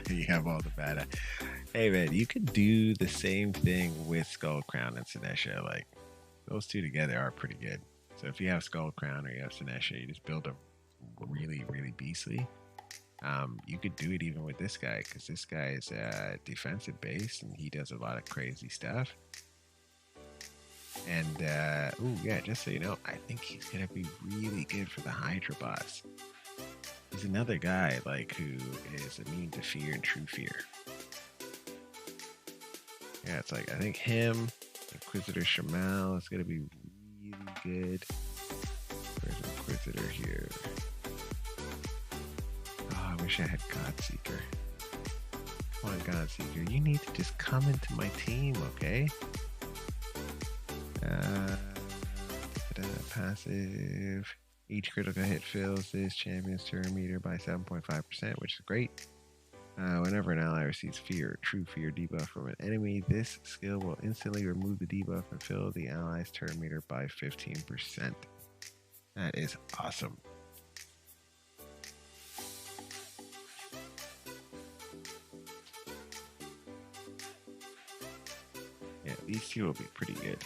You have all the bad. Hey man, you could do the same thing with Skull Crown and Sinesha. Like, those two together are pretty good. So if you have Skull Crown or you have Sinesha, you just build a really, really beastly. You could do it even with this guy, because this guy is defensive based and he does a lot of crazy stuff. And ooh, yeah, just so you know, I think he's gonna be really good for the Hydra boss. He's another guy like who is immune to fear and true fear. Yeah, it's like I think him, Inquisitor Shamal is gonna be really good. Where's Inquisitor here? Oh, I wish I had Godseeker. Come on, Godseeker, you need to just come into my team, okay? Passive. Each critical hit fills this champion's turn meter by 7.5%, which is great. Whenever an ally receives fear or true fear debuff from an enemy, this skill will instantly remove the debuff and fill the ally's turn meter by 15%. That is awesome. Yeah, these two will be pretty good.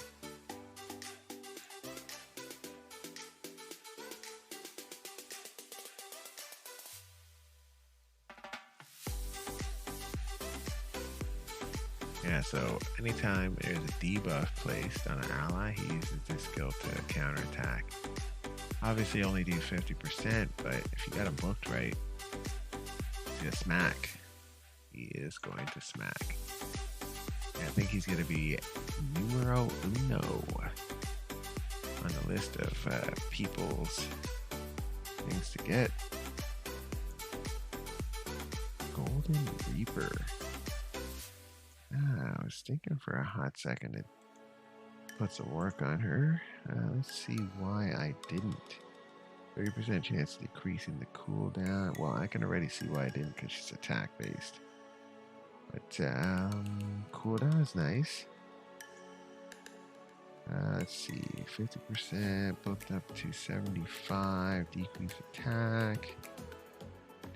Yeah, so anytime there's a debuff placed on an ally, he uses this skill to counterattack. Obviously only do 50%, but if you got him booked right, he's gonna smack. He is going to smack. Yeah, I think he's gonna be numero uno on the list of people's things to get. Golden Reaper. I was thinking for a hot second to put some work on her. Let's see why I didn't. 30% chance of decreasing the cooldown. Well, I can already see why I didn't because she's attack based. But cooldown is nice. Let's see, 50% booked up to 75. Decrease attack.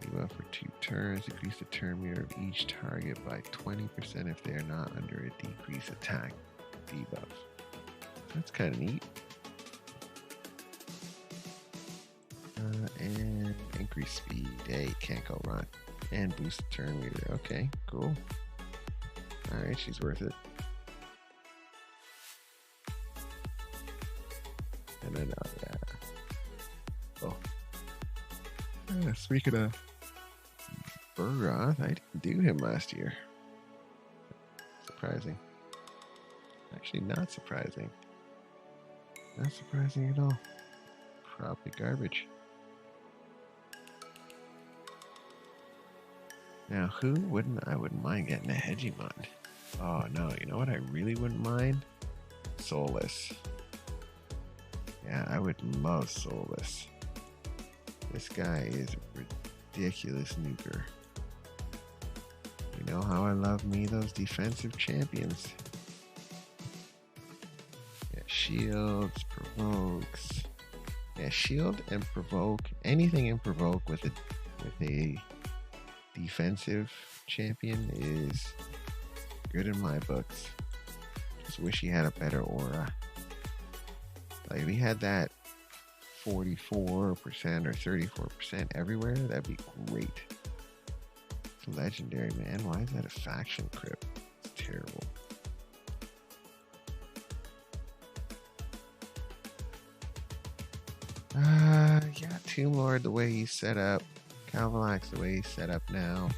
Debuff for 2 turns, decrease the turn meter of each target by 20% if they are not under a decrease attack debuff. That's kind of neat. And increase speed. Hey, can't go wrong. And boost the turn meter. Okay, cool. Alright, she's worth it. And then, speaking of Burroth, I didn't do him last year. Surprising. Actually, not surprising. Not surprising at all. Probably garbage. Now, who wouldn't? I wouldn't mind getting a Hegemon. Oh no, you know what I really wouldn't mind? Soulless. Yeah, I would love Soulless. This guy is a ridiculous nuker. You know how I love me those defensive champions. Yeah, shields, provokes. Yeah, shield and provoke. Anything in provoke with a defensive champion is good in my books. Just wish he had a better aura. Like if he had that 44% or 34% everywhere, that'd be great. It's legendary, man. Why is that a faction crypt? It's terrible. Yeah, Tomb Lord, the way he's set up. Calvalax, the way he's set up now,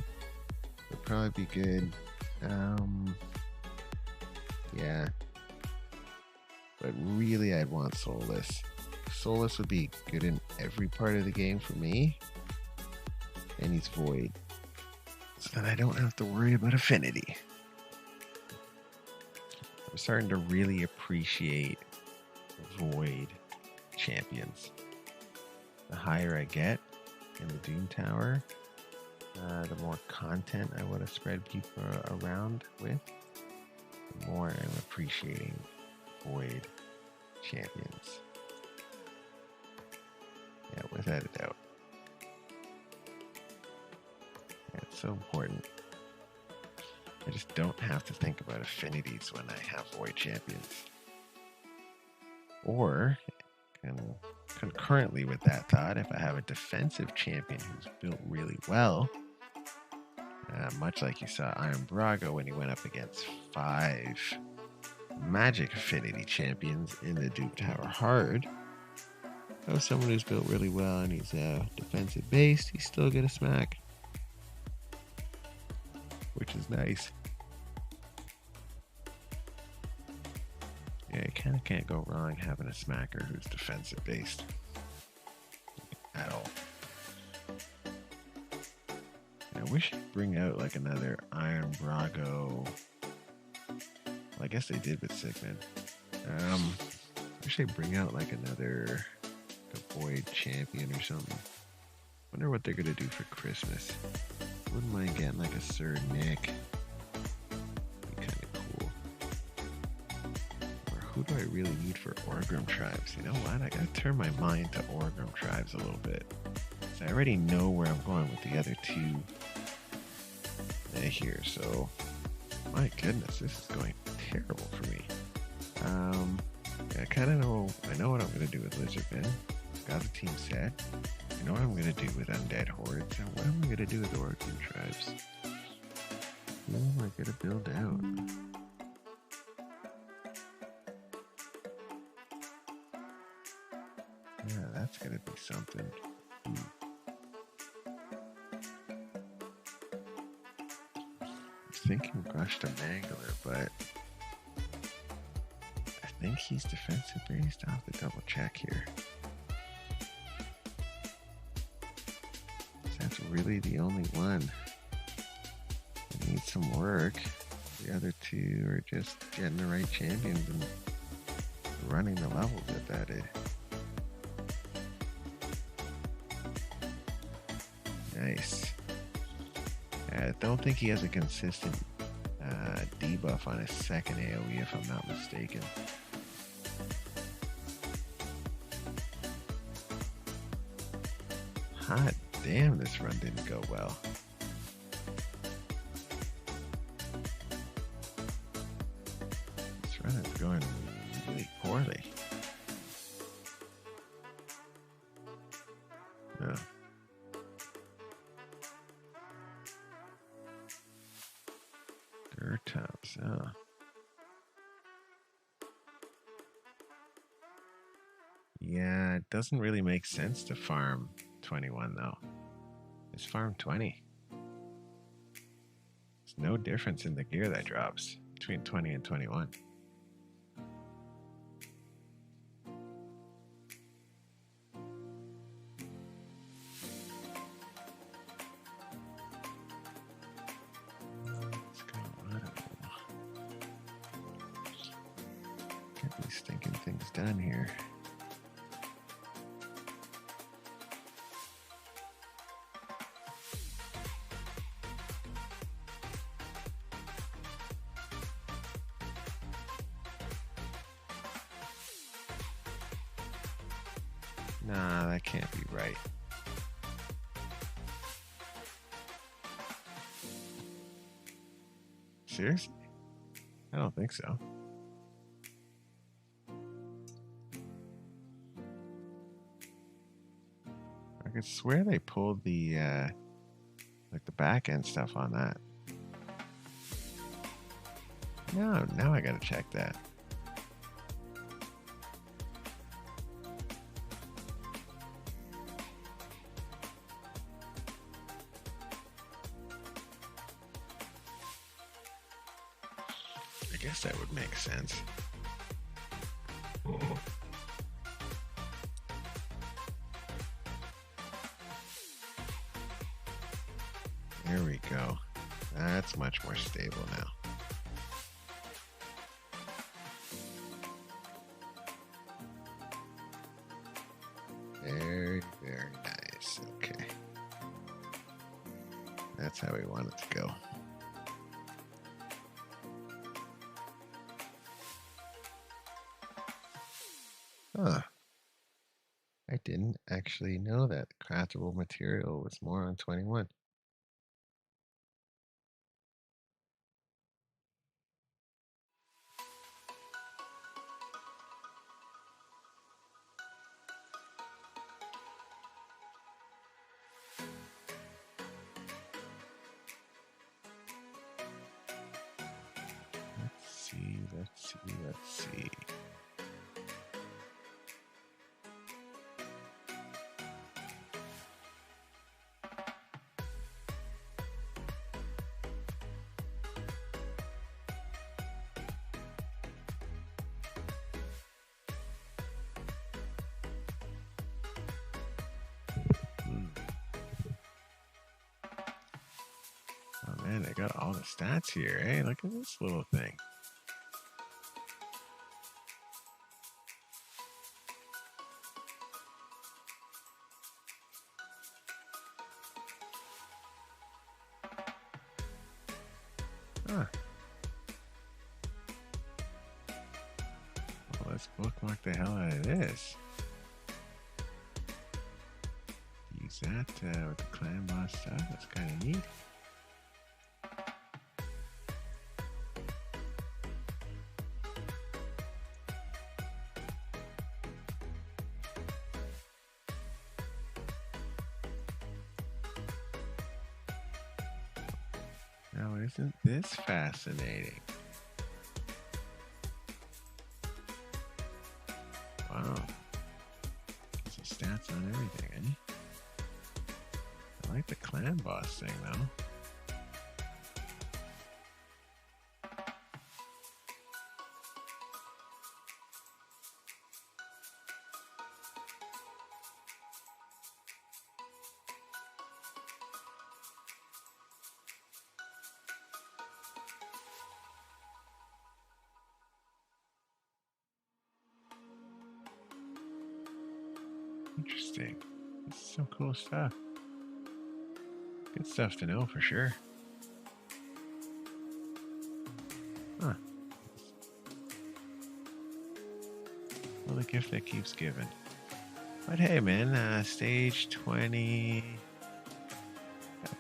would probably be good. Yeah. But really, I'd want Soulless. Soulless would be good in every part of the game for me. And he's Void. So that I don't have to worry about affinity. I'm starting to really appreciate Void champions. The higher I get in the Doom Tower, the more content I want to spread people around with, the more I'm appreciating Void champions. Yeah, without a doubt. Yeah, it's so important. I just don't have to think about affinities when I have Void champions. Or, concurrently with that thought, if I have a defensive champion who's built really well, much like you saw Iron Brago when he went up against 5 Magic Affinity champions in the Doom Tower Hard. Oh, someone who's built really well and he's defensive based, he's still gonna smack, which is nice. Yeah, you kind of can't go wrong having a smacker who's defensive based at all. And I wish they'd bring out like another Iron Brago. Well, I guess they did with Sigmund. I wish they'd bring out like another Void champion or something. Wonder what they're gonna do for Christmas. Wouldn't mind getting like a Sir Nick. Be kind of cool. Or who do I really need for Orgrim tribes? You know what? I gotta turn my mind to Orgrim tribes a little bit. So I already know where I'm going with the other two here. So my goodness, this is going terrible for me. I kind of know. I know what I'm gonna do with Lizardmen. Got the team set. I know what I'm going to do with Undead Hordes, and what am I going to do with Origin Tribes? Who am I going to build out? Yeah, that's going to be something. I'm thinking Brush to Mangler, but I think he's defensive based. I'll have to double check here. That's really the only one. It needs some work. The other two are just getting the right champions and running the levels at that. Nice. I don't think he has a consistent debuff on his second AoE, if I'm not mistaken. Hot damn, this run didn't go well. poorly. Oh. Dirt tops. Oh. Yeah, it doesn't really make sense to farm 21 though. Just farm 20. There's no difference in the gear that drops between 20 and 21. Let's go auto. Get these stinking things done here. Nah, that can't be right. Seriously? I don't think so. I could swear they pulled the like the back end stuff on that. No, now I gotta check that. I guess that would make sense. There we go. That's much more stable now. Very, very nice. Okay. That's how we want it to go. Huh. I didn't actually know that craftable material was more on 21. Let's see. Oh man, they got all the stats here, eh? Look at this little thing. Huh. Well, let's bookmark the hell out of this. Use that with the clan boss stuff. That's kind of neat. Now, isn't this fascinating? Wow. Some stats on everything, eh? I like the clan boss thing, though. Interesting. This is some cool stuff. Good stuff to know for sure. Huh. Well, the gift that keeps giving. But hey, man, stage 20,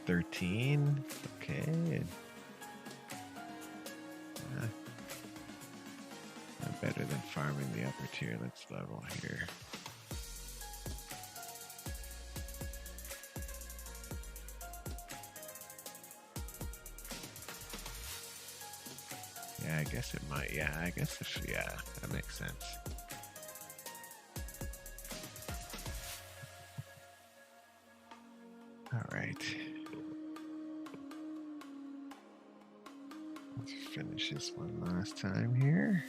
13. Okay. Not better than farming the upper tier. Let's level here. Yeah, I guess it might. Yeah, I guess yeah, that makes sense. All right. Let's finish this one last time here.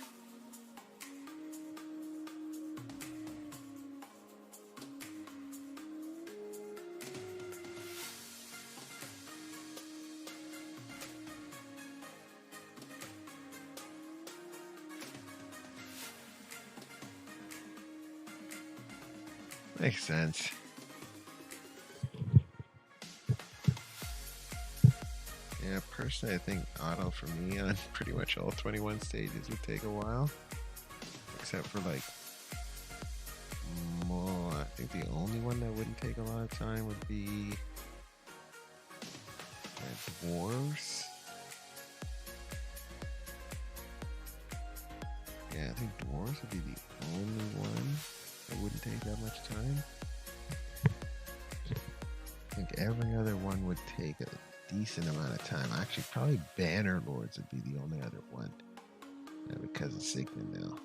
Makes sense. Yeah, personally, I think auto for me on pretty much all 21 stages would take a while. Except for like, I think the only one that wouldn't take a lot of time would be dwarves. Yeah, I think dwarves would be the only one that wouldn't take that much time. I think every other one would take a decent amount of time. Actually, probably Banner Lords would be the only other one because of Sigma now.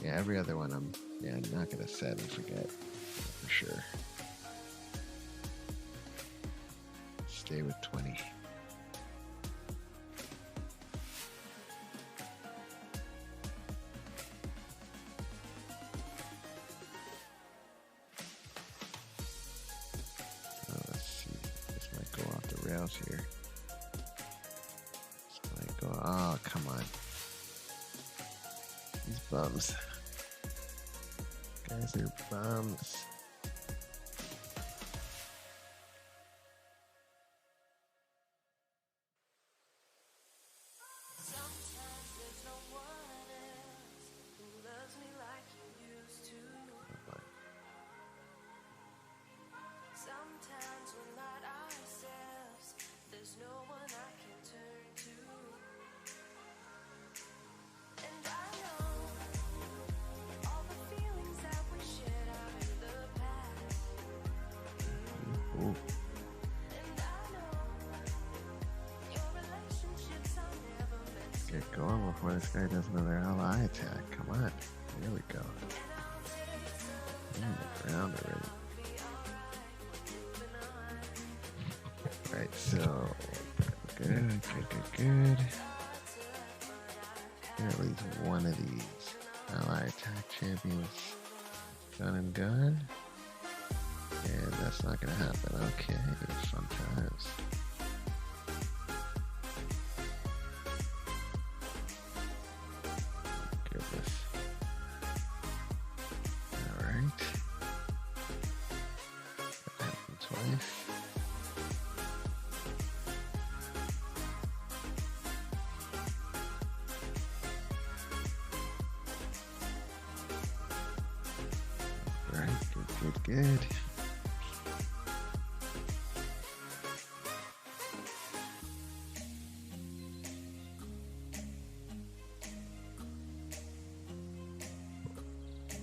Yeah, every other one I'm not gonna set and forget for sure. Stay with 20. Let's see. This might go off the rails here. This might go. Oh, come on. These bums. Guys are bums. Sometimes we're not ourselves. There's no one I can turn to. And I know all the feelings that we shared out in the past. And I know your relationships are never meant to get going before this guy does another ally attack. Come on. There we go. On the ground already. Right, so good. At least one of these ally attack champions done and gone. And that's not gonna happen. Okay, fun times. Goodness. Alright. That happened twice. Good.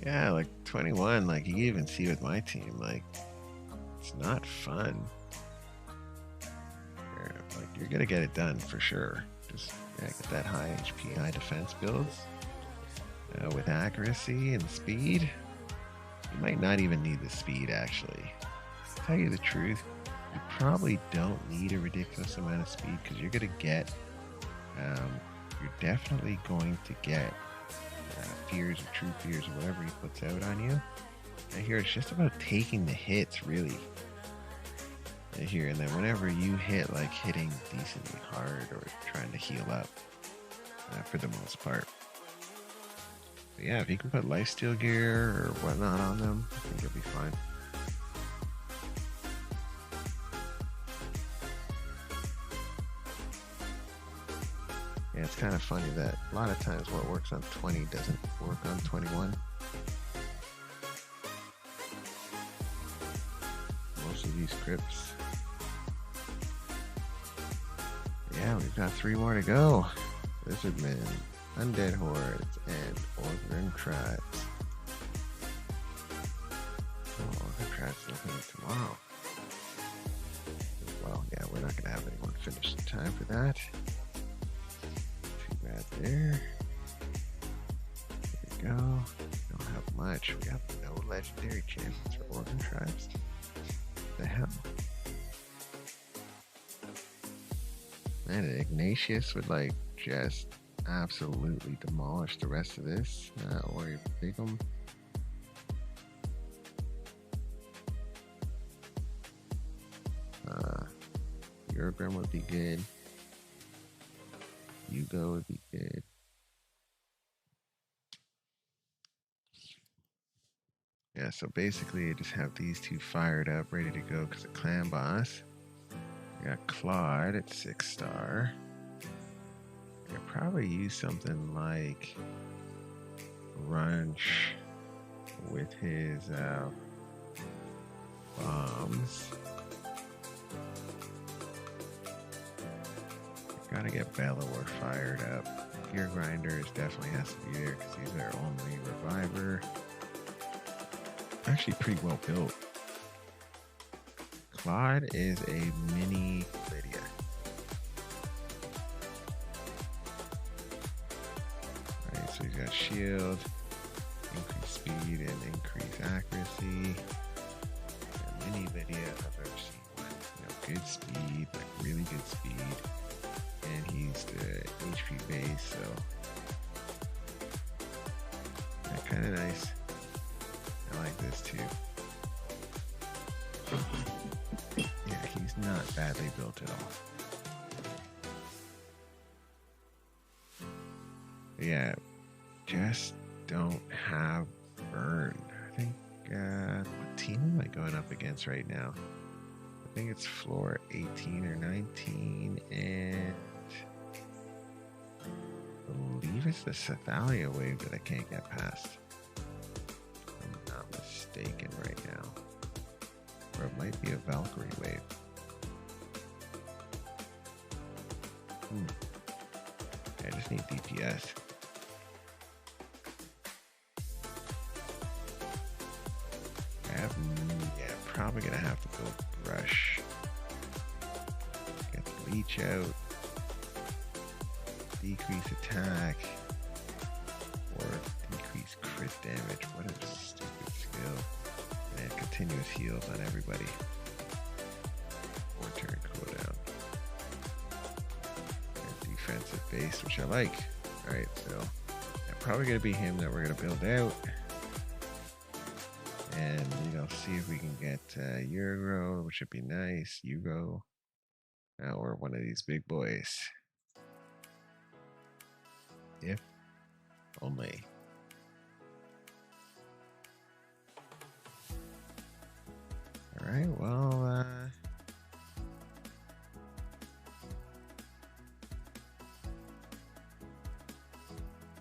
Yeah, like 21, like you can even see with my team, like it's not fun. Like you're gonna get it done for sure. Just get that high HP, high defense builds with accuracy and speed. You might not even need the speed, actually. To tell you the truth, you probably don't need a ridiculous amount of speed because you're going to get, you're definitely going to get fears or true fears or whatever he puts out on you. And here it's just about taking the hits, really. And here, and then whenever you hit, like hitting decently hard or trying to heal up, for the most part. Yeah, if you can put lifesteal gear or whatnot on them, I think you'll be fine. Yeah, it's kind of funny that a lot of times what works on 20 doesn't work on 21. these crypts. Yeah, we've got 3 more to go. Lizardmen, undead hordes, and orphan tribes. Oh, orphan tribes opening tomorrow. Well, yeah, we're not gonna have anyone finish in time for that. Too bad there. There we go. Don't have much. We have no legendary champions for orphan tribes. What the hell? Man, Ignatius would like just absolutely demolish the rest of this. Or Bigum. Urgrim would be good. Hugo would be good. Yeah, so basically I just have these 2 fired up, ready to go because of clan boss. I got Claude at 6-star. I could probably use something like Runch with his bombs. Gotta get Bellower fired up. Gear Grinders definitely has to be there because he's our only reviver. Actually pretty well built. Claude is a mini Lydia. Alright, so he's got shield, increased speed, and increased accuracy. A mini Lydia, I've ever seen one. You know, good speed, like really good speed. And he's the HP base, so yeah, kind of nice. I like this too. Yeah, he's not badly built at all. But yeah, just don't have burn. I think what team am I going up against right now? I think it's floor 18 or 19, and I believe it's the Cephalia wave that I can't get past. If I'm not mistaken right now. Or it might be a Valkyrie wave. I just need DPS. Probably gonna have to go Brush. Get the Leech out. Decrease attack. Or decrease crit damage. What a stupid skill. And continuous heals on everybody. 4-turn cooldown. And defensive base, which I like. Alright, so probably gonna be him that we're gonna build out. And see if we can get Euro, which would be nice. Hugo, or one of these big boys. If only. All right. Well.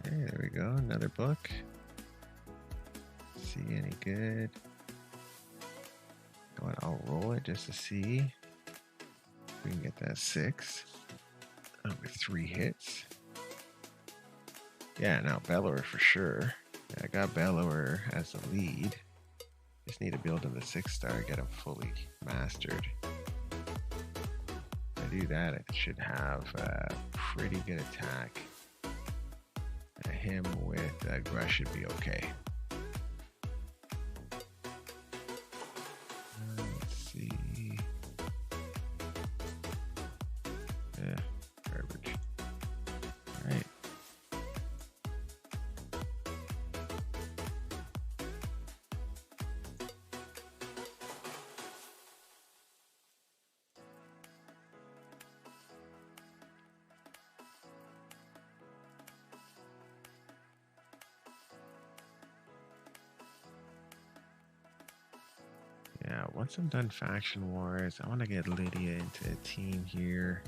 Hey, there we go. Another book. See any good? Go on, I'll roll it just to see if we can get that 6 with 3 hits. Yeah, now Bellower for sure. Yeah, I got Bellower as the lead. Just need to build him the 6-star, get him fully mastered. If I do that, I should have a pretty good attack. Him with Grush should be okay. Let's see. Yeah, garbage. All right. Yeah, once I'm done Faction Wars, I want to get Lydia into a team here.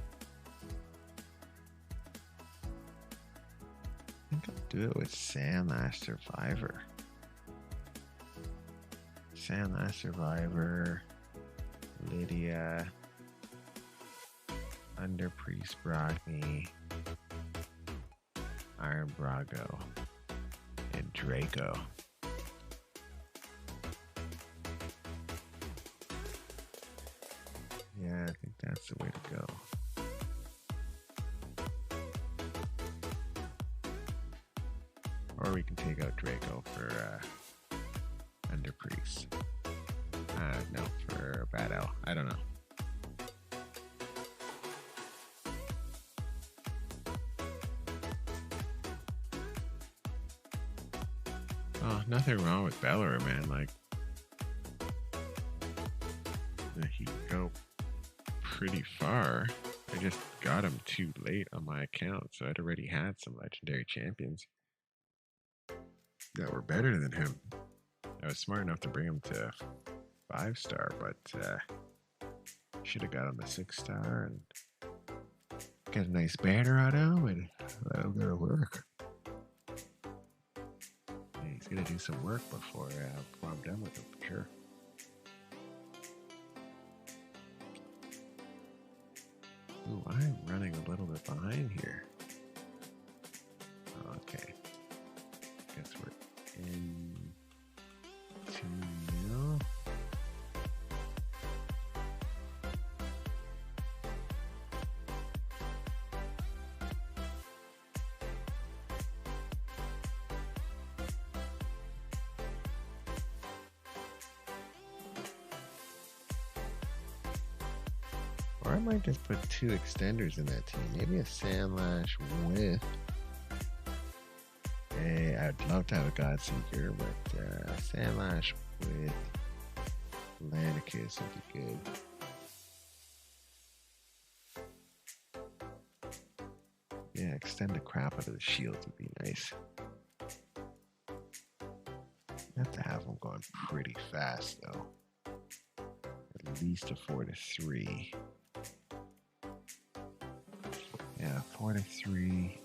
I think I'll do it with Sam Last Survivor. Sam Last Survivor Lydia, Under Priest Brogni, Iron Brago, and Draco. Yeah, I think that's the way to go. Or we can take out Draco for Under Priest. No, for Bad L. I don't know. Oh, nothing wrong with Beller, man. Like, he can go pretty far. I just got him too late on my account, so I'd already had some legendary champions that were better than him. I was smart enough to bring him to 5-star, but should have got him to 6-star and get a nice banner on him, and that'll go to work. Yeah, he's gonna do some work before I'm done with him for sure. Ooh, I'm running a little bit behind here. Okay. Guess we're in 2-0. Or I might just put 2 extenders in that team. Maybe a Sandlash with I'd love to have a Godseeker, but Sandlash with Landicus would be good. Yeah, extend the crap out of the shields would be nice. You have to have them going pretty fast, though. At least a 4-3. Yeah, 4-3.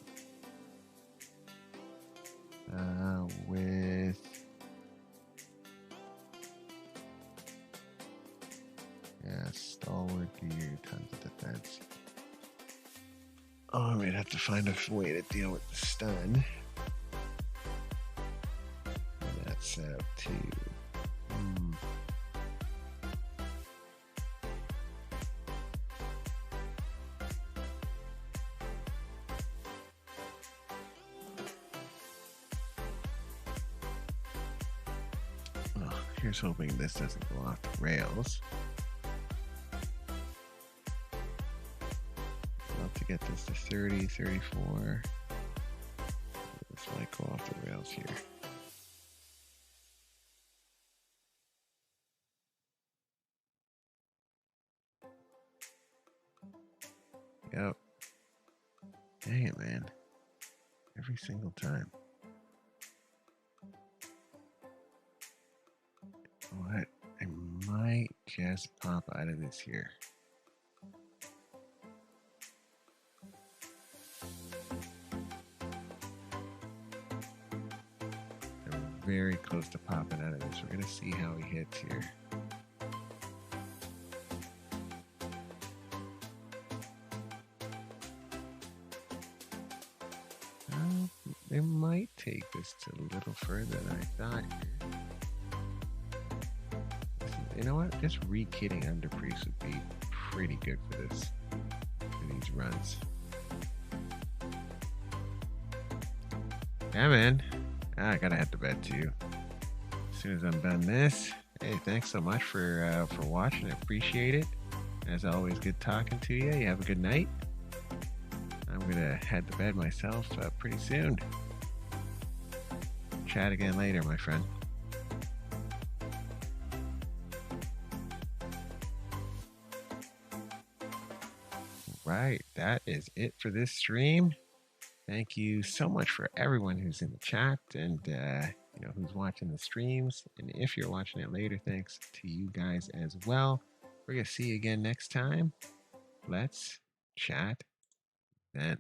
With stalwart gear, tons of defense. Oh, I might have to find a way to deal with the stun. And that's set up too. Here's hoping this doesn't go off the rails. Love to get this to 30, 34. This might go off the rails here. Yep. Dang it, man. Every single time. What? I might just pop out of this here. I'm very close to popping out of this. We're gonna see how he hits here. It might take this to a little further than I thought here. You know what? Just re-kitting Under Priest would be pretty good for this, for these runs. Yeah, man. I gotta head to bed too. As soon as I'm done this, hey, thanks so much for watching. I appreciate it. As always, good talking to you. You have a good night. I'm gonna head to bed myself pretty soon. Chat again later, my friend. Right, that is it for this stream. Thank you so much for everyone who's in the chat and who's watching the streams. And if you're watching it later, thanks to you guys as well. We're gonna see you again next time. Let's chat then.